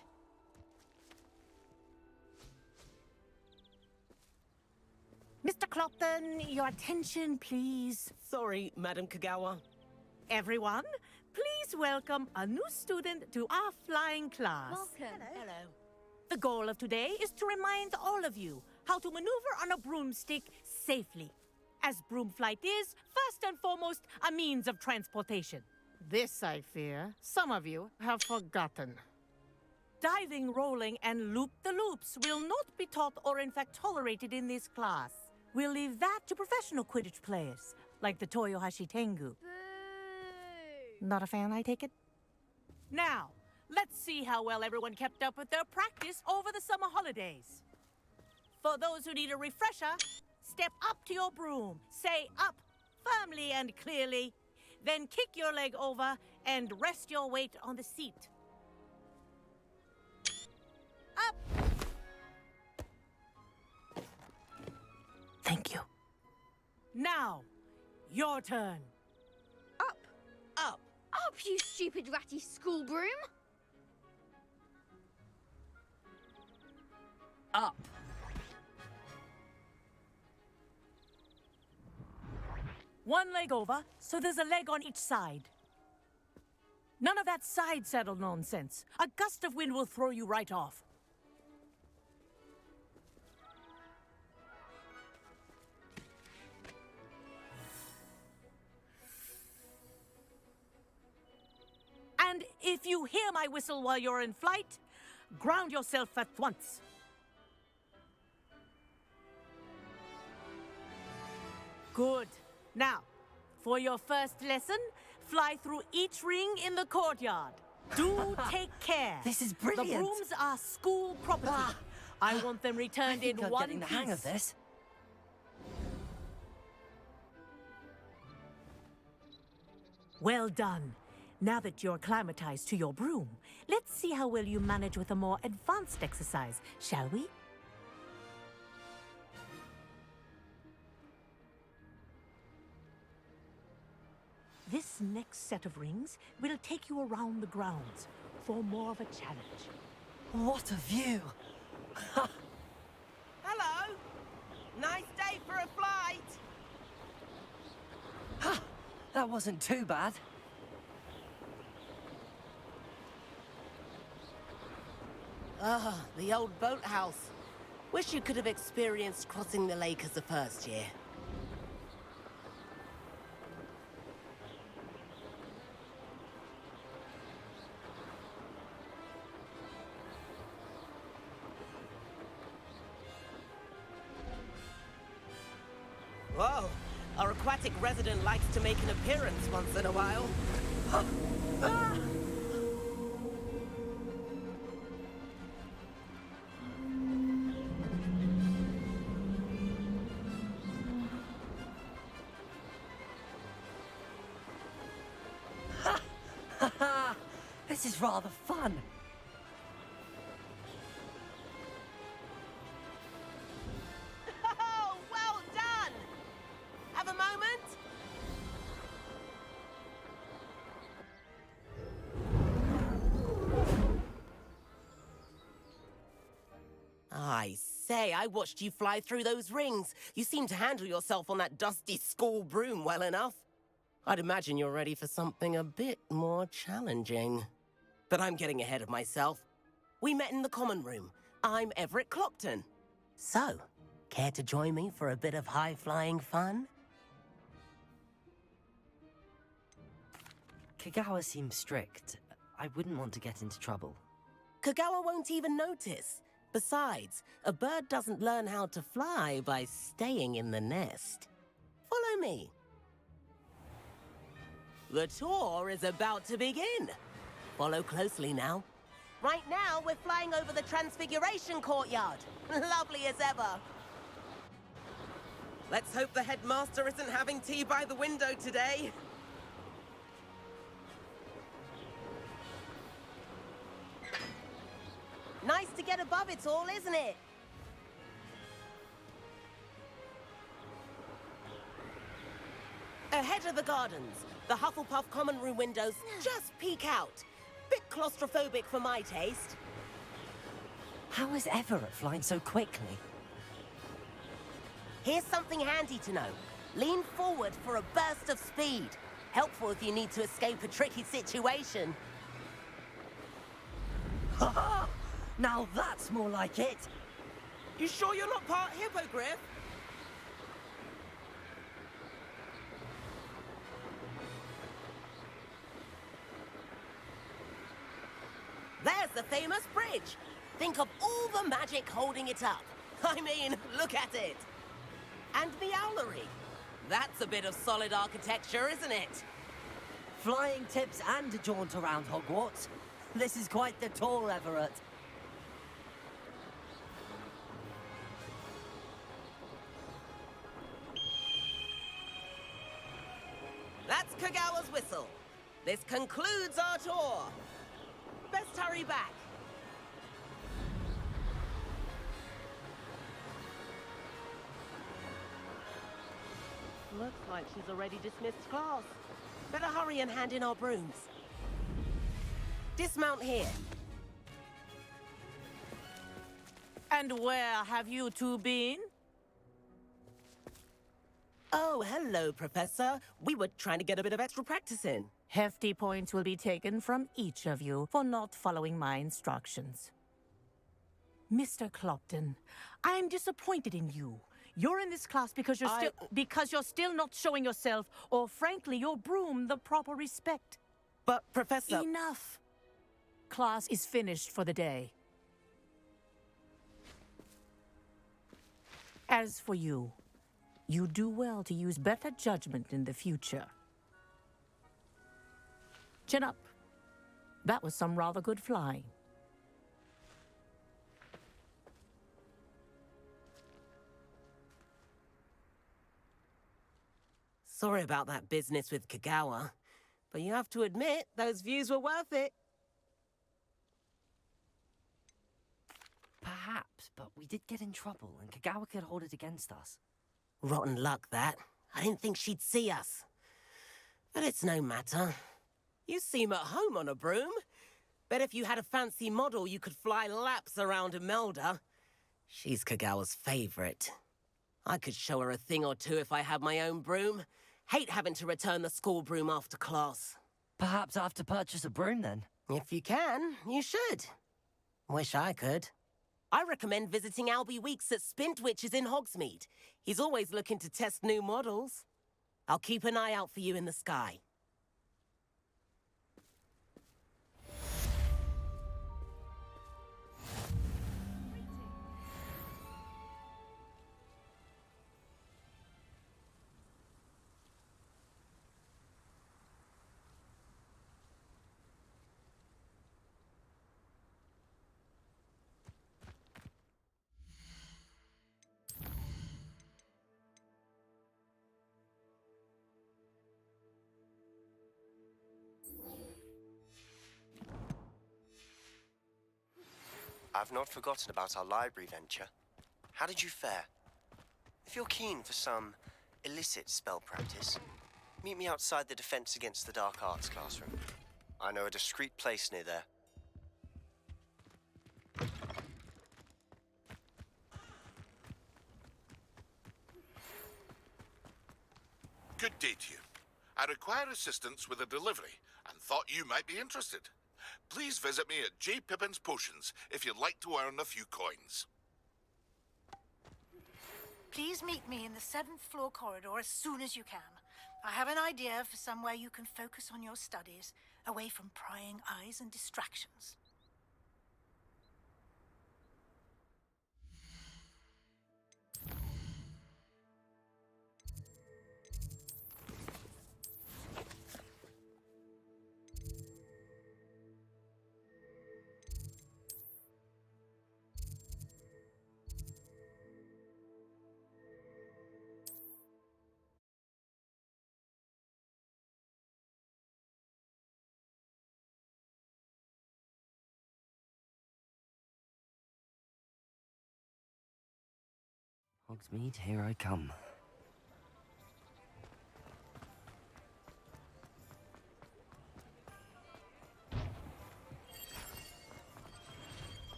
Mr. Clopton, your attention, please. Sorry, Madam Kagawa. Everyone, please welcome a new student to our flying class. Welcome. Hello. The goal of today is to remind all of you how to maneuver on a broomstick safely, as broom flight is, first and foremost, a means of transportation. This, I fear, some of you have forgotten. Diving, rolling, and loop-the-loops will not be taught or in fact tolerated in this class. We'll leave that to professional Quidditch players, like the Toyohashi Tengu. Not a fan, I take it? Now, let's see how well everyone kept up with their practice over the summer holidays. For those who need a refresher, step up to your broom, say up firmly and clearly, then kick your leg over and rest your weight on the seat. Up! Thank you. Now, your turn. Up! Up! Up, you stupid ratty school broom! Up! One leg over, so there's a leg on each side. None of that side saddle nonsense. A gust of wind will throw you right off. And if you hear my whistle while you're in flight, ground yourself at once. Good. Now, for your first lesson, fly through each ring in the courtyard. Do take care. This is brilliant. The brooms are school property. I want them returned I think in I'm one getting the piece. hang of this. Well done. Now that you're acclimatized to your broom, let's see how well you manage with a more advanced exercise, shall we? This next set of rings will take you around the grounds for more of a challenge. What a view! Hello! Nice day for a flight! That wasn't too bad. Ah, the old boathouse. Wish you could have experienced crossing the lake as the first year. Whoa! Our aquatic resident likes to make an appearance once in a while. This is rather fun. Oh, well done! Have a moment? I say, I watched you fly through those rings. You seem to handle yourself on that dusty school broom well enough. I'd imagine you're ready for something a bit more challenging. But I'm getting ahead of myself. We met in the common room. I'm Everett Clopton. So, care to join me for a bit of high-flying fun? Kagawa seems strict. I wouldn't want to get into trouble. Kagawa won't even notice. Besides, a bird doesn't learn how to fly by staying in the nest. Follow me. The tour is about to begin. Follow closely now. Right now, we're flying over the Transfiguration Courtyard. Lovely as ever. Let's hope the headmaster isn't having tea by the window today. Nice to get above it all, isn't it? Ahead of the gardens, the Hufflepuff common room windows just peek out. Bit claustrophobic for my taste. How is Everett flying so quickly? Here's something handy to know. Lean forward for a burst of speed. Helpful if you need to escape a tricky situation. Ha! Now that's more like it. You sure you're not part hippogriff? There's the famous bridge. Think of all the magic holding it up. I mean, look at it. And the owlery. That's a bit of solid architecture, isn't it? Flying tips and a jaunt around Hogwarts. This is quite the tour, Everett. That's Kagawa's whistle. This concludes our tour. Best hurry back. Looks like she's already dismissed class. Better hurry and hand in our brooms. Dismount here. And where have you two been? Oh, hello, Professor. We were trying to get a bit of extra practice in. Hefty points will be taken from each of you for not following my instructions. Mr. Clopton, I'm disappointed in you. You're in this class because you're still not showing yourself, or frankly, your broom the proper respect. But, Professor... Enough. Class is finished for the day. As for you, You do well to use better judgment in the future. Chin up. That was some rather good flying. Sorry about that business with Kagawa, but you have to admit those views were worth it. Perhaps, but we did get in trouble, and Kagawa could hold it against us. Rotten luck, that. I didn't think she'd see us. But it's no matter. You seem at home on a broom. Bet if you had a fancy model, you could fly laps around Imelda. She's Kagawa's favorite. I could show her a thing or two if I had my own broom. Hate having to return the school broom after class. Perhaps I have to purchase a broom then. If you can, you should. Wish I could. I recommend visiting Albie Weeks at Spint Witches in Hogsmeade. He's always looking to test new models. I'll keep an eye out for you in the sky. I've not forgotten about our library venture. How did you fare? If you're keen for some illicit spell practice, meet me outside the Defense Against the Dark Arts classroom. I know a discreet place near there. Good day to you. I require assistance with a delivery and thought you might be interested. Please visit me at J. Pippin's Potions if you'd like to earn a few coins. Please meet me in the 7th floor corridor as soon as you can. I have an idea for somewhere you can focus on your studies, away from prying eyes and distractions. Hogsmeade, here I come.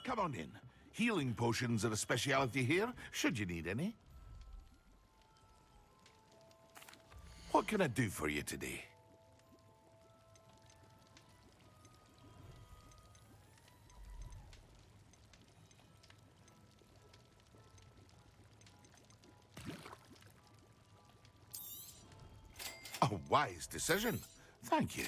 Come on in. Healing potions are a speciality here, should you need any. What can I do for you today? A wise decision. Thank you.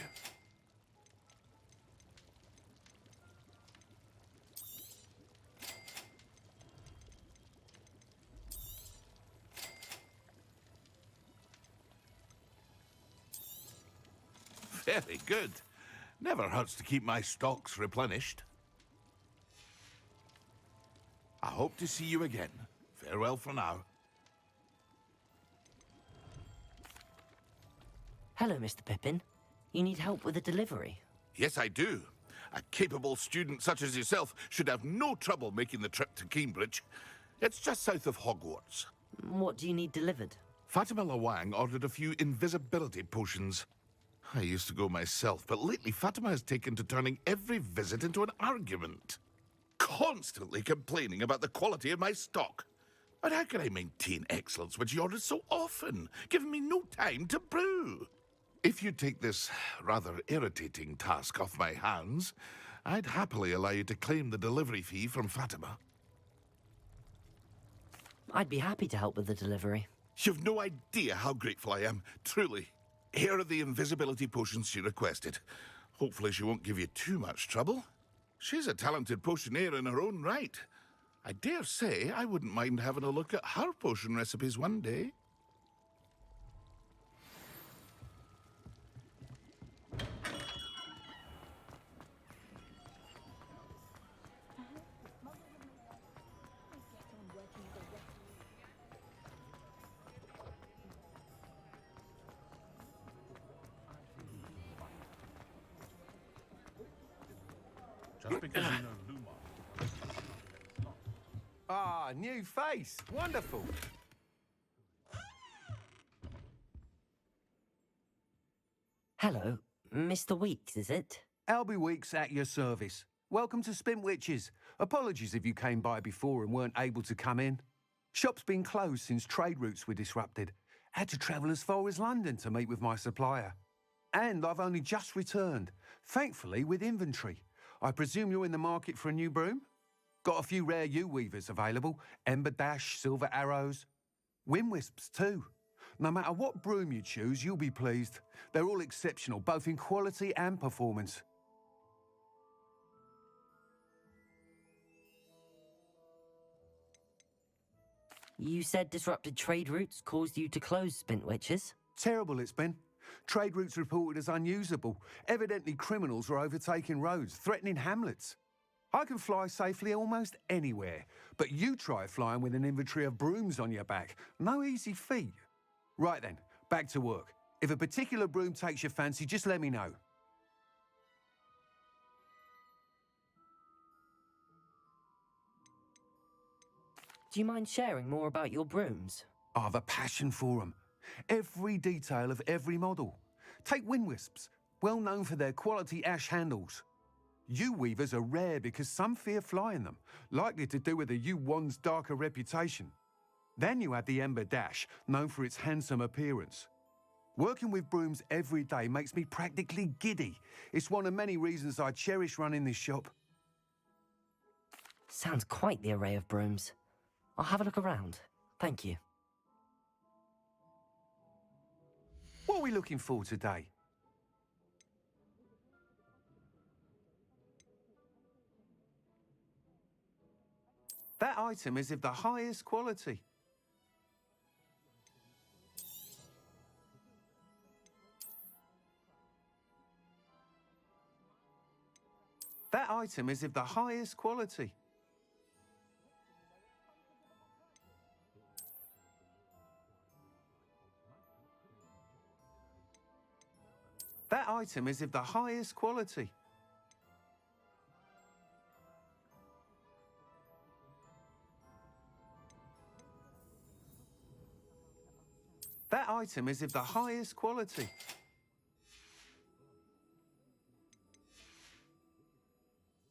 Very good. Never hurts to keep my stocks replenished. I hope to see you again. Farewell for now. Hello, Mr. Pippin. You need help with a delivery? Yes, I do. A capable student such as yourself should have no trouble making the trip to Cambridge. It's just south of Hogwarts. What do you need delivered? Fatima Lawang ordered a few invisibility potions. I used to go myself, but lately Fatima has taken to turning every visit into an argument. Constantly complaining about the quality of my stock. But how can I maintain excellence when she orders so often, giving me no time to brew? If you take this rather irritating task off my hands, I'd happily allow you to claim the delivery fee from Fatima. I'd be happy to help with the delivery. You've no idea how grateful I am, truly. Here are the invisibility potions she requested. Hopefully she won't give you too much trouble. She's a talented potioneer in her own right. I dare say I wouldn't mind having a look at her potion recipes one day. Just because you know Lumar. Ah, new face. Wonderful. Hello, Mr. Weeks, is it? Albie Weeks at your service. Welcome to Spintwitches. Apologies if you came by before and weren't able to come in. Shop's been closed since trade routes were disrupted. Had to travel as far as London to meet with my supplier. And I've only just returned, thankfully with inventory. I presume you're in the market for a new broom? Got a few rare yew-weavers available. Ember Dash, Silver Arrows. Wind Wisps too. No matter what broom you choose, you'll be pleased. They're all exceptional, both in quality and performance. You said disrupted trade routes caused you to close Spintwitches? Terrible it's been. Trade routes reported as unusable. Evidently criminals are overtaking roads, threatening hamlets. I can fly safely almost anywhere, but you try flying with an inventory of brooms on your back. No easy feat. Right then, back to work. If a particular broom takes your fancy, just let me know. Do you mind sharing more about your brooms? I've a passion for them. Every detail of every model. Take Wind Wisps, well known for their quality ash handles. Yew weavers are rare because some fear flying them, likely to do with the yew wand's darker reputation. Then you have the Ember Dash, known for its handsome appearance. Working with brooms every day makes me practically giddy. It's one of many reasons I cherish running this shop. Sounds quite the array of brooms. I'll have a look around. Thank you. What are we looking for today? That item is of the highest quality. That item is of the highest quality. That item is of the highest quality. That item is of the highest quality.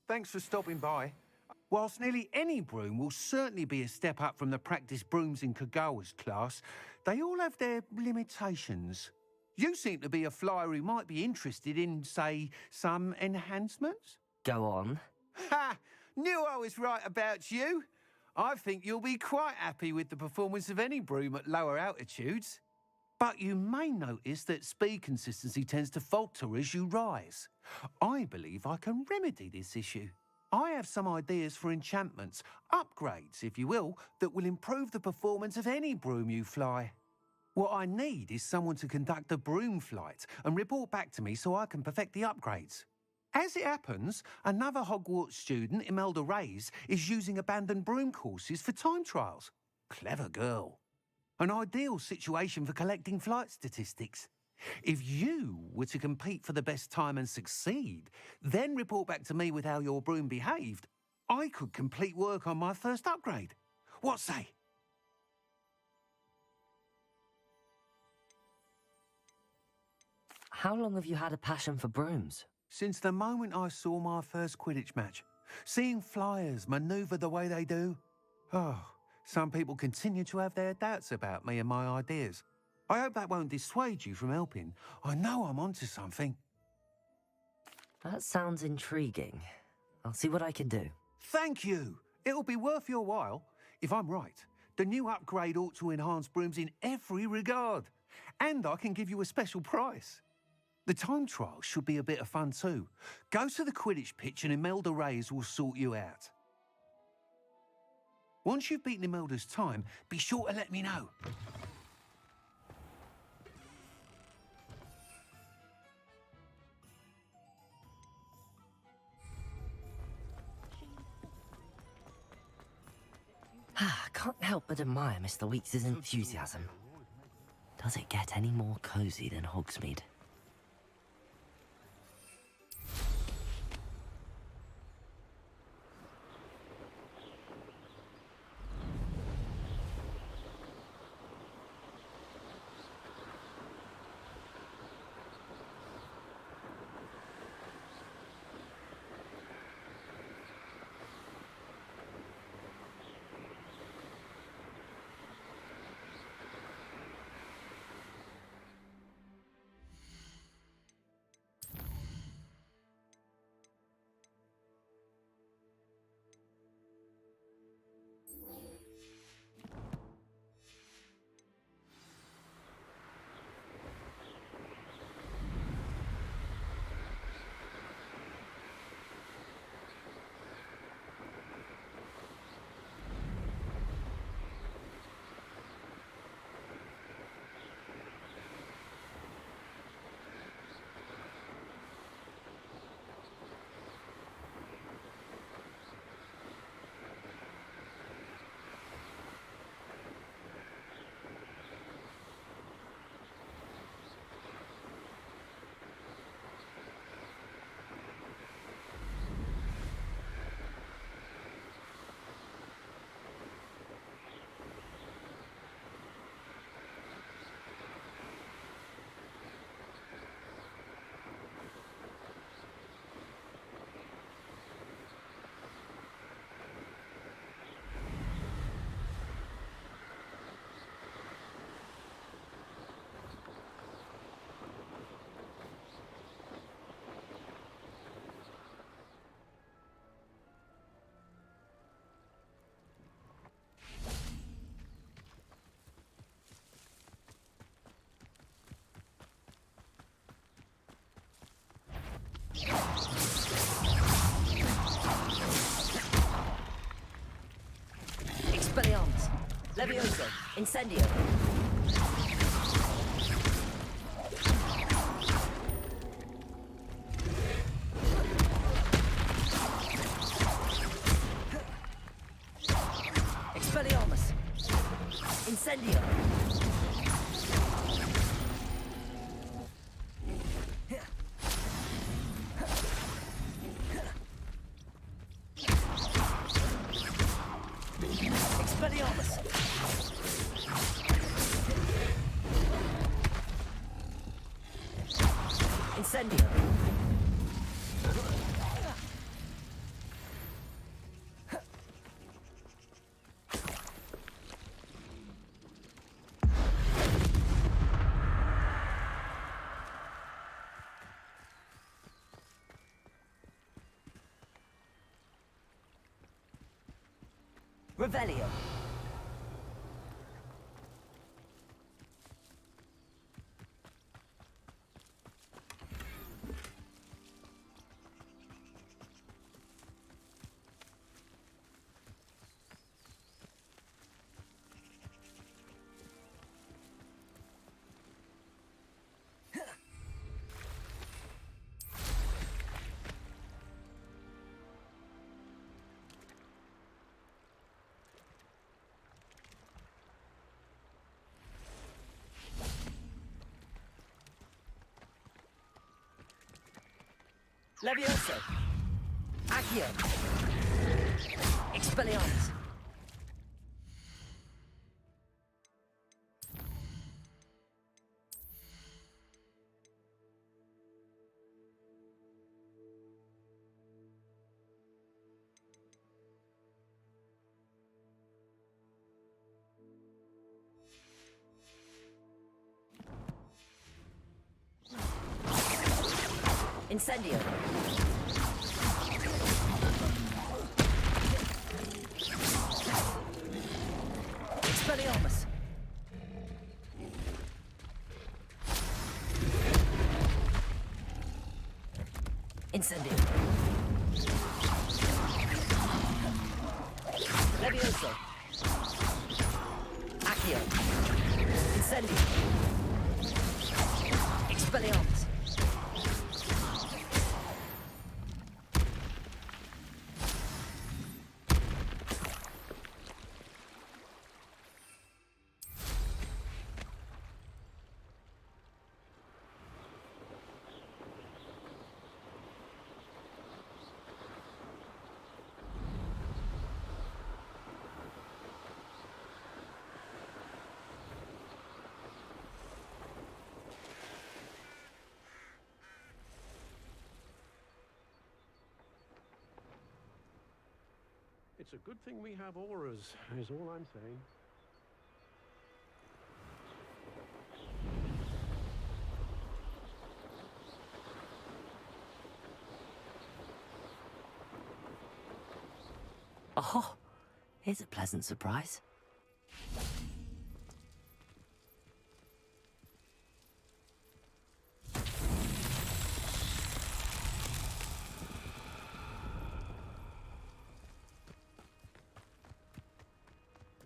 Thanks for stopping by. Whilst nearly any broom will certainly be a step up from the practice brooms in Kagawa's class, they all have their limitations. You seem to be a flyer who might be interested in, say, some enhancements? Go on. Ha! Knew I was right about you. I think you'll be quite happy with the performance of any broom at lower altitudes. But you may notice that speed consistency tends to falter as you rise. I believe I can remedy this issue. I have some ideas for enchantments, upgrades, if you will, that will improve the performance of any broom you fly. What I need is someone to conduct a broom flight and report back to me so I can perfect the upgrades. As it happens, another Hogwarts student, Imelda Reyes, is using abandoned broom courses for time trials. Clever girl. An ideal situation for collecting flight statistics. If you were to compete for the best time and succeed, then report back to me with how your broom behaved, I could complete work on my first upgrade. What say? How long have you had a passion for brooms? Since the moment I saw my first Quidditch match. Seeing flyers manoeuvre the way they do. Oh, some people continue to have their doubts about me and my ideas. I hope that won't dissuade you from helping. I know I'm onto something. That sounds intriguing. I'll see what I can do. Thank you. It'll be worth your while. If I'm right, the new upgrade ought to enhance brooms in every regard. And I can give you a special price. The time trial should be a bit of fun too. Go to the Quidditch pitch and Imelda Reyes will sort you out. Once you've beaten Imelda's time, be sure to let me know. I can't help but admire Mr. Weeks' enthusiasm. Does it get any more cozy than Hogsmeade? Expelliarmus! Levioso! Incendio! Expelliarmus! Incendio! Expelliarmus! Incendio! Revelio! Levioso! Accio! Expelliarmus! Incendio! Expelliarmus! Incendio. Levioso. Accio. Incendio. Expelliarmus. It's a good thing we have auras, is all I'm saying. Oh, here's a pleasant surprise.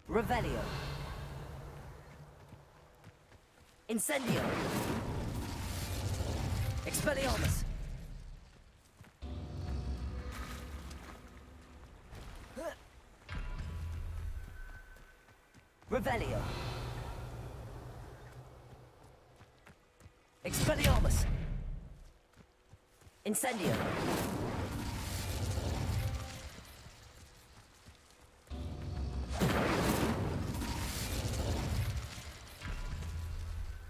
Revelio. Incendio. Expelliarmus. Revelio. Expelliarmus. Incendio.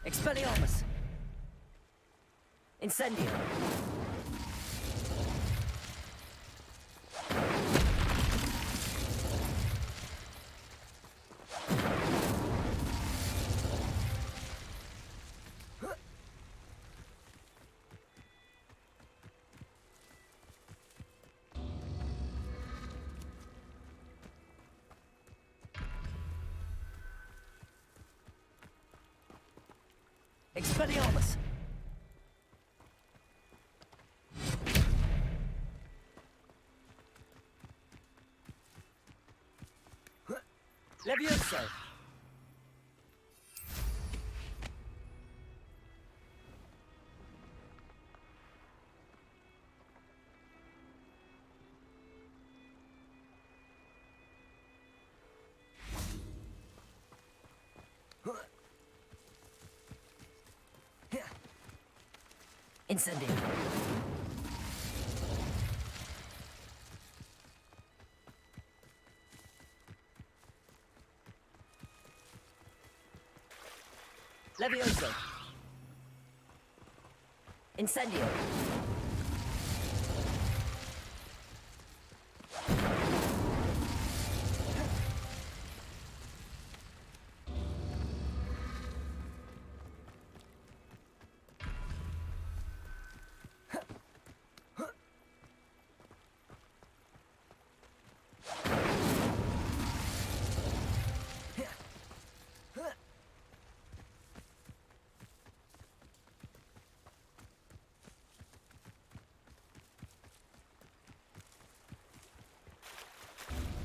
Expelliarmus. Incendio. Expelliarmus. Levioso. Incendio. Levioso. Incendio.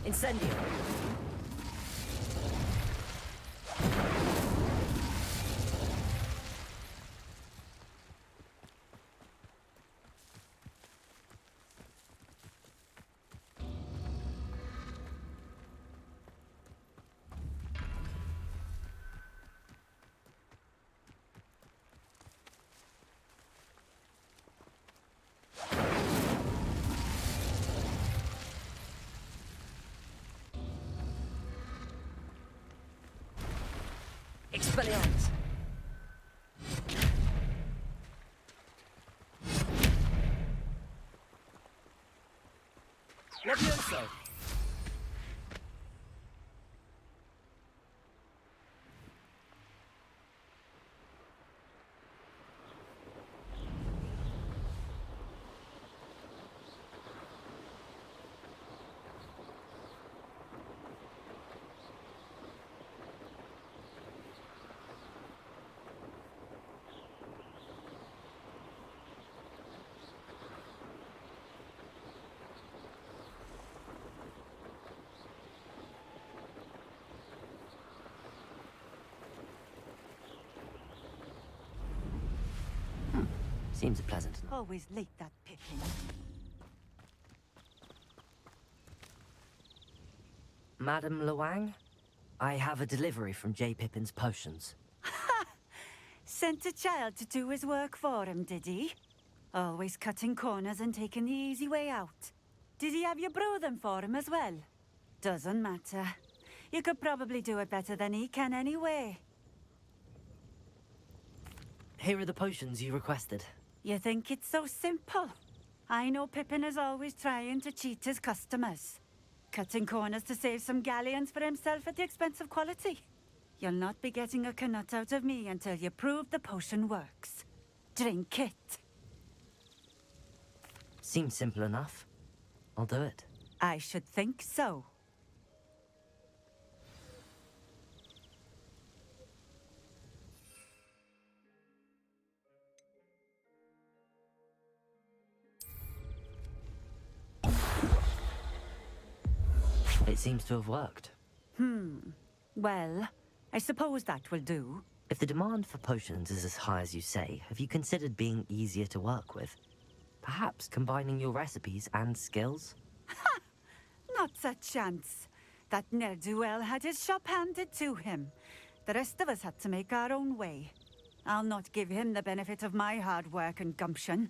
Incendio. Expelliarmus. Levioso. Seems pleasant enough. Always late, that Pippin. Madam Luang, I have a delivery from J. Pippin's potions. Sent a child to do his work for him, did he? Always cutting corners and taking the easy way out. Did he have you brew them for him as well? Doesn't matter. You could probably do it better than he can anyway. Here are the potions you requested. You think it's so simple? I know Pippin is always trying to cheat his customers. Cutting corners to save some galleons for himself at the expense of quality. You'll not be getting a canut out of me until you prove the potion works. Drink it. Seems simple enough. I'll do it. I should think so. It seems to have worked. Well, I suppose that will do. If the demand for potions is as high as you say, have you considered being easier to work with? Perhaps combining your recipes and skills? Not a chance. That ne'er-do-well had his shop handed to him. The rest of us had to make our own way. I'll not give him the benefit of my hard work and gumption.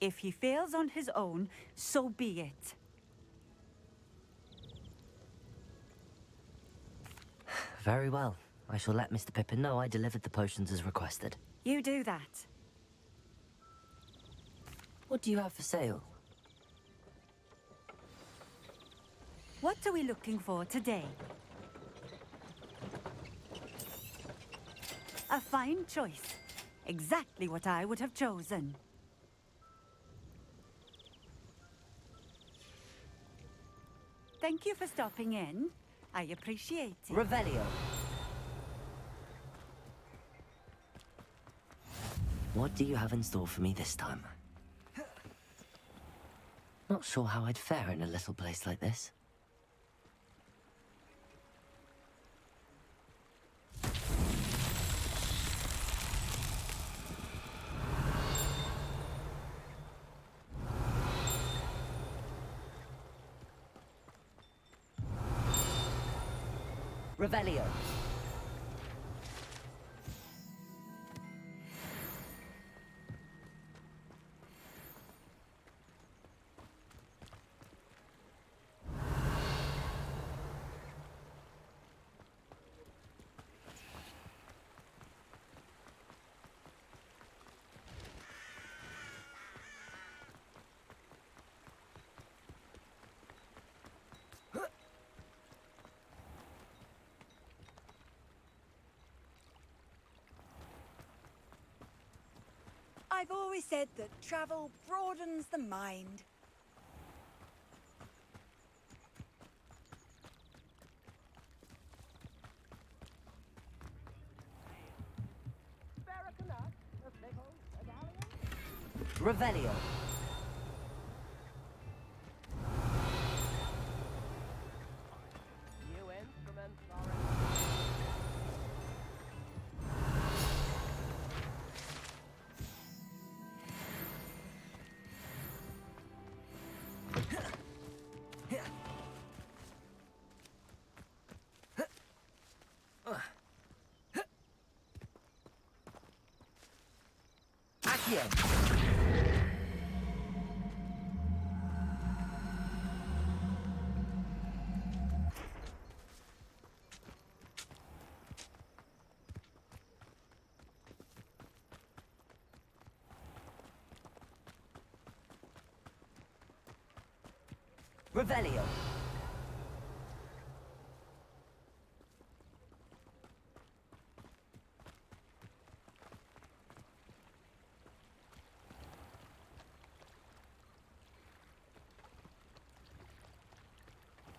If he fails on his own, so be it. Very well. I shall let Mr. Pippin know I delivered the potions as requested. You do that. What do you have for sale? What are we looking for today? A fine choice. Exactly what I would have chosen. Thank you for stopping in. I appreciate it. Revelio. What do you have in store for me this time? Not sure how I'd fare in a little place like this. Revelio. I've always said that travel broadens the mind. Revelio. New instruments Revelio.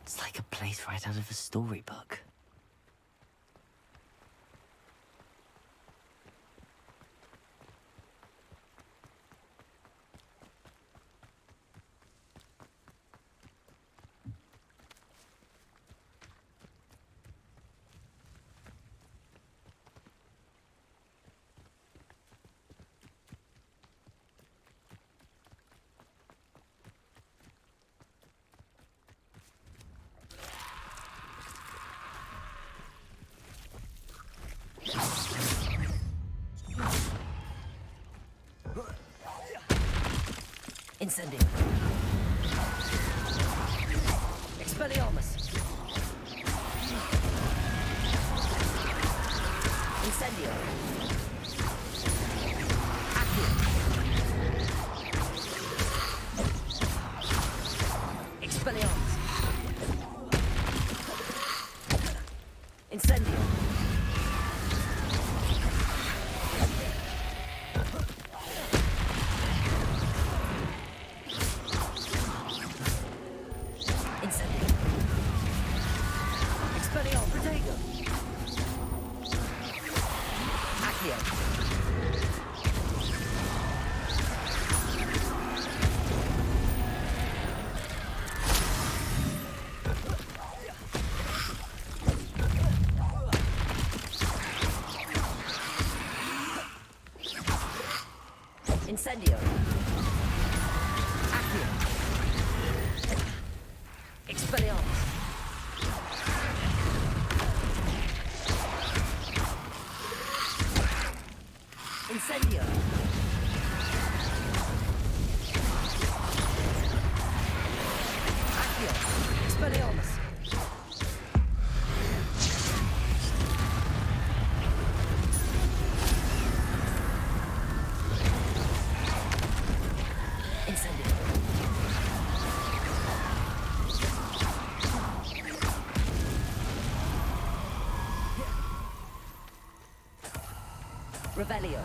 It's like a place right out of a storybook. Incendio. Expelliarmus. Incendio. Accio. Expelliarmus. Incendio. Incendio. Expelliarmus. Protego. Accio. Incendio. Accio. Expelliarmus. Incendio. Accio. Expelliarmus. Incendio. Revelio.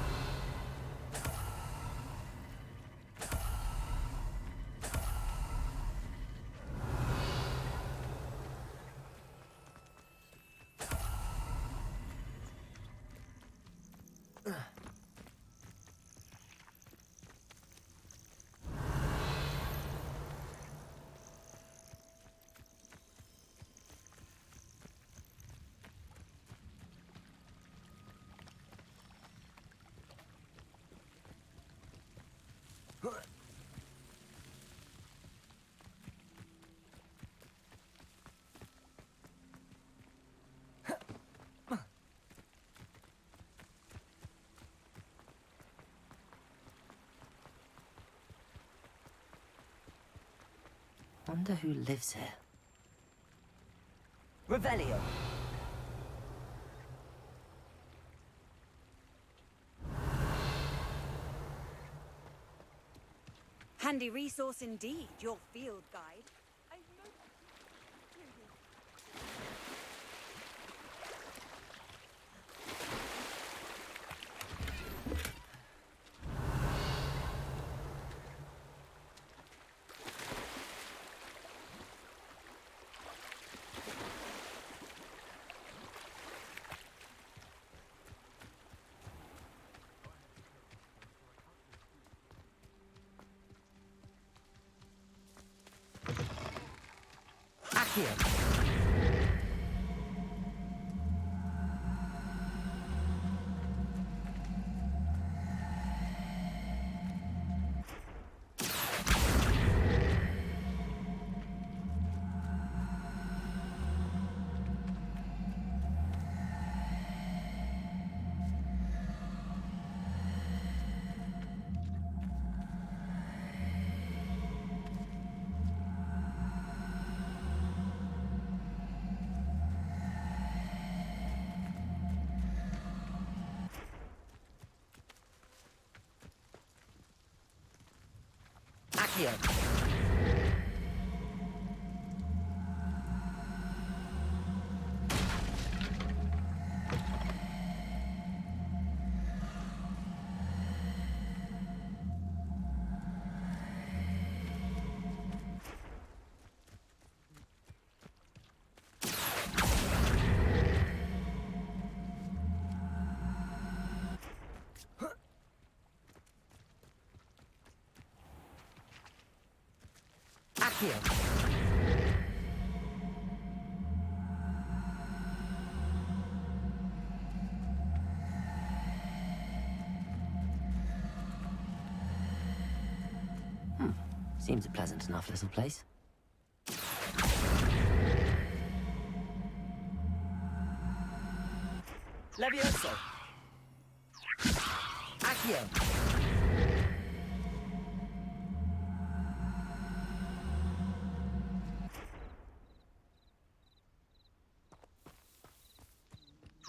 Wonder who lives here. Revelio. Handy resource indeed, your field guide. Accio. Accio. Accio. Seems a pleasant enough little place. Levioso. Accio.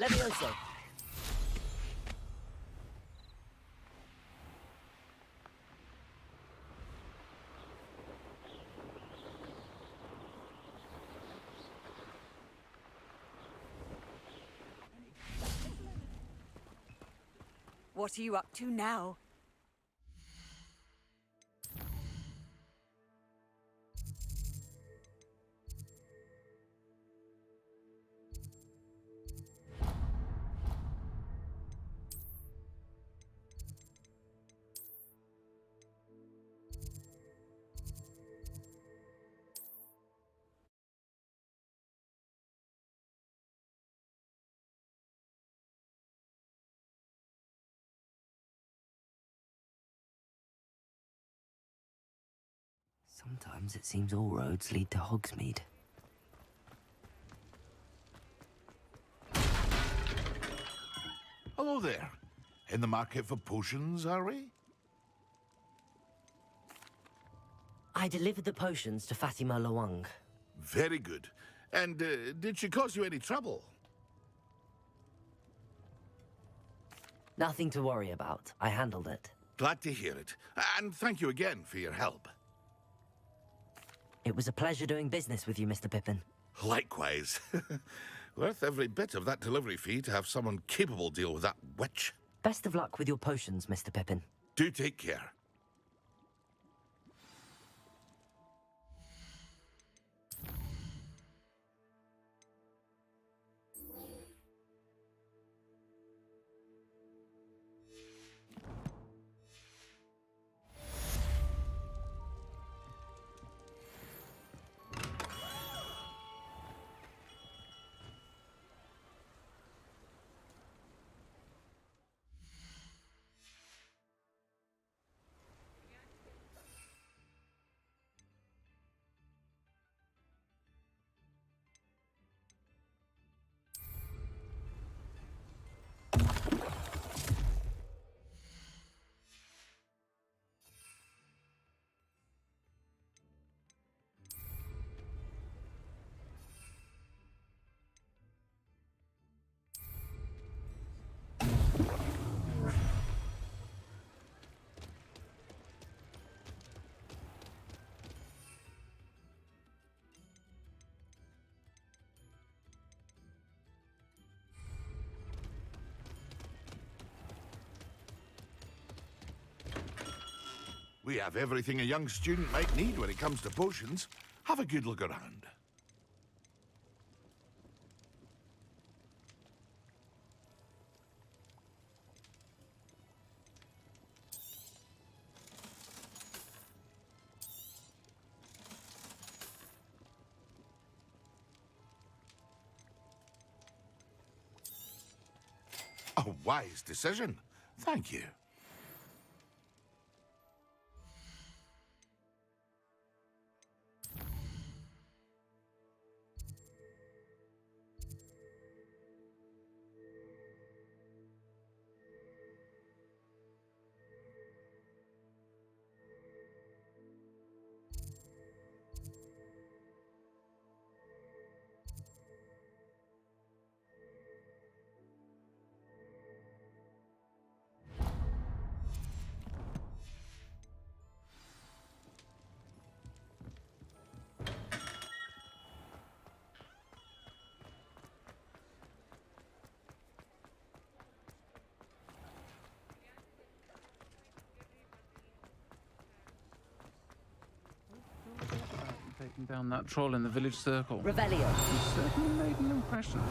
Levioso. What are you up to now? Sometimes it seems all roads lead to Hogsmeade. Hello there. In the market for potions, are we? I delivered the potions to Fatima Lawang. Very good. And did she cause you any trouble? Nothing to worry about. I handled it. Glad to hear it. And thank you again for your help. It was a pleasure doing business with you, Mr. Pippin. Likewise. Worth every bit of that delivery fee to have someone capable deal with that witch. Best of luck with your potions, Mr. Pippin. Do take care. We have everything a young student might need when it comes to potions. Have a good look around. A wise decision. Thank you. Taking down that troll in the village circle. Revelio. You certainly made an impression.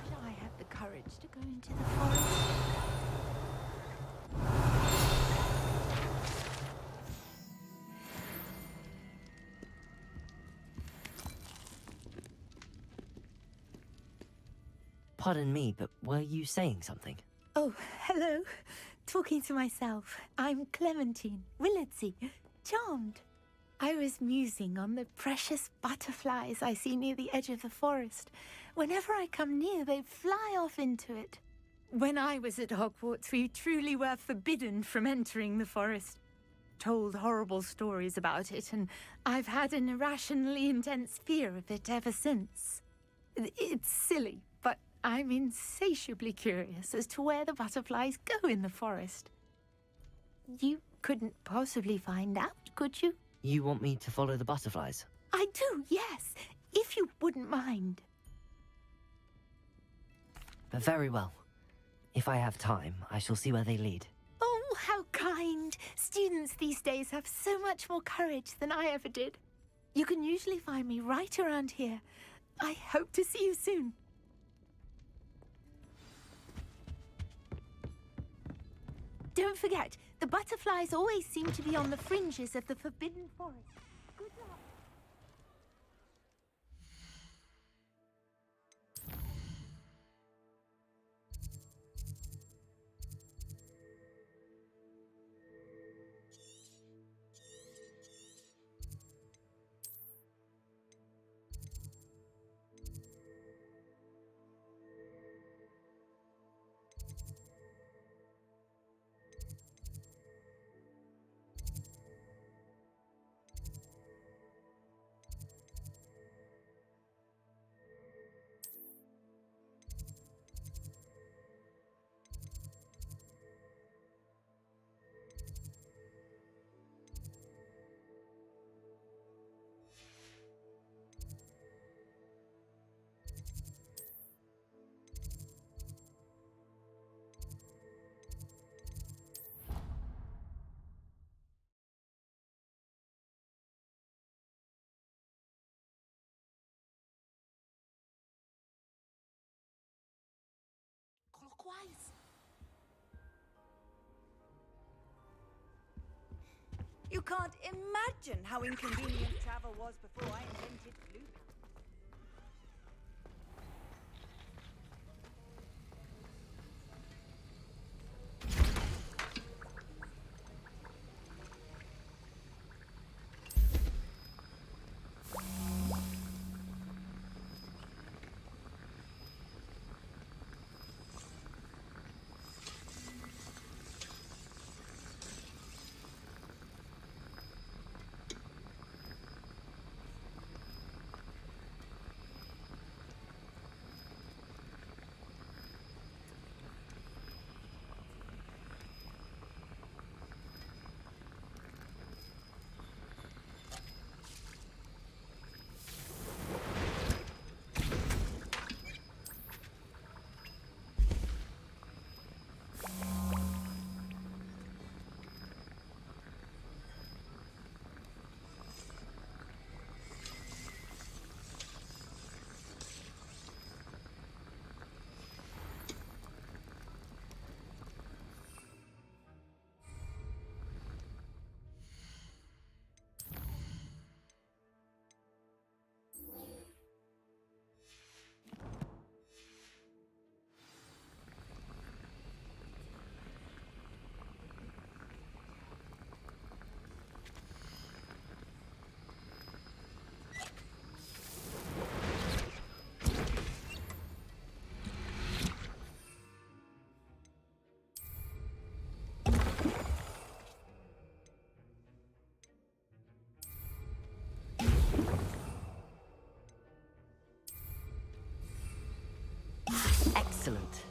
Could I have the courage to go into the forest? Pardon me, but were you saying something? Oh, hello. Talking to myself. I'm Clementine Willardsey. Charmed. I was musing on the precious butterflies I see near the edge of the forest. Whenever I come near, they fly off into it. When I was at Hogwarts, we truly were forbidden from entering the forest. told horrible stories about it, and I've had an irrationally intense fear of it ever since. It's silly, but I'm insatiably curious as to where the butterflies go in the forest. You couldn't possibly find out, could you? You want me to follow the butterflies? I do, yes, if you wouldn't mind. Very well. If I have time, I shall see where they lead. Oh, how kind! Students these days have so much more courage than I ever did. You can usually find me right around here. I hope to see you soon. Don't forget, the butterflies always seem to be on the fringes of the Forbidden Forest. Good luck. Clockwise. You can't imagine how inconvenient travel was before I invented blue. Excellent.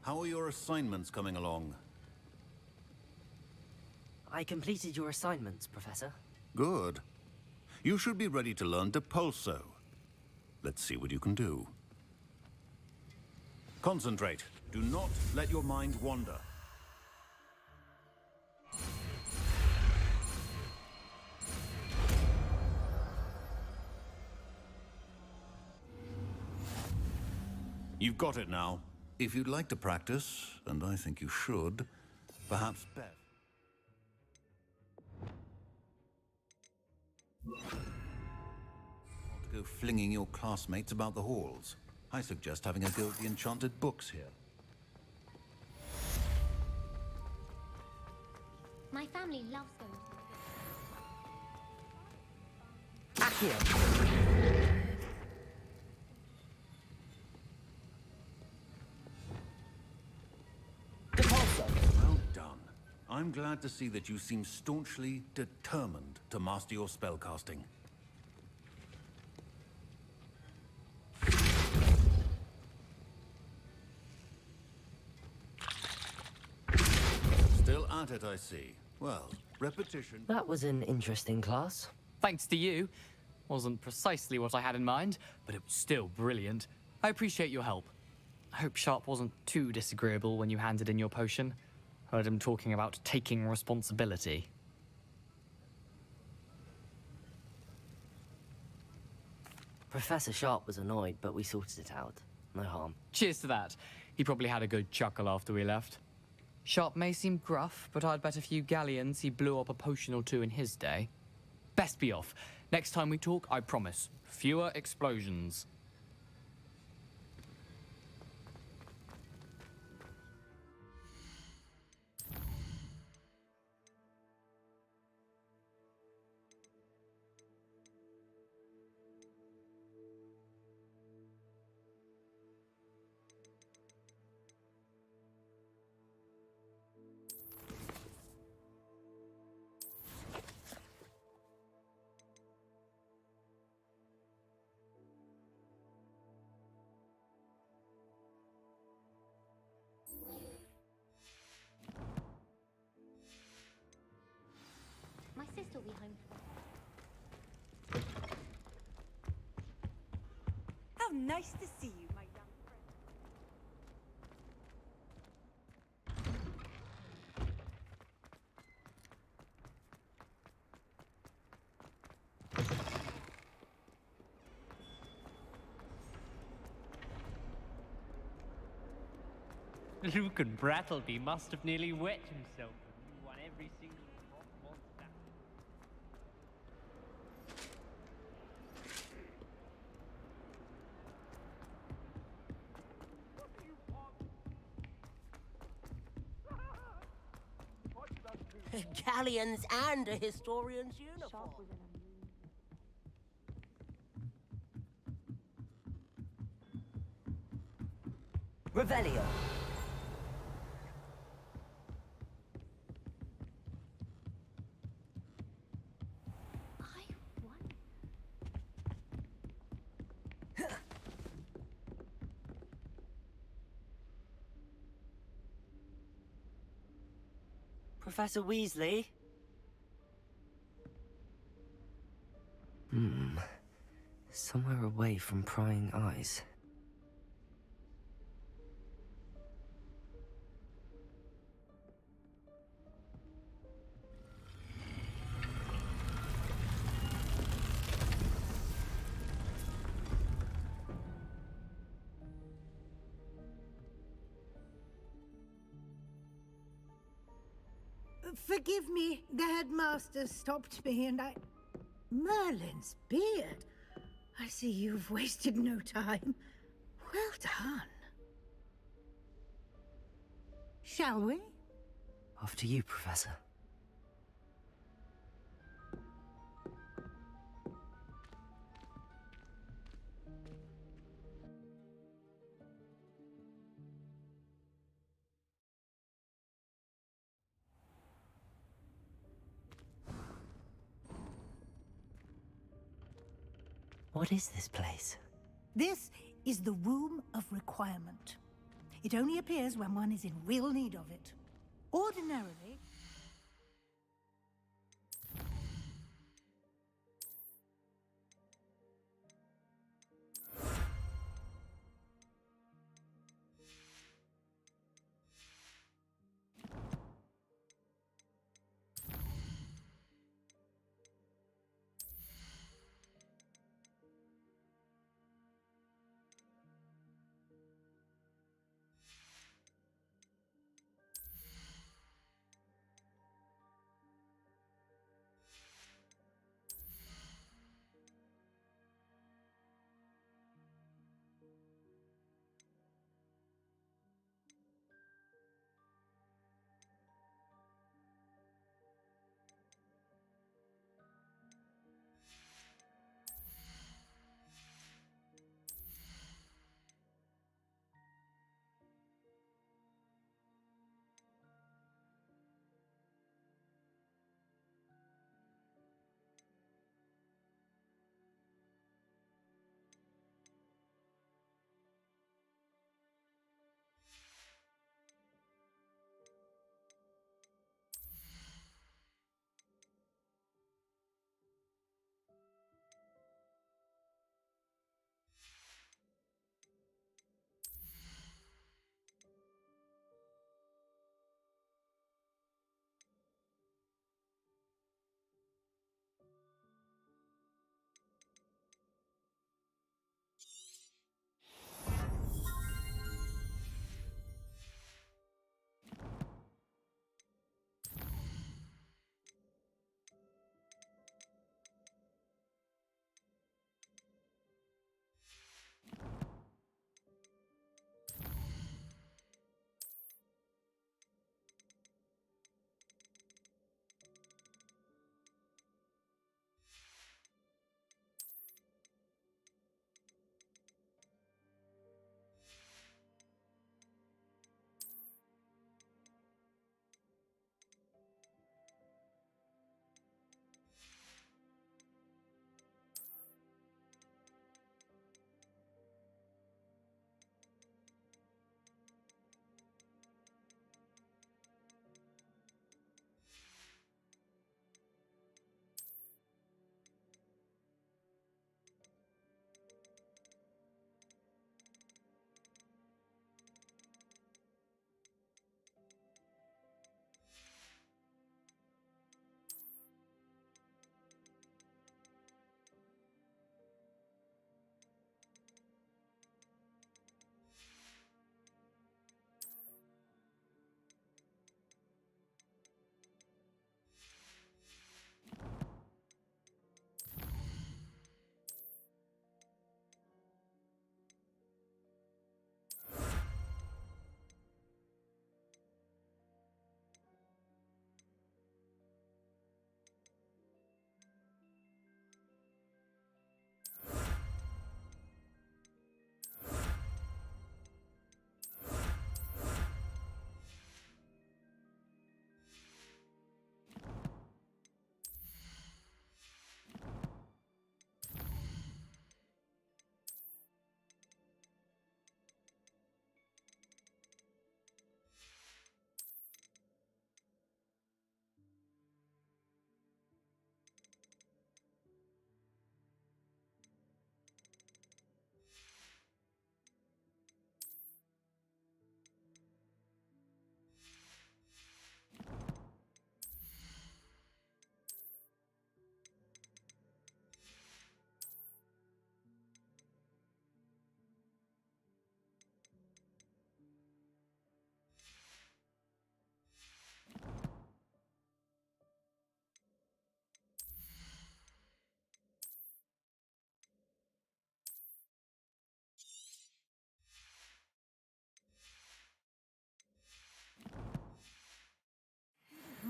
How are your assignments coming along? I completed your assignments, Professor. Good. You should be ready to learn Depulso. Let's see what you can do. Concentrate. Do not let your mind wander. You've got it now. If you'd like to practice, and I think you should, perhaps Bev. Not to go flinging your classmates about the halls. I suggest having a go at the enchanted books here. My family loves going to Accio. Well done. I'm glad to see that you seem staunchly determined to master your spellcasting. Still at it, I see. Well, repetition... That was an interesting class. Thanks to you. Wasn't precisely what I had in mind, but it was still brilliant. I appreciate your help. I hope Sharp wasn't too disagreeable when you handed in your potion. Heard him talking about taking responsibility. Professor Sharp was annoyed, but we sorted it out. No harm. Cheers to that. He probably had a good chuckle after we left. Sharp may seem gruff, but I'd bet a few galleons he blew up a potion or two in his day. Best be off. Next time we talk, I promise, fewer explosions. My sister will be home. How nice to see you, my young friend. Luke and Brattleby must have nearly wet himself when you won every single rock monster. Galleons and a historian's uniform. Revelio. Professor Weasley? Somewhere away from prying eyes. Forgive me, the headmaster stopped me and I... Merlin's beard. I see you've wasted no time. Well done. Shall we? Off to you, Professor. What is this place? This is the Room of Requirement. It only appears when one is in real need of it. Ordinarily...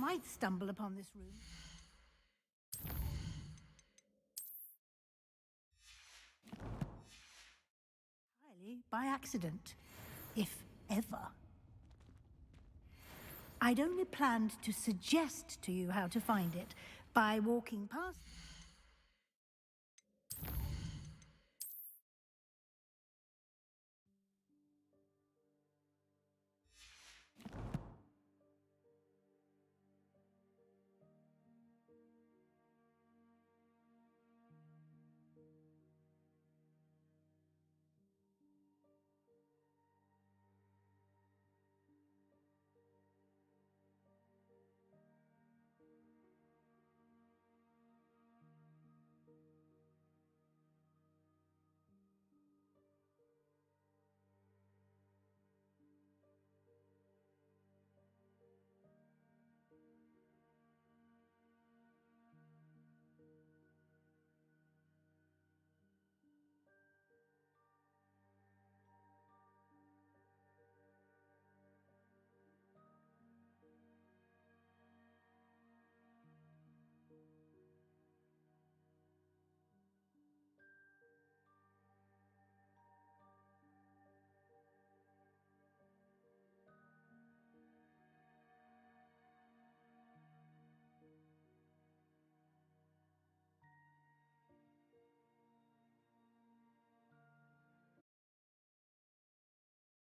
might stumble upon this room entirely by accident, if ever. I'd only planned to suggest to you how to find it by walking past.